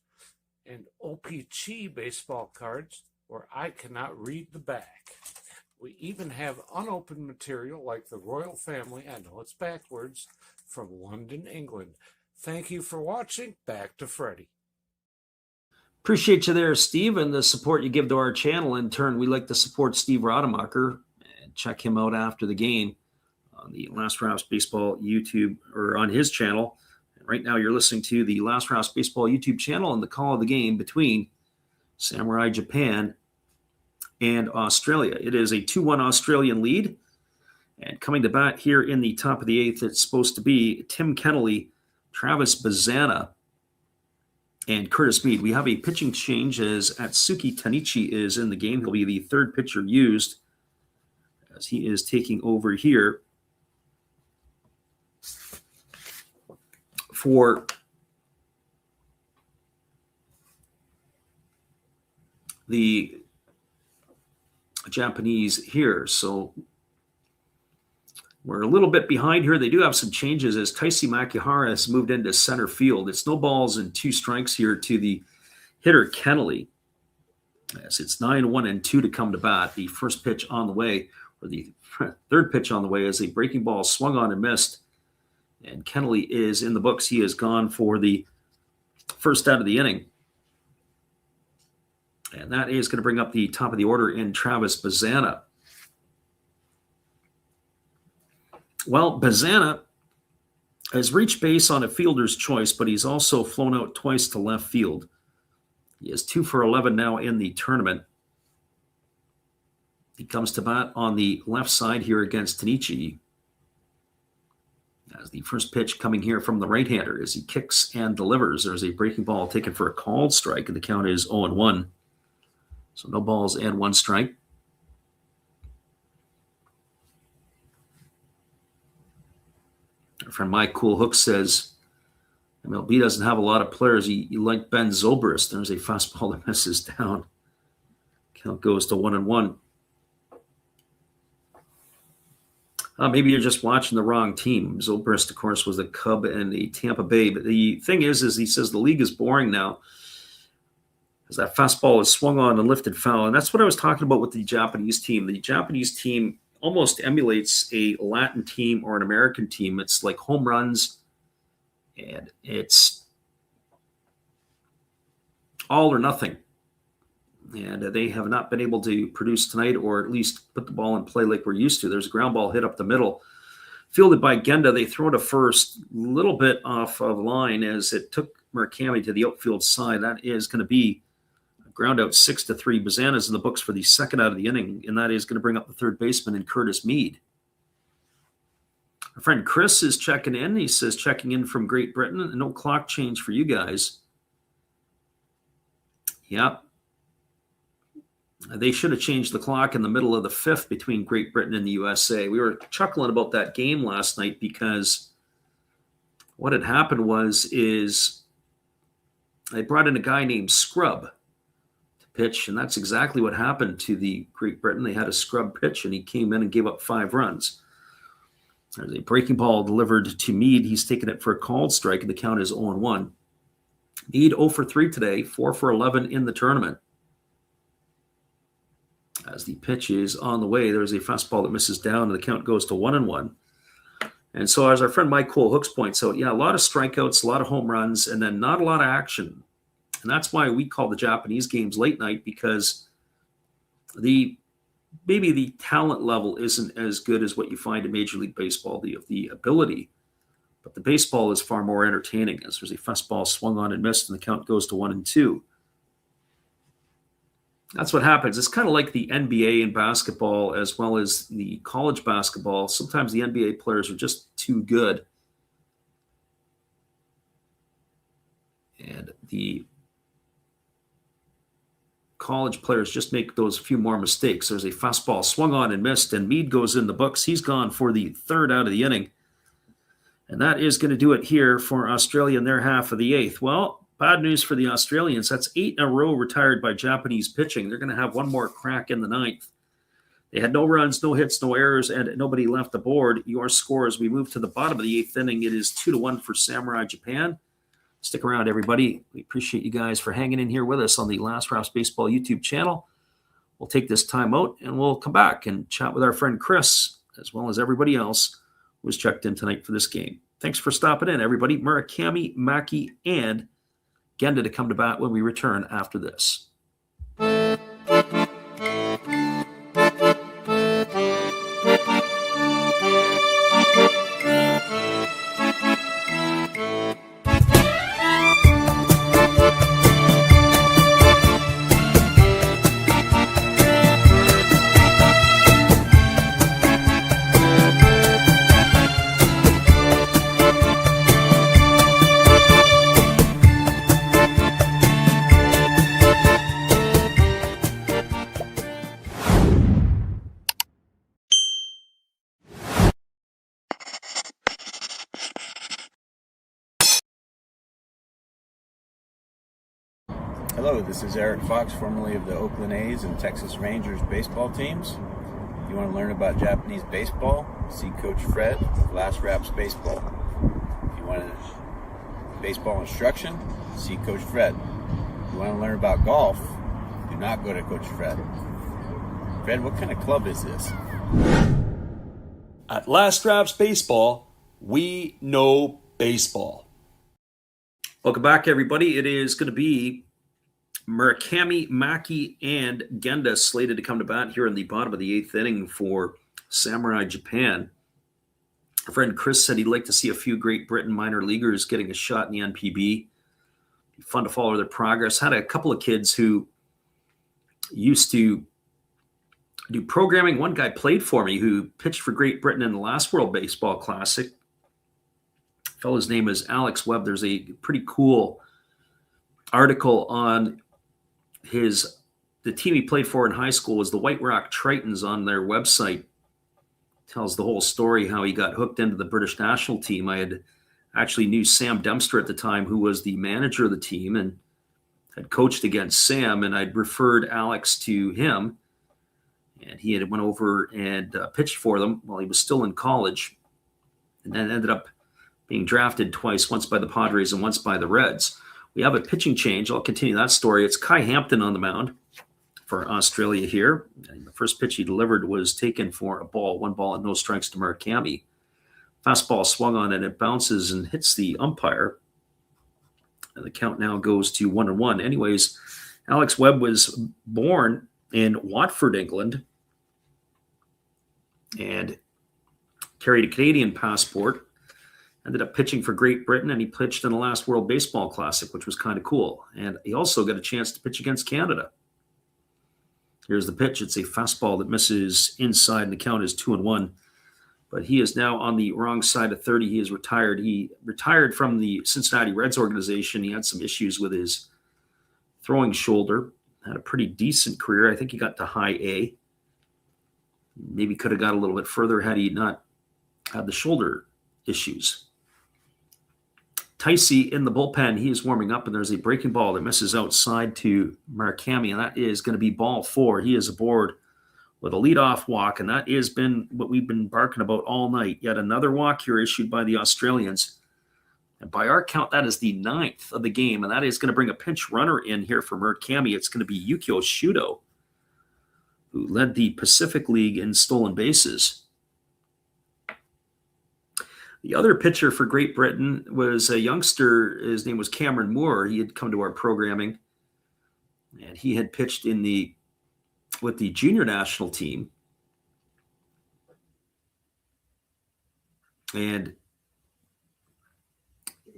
and OPC baseball cards where I cannot read the back. We even have unopened material like the royal family, I know it's backwards, from London, England. Thank you for watching. Back to Freddie. Appreciate you there, Steve, and the support you give to our channel. In turn, we like to support Steve Rademacher and check him out after the game on the Last Raps Baseball YouTube, or on his channel. And right now you're listening to the Last Raps Baseball YouTube channel and the call of the game between Samurai Japan and Australia. It is a 2-1 Australian lead. And coming to bat here in the top of the eighth, it's supposed to be Tim Kennelly, Travis Bazana, and Curtis Mead. We have a pitching change as Atsuki Tanichi is in the game. He'll be the third pitcher used as he is taking over here for the Japanese here. So we're a little bit behind here. They do have some changes as Taisi Makihara has moved into center field. It's no balls and 2 strikes here to the hitter Kennelly. As it's 9-1-2 to come to bat. The first pitch on the way, or the third pitch on the way, as a breaking ball swung on and missed. And Kennelly is in the books. He has gone for the first out of the inning. And that is going to bring up the top of the order in Travis Bazana. Well, Bazana has reached base on a fielder's choice, but he's also flown out twice to left field. He is 2 for 11 now in the tournament. He comes to bat on the left side here against Tanichi. As the first pitch coming here from the right-hander as he kicks and delivers. There's a breaking ball taken for a called strike, and the count is 0-1. So no balls and 1 strike. Our friend Mike Cool Hook says MLB doesn't have a lot of players. You like Ben Zobrist. There's a fastball that misses down. Count goes to 1-1. Maybe you're just watching the wrong team. Zobrist, of course, was a Cub and a Tampa Bay. But the thing is he says the league is boring now, as that fastball is swung on and lifted foul. And that's what I was talking about with the Japanese team. The Japanese team almost emulates a Latin team or an American team. It's like home runs, and it's all or nothing. And they have not been able to produce tonight, or at least put the ball in play like we're used to. There's a ground ball hit up the middle, fielded by Genda. They throw to first, a little bit off of line as it took Murakami to the outfield side. That is going to be a ground out 6-3. Bazana's in the books for the second out of the inning, and that is going to bring up the third baseman in Curtis Mead. Our friend Chris is checking in. He says, checking in from Great Britain. No clock change for you guys. Yeah. They should have changed the clock in the middle of the fifth between Great Britain and the USA. We were chuckling about that game last night because what had happened is they brought in a guy named Scrub to pitch, and that's exactly what happened to the Great Britain. They had a scrub pitch, and he came in and gave up 5 runs. There's a breaking ball delivered to Mead. He's taken it for a called strike, and the count is 0-1. Mead 0 for 3 today, 4 for 11 in the tournament. As the pitch is on the way, there's a fastball that misses down, and the count goes to 1-1. And so, as our friend Mike Cole Hooks points out, a lot of strikeouts, a lot of home runs, and then not a lot of action. And that's why we call the Japanese games late night, because maybe the talent level isn't as good as what you find in Major League Baseball, the ability. But the baseball is far more entertaining, as there's a fastball swung on and missed, and the count goes to 1-2. That's what happens. It's kind of like the NBA in basketball as well as the college basketball. Sometimes the NBA players are just too good. And the college players just make those few more mistakes. There's a fastball swung on and missed, and Mead goes in the books. He's gone for the third out of the inning. And that is going to do it here for Australia in their half of the eighth. Well, bad news for the Australians. That's 8 in a row retired by Japanese pitching. They're going to have one more crack in the ninth. They had no runs, no hits, no errors, and nobody left aboard. Your score as we move to the bottom of the eighth inning, it is 2-1 for Samurai Japan. Stick around, everybody. We appreciate you guys for hanging in here with us on the Last Raps Baseball YouTube channel. We'll we'll take this time out and we'll come back and chat with our friend Chris, as well as everybody else who was checked in tonight for this game. Thanks for stopping in, everybody. Murakami, Mackey, and Genda to come to bat when we return after this. Hello, this is Eric Fox, formerly of the Oakland A's and Texas Rangers baseball teams. If you want to learn about Japanese baseball, see Coach Fred of Last Raps Baseball. If you want baseball instruction, see Coach Fred. If you want to learn about golf, do not go to Coach Fred. Fred, what kind of club is this? At Last Raps Baseball, we know baseball. Welcome back, everybody. It is going to be Murakami, Mackey, and Genda slated to come to bat here in the bottom of the 8th inning for Samurai Japan. Our friend Chris said he'd like to see a few Great Britain minor leaguers getting a shot in the NPB. Be fun to follow their progress. Had a couple of kids who used to do programming. One guy played for me who pitched for Great Britain in the last World Baseball Classic. The fellow's name is Alex Webb. There's a pretty cool article on the team he played for in high school was the White Rock Tritons on their website. Tells the whole story, how he got hooked into the British national team. I had actually knew Sam Dempster at the time, who was the manager of the team and had coached against Sam, and I'd referred Alex to him, and he had went over and pitched for them while he was still in college, and then ended up being drafted twice, once by the Padres and once by the Reds. We have a pitching change. I'll continue that story. It's Kai Hampton on the mound for Australia here. And the first pitch he delivered was taken for a ball, 1 ball and no strikes to Murakami. Fastball swung on and it bounces and hits the umpire. And the count now goes to 1-1. Anyways, Alex Webb was born in Watford, England, and carried a Canadian passport. Ended up pitching for Great Britain, and he pitched in the last World Baseball Classic, which was kind of cool. And he also got a chance to pitch against Canada. Here's the pitch. It's a fastball that misses inside, and the count is 2-1. But he is now on the wrong side of 30. He is retired. He retired from the Cincinnati Reds organization. He had some issues with his throwing shoulder. Had a pretty decent career. I think he got to high A. Maybe could have got a little bit further had he not had the shoulder issues. Ticey in the bullpen, he is warming up, and there's a breaking ball that misses outside to Murakami, and that is going to be ball 4. He is aboard with a leadoff walk, and that has been what we've been barking about all night. Yet another walk here issued by the Australians. And by our count, that is the 9th of the game, and that is going to bring a pinch runner in here for Murakami. It's going to be Yukio Shudo, who led the Pacific League in stolen bases. The other pitcher for Great Britain was a youngster. His name was Cameron Moore. He had come to our programming, and he had pitched with the junior national team. And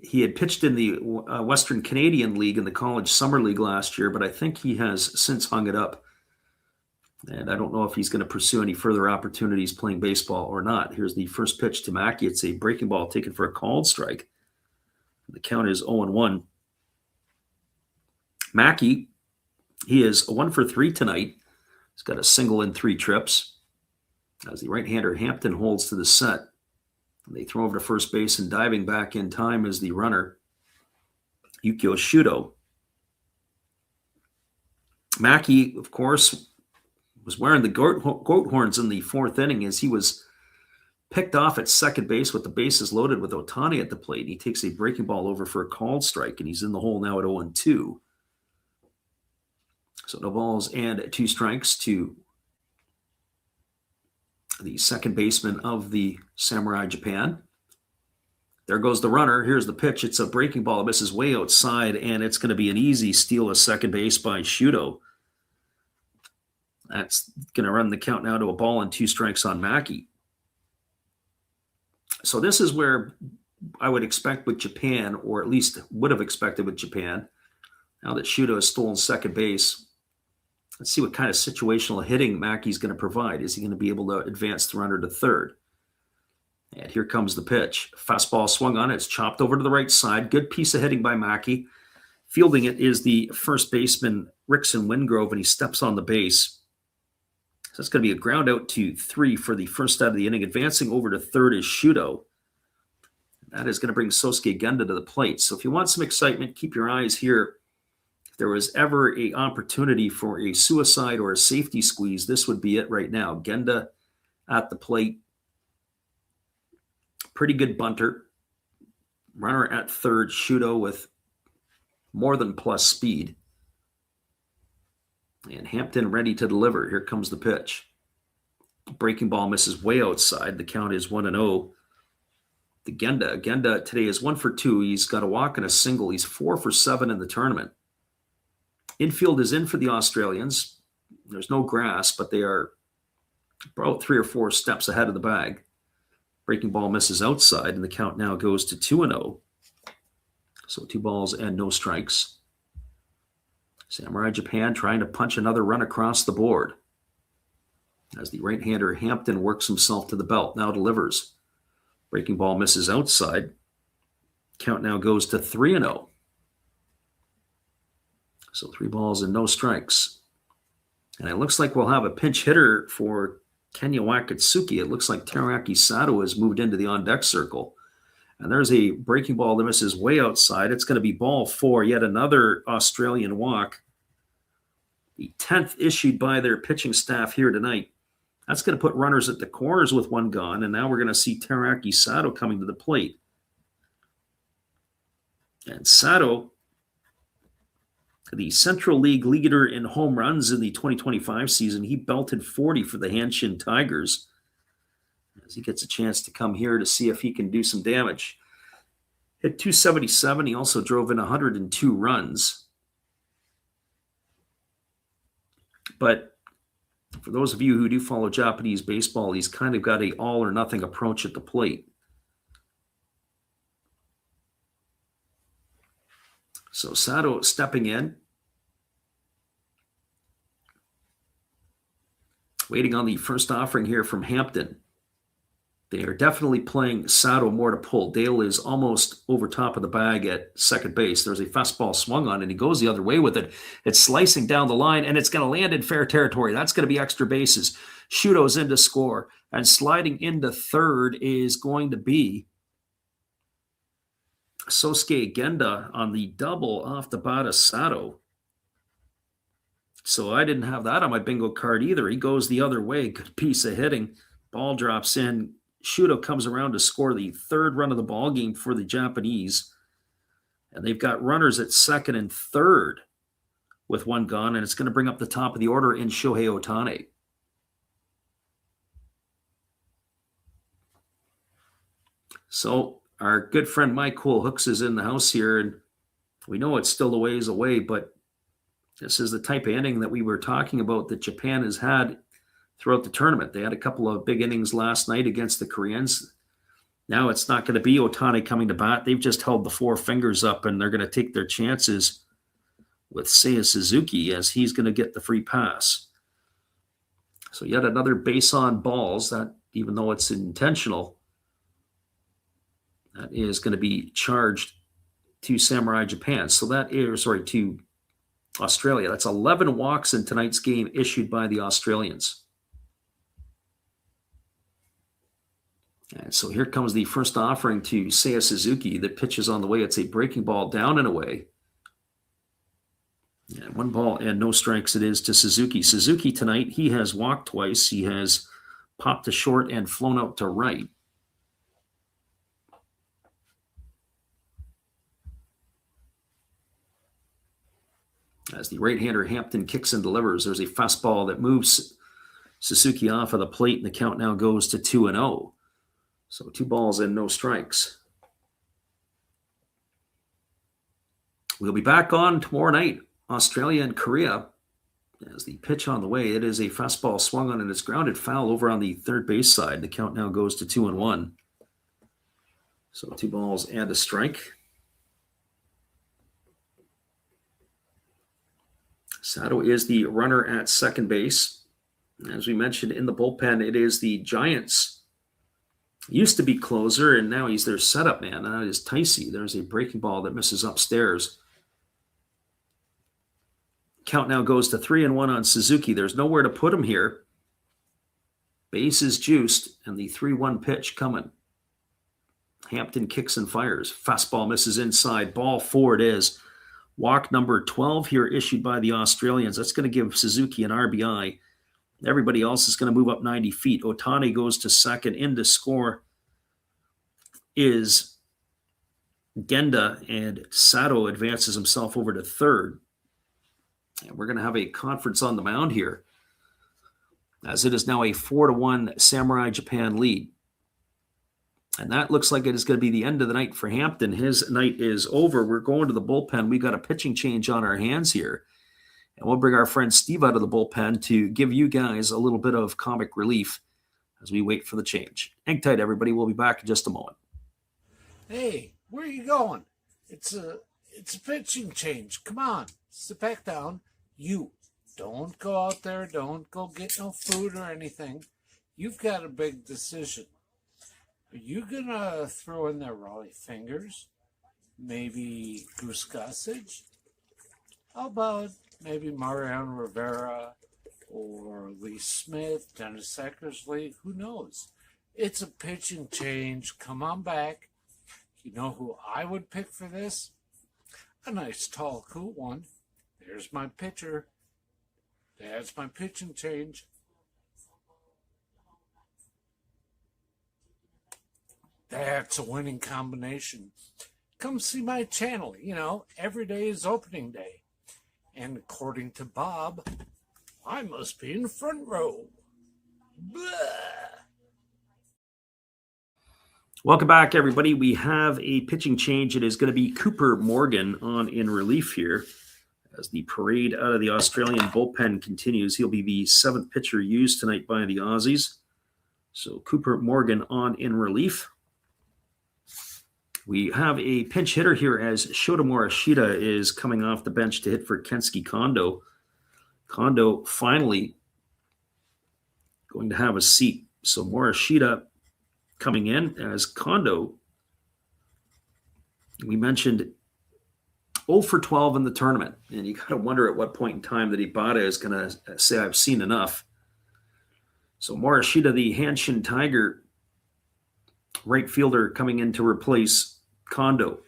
he had pitched in the Western Canadian League in the College Summer League last year, but I think he has since hung it up. And I don't know if he's going to pursue any further opportunities playing baseball or not. Here's the first pitch to Mackey. It's a breaking ball taken for a called strike. The count is 0-1. Mackey, he is 1 for 3 tonight. He's got a single in 3 trips. As the right-hander Hampton holds to the set. They throw over to first base, and diving back in time is the runner, Yukio Shudo. Mackey, of course, was wearing the goat horns in the 4th inning as he was picked off at second base with the bases loaded with Otani at the plate. He takes a breaking ball over for a called strike, and he's in the hole now at 0-2. So no balls and 2 strikes to the second baseman of the Samurai Japan. There goes the runner. Here's the pitch. It's a breaking ball. It misses way outside, and it's going to be an easy steal of second base by Shudo. That's going to run the count now to a ball and 2 strikes on Mackey. So this is where I would expect with Japan, or at least would have expected with Japan, now that Shudo has stolen second base. Let's see what kind of situational hitting Mackey's going to provide. Is he going to be able to advance the runner to third? And here comes the pitch. Fastball swung on. It's chopped over to the right side. Good piece of hitting by Mackey. Fielding it is the first baseman, Rickson Wingrove, and he steps on the base. So it's going to be a ground out to 3 for the first out of the inning. Advancing over to third is Shudo. That is going to bring Sosuke Genda to the plate. So if you want some excitement, keep your eyes here. If there was ever an opportunity for a suicide or a safety squeeze, this would be it right now. Genda at the plate. Pretty good bunter. Runner at third, Shudo with more than plus speed. And Hampton ready to deliver. Here comes the pitch. Breaking ball misses way outside. The count is 1-0. The Genda. Genda today is 1 for 2. He's got a walk and a single. He's 4 for 7 in the tournament. Infield is in for the Australians. There's no grass, but they are about 3 or 4 steps ahead of the bag. Breaking ball misses outside, and the count now goes to 2-0. So 2 balls and no strikes. Samurai Japan trying to punch another run across the board. As the right-hander Hampton works himself to the belt, now delivers. Breaking ball misses outside. Count now goes to 3-0. So 3 balls and no strikes. And it looks like we'll have a pinch hitter for Kenya Wakatsuki. It looks like Teraki Sato has moved into the on-deck circle. And there's a breaking ball that misses way outside. It's going to be ball 4, yet another Australian walk. The 10th issued by their pitching staff here tonight. That's going to put runners at the corners with 1 gone, and now we're going to see Teraki Sato coming to the plate. And Sato, the Central League leader in home runs in the 2025 season, he belted 40 for the Hanshin Tigers. As he gets a chance to come here to see if he can do some damage. Hit 277. He also drove in 102 runs. But for those of you who do follow Japanese baseball, he's kind of got a all or nothing approach at the plate. So Sato stepping in. Waiting on the first offering here from Hampton. They are definitely playing Sato more to pull. Dale is almost over top of the bag at second base. There's a fastball swung on, and he goes the other way with it. It's slicing down the line, and it's going to land in fair territory. That's going to be extra bases. Shudo's in to score, and sliding into third is going to be Sosuke Genda on the double off the bat of Sato. So I didn't have that on my bingo card either. He goes the other way. Good piece of hitting. Ball drops in. Shudo comes around to score the 3rd run of the ball game for the Japanese. And they've got runners at second and third with 1 gone, and it's going to bring up the top of the order in Shohei Ohtani. So our good friend Mike Cool Hooks is in the house here, and we know it's still a ways away, but this is the type of inning that we were talking about that Japan has had throughout the tournament. They had a couple of big innings last night against the Koreans. Now it's not going to be Ohtani coming to bat. They've just held the 4 fingers up, and they're going to take their chances with Seiya Suzuki as he's going to get the free pass. So yet another base on balls, that even though it's intentional, that is going to be charged to Samurai Japan. So that is, to Australia. That's 11 walks in tonight's game issued by the Australians. And so here comes the first offering to Seiya Suzuki. The pitch is on the way. It's a breaking ball down and away. And 1 ball and no strikes it is to Suzuki. Suzuki tonight, he has walked twice. He has popped to short and flown out to right. As the right-hander Hampton kicks and delivers, there's a fastball that moves Suzuki off of the plate, and the count now goes to 2-0. So 2 balls and no strikes. We'll be back on tomorrow night, Australia and Korea. As the pitch on the way, it is a fastball swung on and it's grounded foul over on the third base side. The count now goes to 2-1. So 2 balls and a strike. Sato is the runner at second base. As we mentioned in the bullpen, it is the Giants. Used to be closer, and now he's their setup man. That is Ticey. There's a breaking ball that misses upstairs. Count now goes to 3-1 on Suzuki. There's nowhere to put him here. Base is juiced, and the 3-1 pitch coming. Hampton kicks and fires. Fastball misses inside. Ball 4 it is. Walk number 12 here issued by the Australians. That's going to give Suzuki an RBI. Everybody else is going to move up 90 feet. Otani goes to second. In to score is Genda, and Sato advances himself over to third. And we're going to have a conference on the mound here, as it is now a 4-1 Samurai Japan lead. And that looks like it is going to be the end of the night for Hampton. His night is over. We're going to the bullpen. We got a pitching change on our hands here. And we'll bring our friend Steve out of the bullpen to give you guys a little bit of comic relief as we wait for the change. Hang tight, everybody. We'll be back in just a moment. Hey, where are you going? It's a pitching change. Come on, sit back down. You don't go out there. Don't go get no food or anything. You've got a big decision. Are you gonna throw in there Raleigh Fingers? Maybe Goose Gossage? How about maybe Mariano Rivera or Lee Smith, Dennis Eckersley? Who knows? It's a pitching change. Come on back. You know who I would pick for this? A nice, tall, cool one. There's my pitcher. That's my pitching change. That's a winning combination. Come see my channel. You know, every day is opening day. And according to Bob, I must be in the front row. Blah. Welcome back, everybody. We have a pitching change. It is going to be Cooper Morgan on in relief here as the parade out of the Australian bullpen continues. He'll be the 7th pitcher used tonight by the Aussies. So Cooper Morgan on in relief. We have a pinch hitter here as Shota Morishita is coming off the bench to hit for Kensuke Kondo. Kondo finally going to have a seat. So Morishita coming in as Kondo. We mentioned 0 for 12 in the tournament. And you got to wonder at what point in time that Ibata is going to say, I've seen enough. So Morishita, the Hanshin Tiger right fielder, coming in to replace Kondo.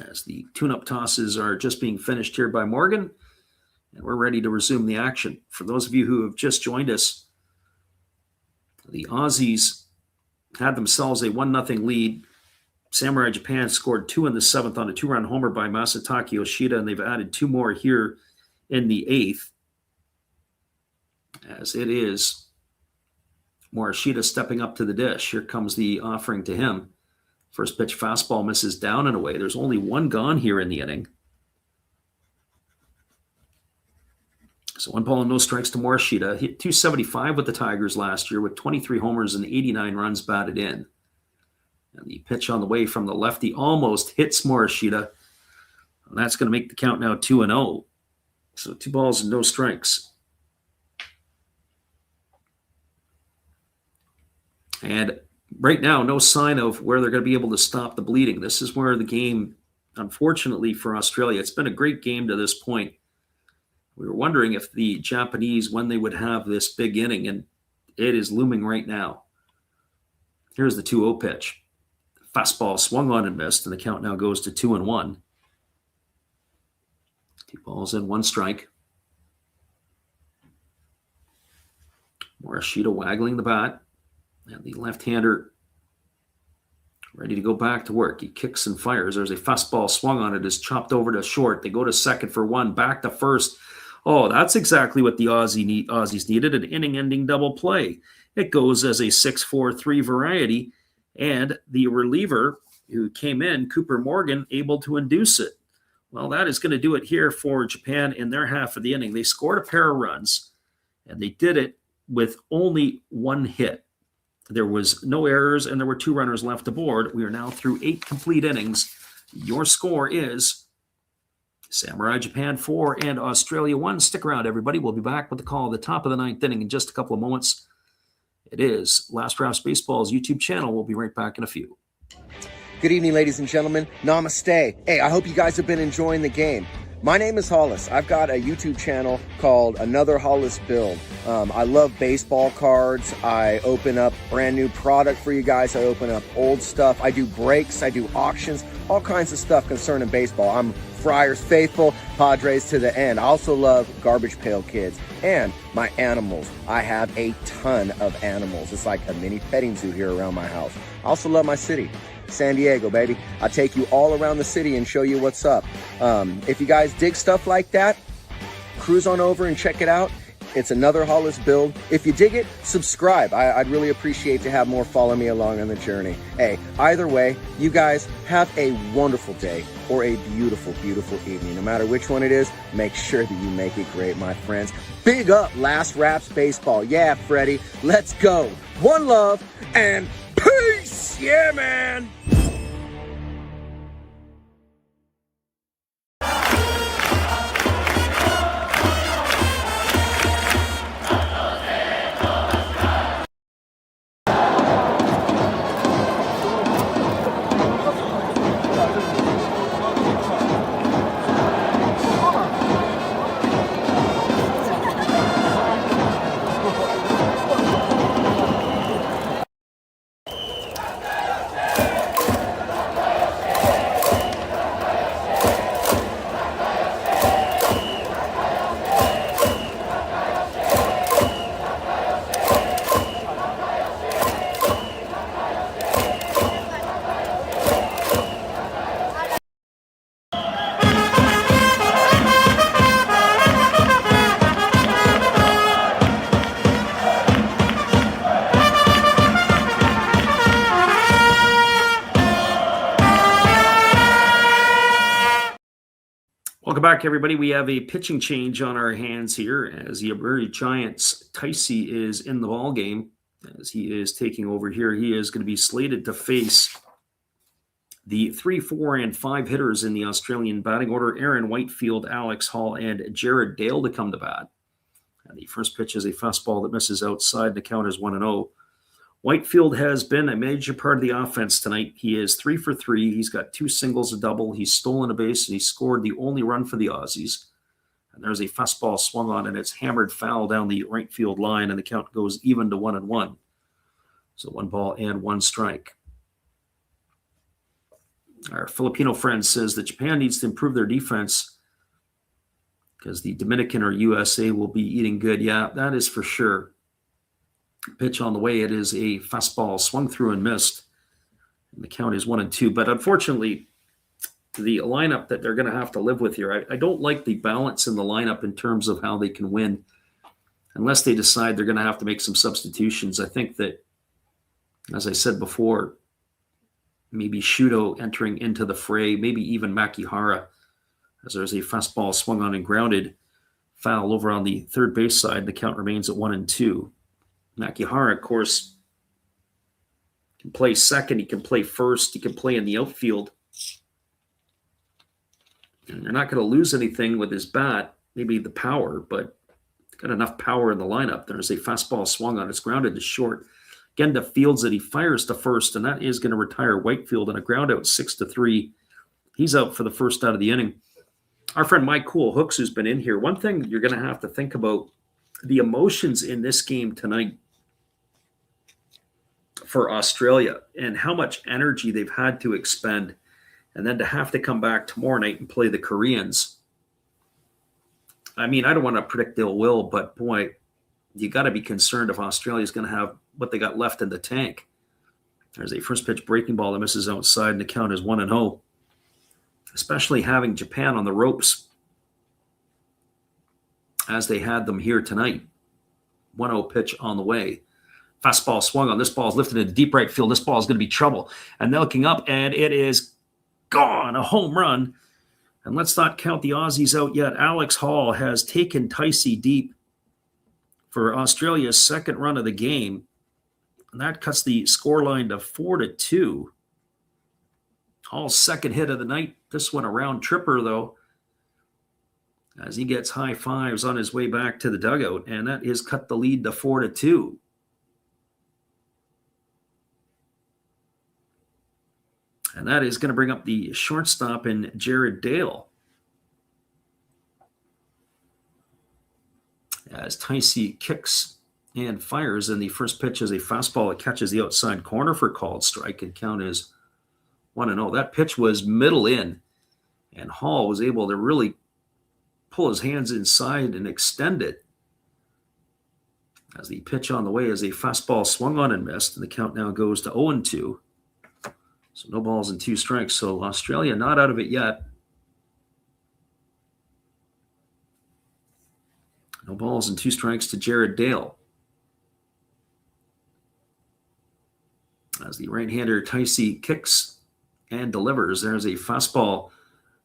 As the tune-up tosses are just being finished here by Morgan. And we're ready to resume the action. For those of you who have just joined us, the Aussies had themselves a 1-0 lead. Samurai Japan scored 2 in the 7th on a 2-run homer by Masataki Yoshida, and they've added 2 more here in the 8th. As it is Morishita stepping up to the dish. Here comes the offering to him. First pitch fastball misses down and away. There's only 1 gone here in the inning. So 1 ball and no strikes to Morishita. Hit 275 with the Tigers last year with 23 homers and 89 runs batted in. And the pitch on the way from the lefty almost hits Morishita. And that's going to make the count now 2-0. So 2 balls and no strikes. And right now, no sign of where they're going to be able to stop the bleeding. This is where the game, unfortunately for Australia, it's been a great game to this point. We were wondering if the Japanese, when they would have this big inning, and it is looming right now. Here's the 2-0 pitch. Fastball swung on and missed, and the count now goes to 2-1. 2 balls and 1 strike. Morishita waggling the bat. And the left-hander ready to go back to work. He kicks and fires. There's a fastball swung on it, is chopped over to short. They go to second for one, back to first. Oh, that's exactly what the Aussies needed, an inning-ending double play. It goes as a 6-4-3 variety, and the reliever who came in, Cooper Morgan, able to induce it. Well, that is going to do it here for Japan in their half of the inning. They scored a pair of runs, and they did it with only one hit. There was no errors, and there were 2 runners left aboard. We are now through 8 complete innings. Your score is Samurai Japan 4 and Australia 1. Stick around, everybody. We'll be back with the call at the top of the 9th inning in just a couple of moments. It is Last Drafts Baseball's YouTube channel. We'll be right back in a few. Good evening, ladies and gentlemen. Namaste. Hey, I hope you guys have been enjoying the game. My name is Hollis. I've got a YouTube channel called Another Hollis Build. I love baseball cards. I open up brand new product for you guys. I open up old stuff. I do breaks. I do auctions. All kinds of stuff concerning baseball. I'm Friars faithful, Padres to the end. I also love Garbage Pail Kids and my animals. I have a ton of animals. It's like a mini petting zoo here around my house. I also love my city. San Diego, baby. I'll take you all around the city and show you what's up. If you guys dig stuff like that, cruise on over and check it out. It's Another Hollis Build. If you dig it, subscribe. I'd really appreciate to have more follow me along on the journey. Hey, either way, you guys have a wonderful day or a beautiful, beautiful evening. No matter which one it is, make sure that you make it great, my friends. Big up Last Raps Baseball. Yeah, Freddie, let's go. One love and peace. Yeah, man. Welcome back, everybody. We have a pitching change on our hands here as the Alberta Giants' Ticey is in the ball game as he is taking over here. He is going to be slated to face the 3, 4, and 5 hitters in the Australian batting order: Aaron Whitefield, Alex Hall, and Jared Dale to come to bat. And the first pitch is a fastball that misses outside. The count is 1-0. Whitefield has been a major part of the offense tonight. He is 3 for 3. He's got 2 singles, a double. He's stolen a base, and he scored the only run for the Aussies. And there's a fastball swung on, and it's hammered foul down the right field line, and the count goes even to 1-1. So 1 ball and 1 strike. Our Filipino friend says that Japan needs to improve their defense because the Dominican or USA will be eating good. Yeah, that is for sure. Pitch on the way. It is a fastball swung through and missed. And the count is 1-2. But unfortunately, the lineup that they're going to have to live with here, I don't like the balance in the lineup in terms of how they can win unless they decide they're going to have to make some substitutions. I think that, as I said before, maybe Shudo entering into the fray, maybe even Makihara, as there's a fastball swung on and grounded, foul over on the third base side. The count remains at 1-2. Makihara, of course, can play second. He can play first. He can play in the outfield. And they're not going to lose anything with his bat, maybe the power, but got enough power in the lineup. There's a fastball swung on. It's grounded to short. Again, to Fields that he fires to first, and that is going to retire Whitefield on a ground out 6-3. He's out for the first out of the inning. Our friend Mike Cool Hooks, who's been in here, one thing you're going to have to think about, the emotions in this game tonight for Australia and how much energy they've had to expend, and then to have to come back tomorrow night and play the Koreans. I mean, I don't want to predict ill will, but boy, you got to be concerned if Australia's going to have what they got left in the tank. There's a first pitch breaking ball that misses outside, and the count is 1-0. Especially having Japan on the ropes as they had them here tonight. 1-0 pitch on the way. Fastball swung on. This ball is lifted into deep right field. This ball is going to be trouble. And they're looking up, and it is gone. A home run. And let's not count the Aussies out yet. Alex Hall has taken Ticey deep for Australia's second run of the game. And that cuts the scoreline to 4-2. Hall's second hit of the night. This one a round tripper, though, as he gets high fives on his way back to the dugout. And that has cut the lead to 4-2. And that is going to bring up the shortstop in Jared Dale. As Ticey kicks and fires, and the first pitch is a fastball that catches the outside corner for called strike, and count is 1-0. That pitch was middle in, and Hall was able to really pull his hands inside and extend it. As the pitch on the way is a fastball swung on and missed, and the count now goes to 0-2. So no balls and 2 strikes. So Australia not out of it yet. No balls and 2 strikes to Jared Dale. As the right-hander Ticey kicks and delivers, there's a fastball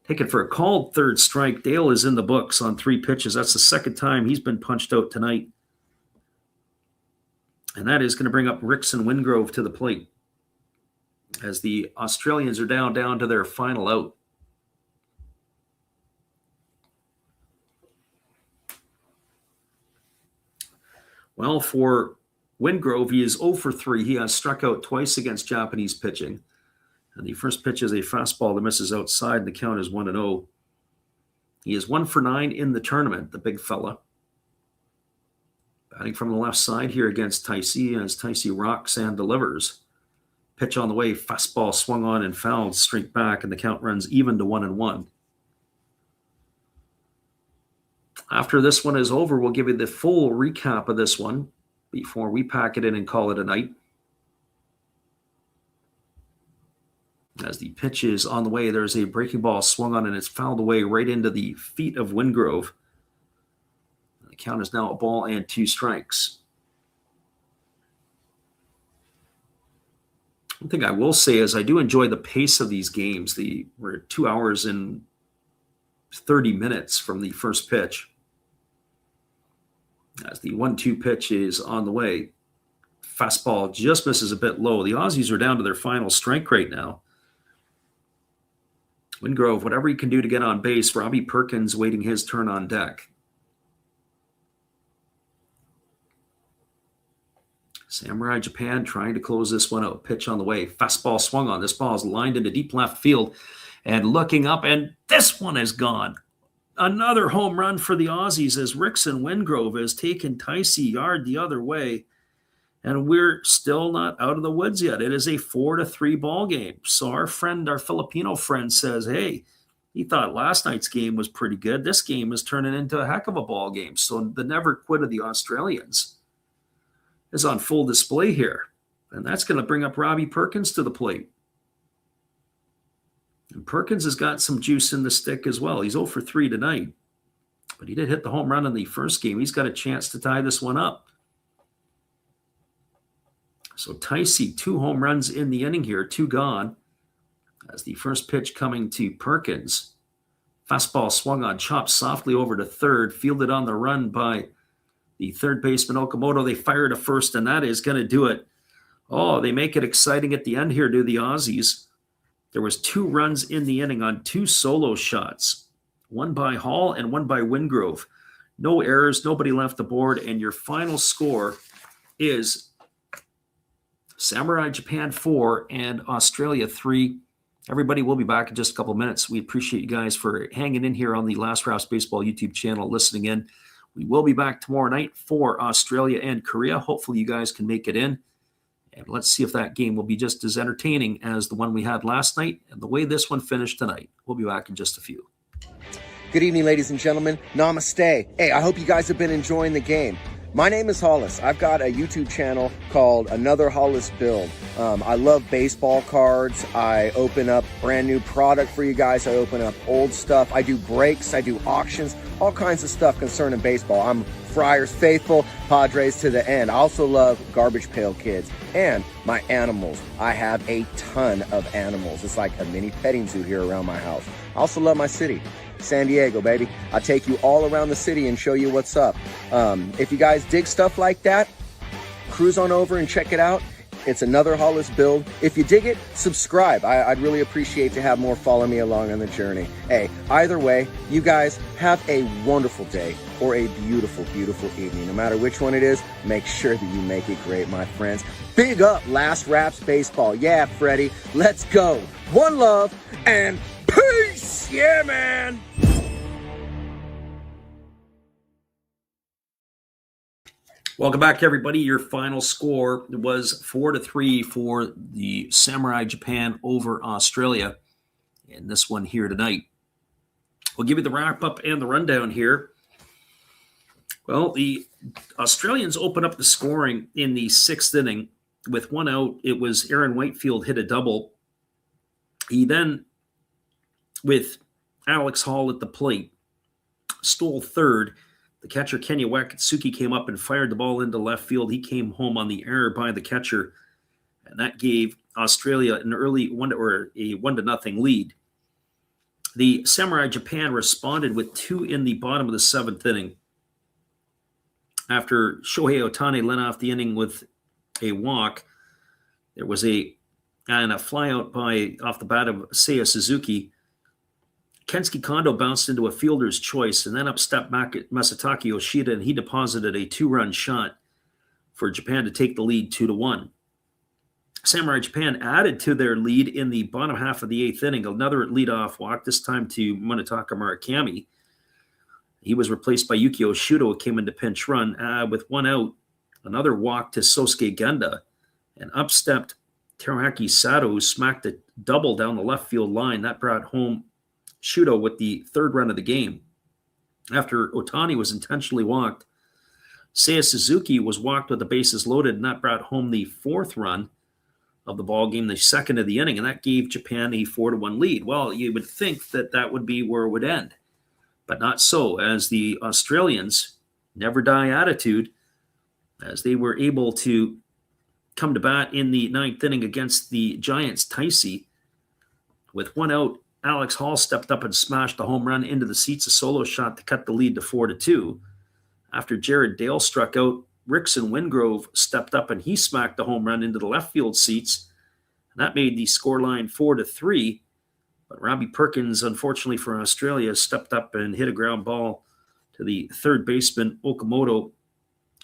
taken for a called third strike. Dale is in the books on 3 pitches. That's the second time he's been punched out tonight. And that is going to bring up Rickson Wingrove to the plate, as the Australians are down to their final out. Well, for Wingrove, he is 0 for 3. He has struck out twice against Japanese pitching. And the first pitch is a fastball that misses outside, and the count is 1-0. He is 1 for 9 in the tournament, the big fella. Batting from the left side here against Ticey, as Ticey rocks and delivers. Pitch on the way, fastball swung on and fouled straight back, and the count runs even to 1-1. After this one is over, we'll give you the full recap of this one before we pack it in and call it a night. As the pitch is on the way, there's a breaking ball swung on, and it's fouled away right into the feet of Wingrove. The count is now a ball and 2 strikes. One thing I will say is I do enjoy the pace of these games. We're 2 hours and 30 minutes from the first pitch. As the 1-2 pitch is on the way, fastball just misses a bit low. The Aussies are down to their final strike right now. Wingrove, whatever he can do to get on base. Robbie Perkins waiting his turn on deck. Samurai Japan trying to close this one out. Pitch on the way. Fastball swung on. This ball is lined into deep left field. And looking up, and this one is gone. Another home run for the Aussies as Rickson Wingrove has taken Ticey yard the other way. And we're still not out of the woods yet. It is a 4-3 ball game. So our Filipino friend says, hey, he thought last night's game was pretty good. This game is turning into a heck of a ball game. So the never quit of the Australians is on full display here. And that's going to bring up Robbie Perkins to the plate. And Perkins has got some juice in the stick as well. He's 0 for 3 tonight. But he did hit the home run in the first game. He's got a chance to tie this one up. So Ticey, 2 home runs in the inning here, 2 gone. As the first pitch coming to Perkins. Fastball swung on, chopped softly over to third, fielded on the run by the third baseman Okamoto. They fire to first, and that is going to do it. Oh, they make it exciting at the end here, do the Aussies. There was 2 runs in the inning on 2 solo shots, one by Hall and one by Wingrove. No errors, nobody left the board, and your final score is Samurai Japan 4 and Australia 3. Everybody, will be back in just a couple minutes. We appreciate you guys for hanging in here on the Last Raps Baseball YouTube channel, listening in. We will be back tomorrow night for Australia and Korea. Hopefully you guys can make it in. And let's see if that game will be just as entertaining as the one we had last night and the way this one finished tonight. We'll be back in just a few. Good evening, ladies and gentlemen. Namaste. Hey, I hope you guys have been enjoying the game. My name is Hollis. I've got a YouTube channel called Another Hollis Build. I love baseball cards. I open up brand new product for you guys. I open up old stuff. I do breaks. I do auctions. All kinds of stuff concerning baseball. I'm Friars faithful, Padres to the end. I also love Garbage Pail Kids and my animals. I have a ton of animals. It's like a mini petting zoo here around my house. I also love my city, San Diego, baby. I take you all around the city and show you what's up. If you guys dig stuff like that, cruise on over and check it out. It's Another Hollis Build. If you dig it, subscribe. I'd really appreciate to have more follow me along on the journey. Hey, either way, you guys have a wonderful day or a beautiful, beautiful evening. No matter which one it is, make sure that you make it great, my friends. Big up Last Raps Baseball. Yeah, Freddie, let's go. One love and peace. Yeah, man. Welcome back, everybody. Your final score was 4-3 for the Samurai Japan over Australia in this one here tonight. We'll give you the wrap-up and the rundown here. Well, the Australians open up the scoring in the sixth inning with one out. It was Aaron Whitefield hit a double. He then, with Alex Hall at the plate, stole third. The catcher, Kenya Wakatsuki, came up and fired the ball into left field. He came home on the error by the catcher, and that gave Australia an early 1-0 lead. The Samurai Japan responded with two in the bottom of the seventh inning. After Shohei Ohtani led off the inning with a walk, there was a flyout off the bat of Seiya Suzuki. Kensuke Kondo bounced into a fielder's choice, and then up stepped Masataka Yoshida, and he deposited a two-run shot for Japan to take the lead 2-1. Samurai Japan added to their lead in the bottom half of the eighth inning. Another leadoff walk, this time to Munetaka Murakami. He was replaced by Yukio Shudo, who came into pinch run. With one out, another walk to Sosuke Genda, and up stepped Teruaki Sato, who smacked a double down the left field line. That brought home Shudo with the third run of the game. After Ohtani was intentionally walked, Seiya Suzuki was walked with the bases loaded, and that brought home the fourth run of the ball game, the second of the inning, and that gave Japan a 4-1 lead. Well, you would think that would be where it would end, but not so, as the Australians, never die attitude, as they were able to come to bat in the ninth inning against the Giants' Taisi. With one out, Alex Hall stepped up and smashed the home run into the seats, a solo shot to cut the lead to 4-2. After Jared Dale struck out, Rickson Wingrove stepped up and he smacked the home run into the left field seats. And that made the scoreline 4-3. But Robbie Perkins, unfortunately for Australia, stepped up and hit a ground ball to the third baseman, Okamoto.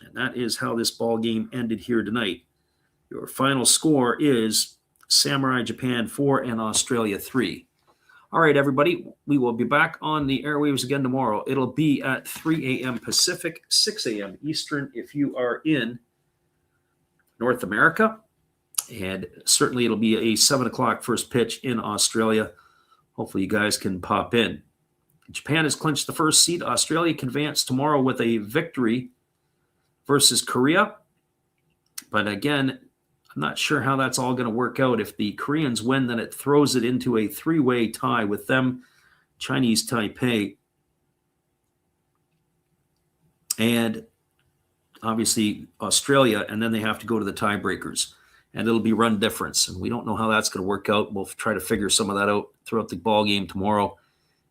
And that is how this ball game ended here tonight. Your final score is Samurai Japan 4 and Australia 3. All right, everybody, we will be back on the airwaves again tomorrow. It'll be at 3 a.m. Pacific, 6 a.m. Eastern if you are in North America. And certainly it'll be a 7 o'clock first pitch in Australia. Hopefully you guys can pop in. Japan has clinched the first seed. Australia can advance tomorrow with a victory versus Korea. But again, I'm not sure how that's all going to work out. If the Koreans win, then it throws it into a three-way tie with them, Chinese Taipei, and obviously Australia, and then they have to go to the tiebreakers, and it'll be run difference. And we don't know how that's going to work out. We'll try to figure some of that out throughout the ball game tomorrow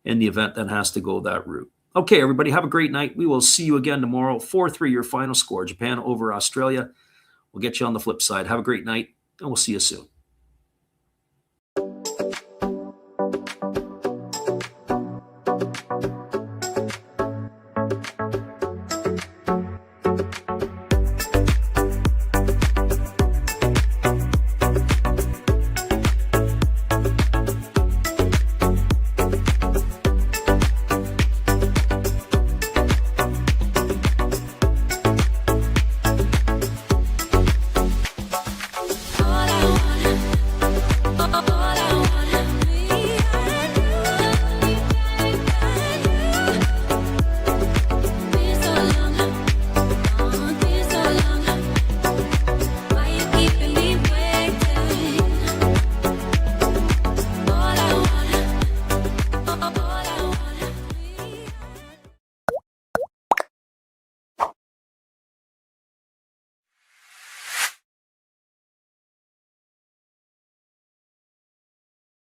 in the event that has to go that route. Okay, everybody, have a great night. We will see you again tomorrow. 4-3, your final score. Japan over Australia. We'll get you on the flip side. Have a great night, and we'll see you soon.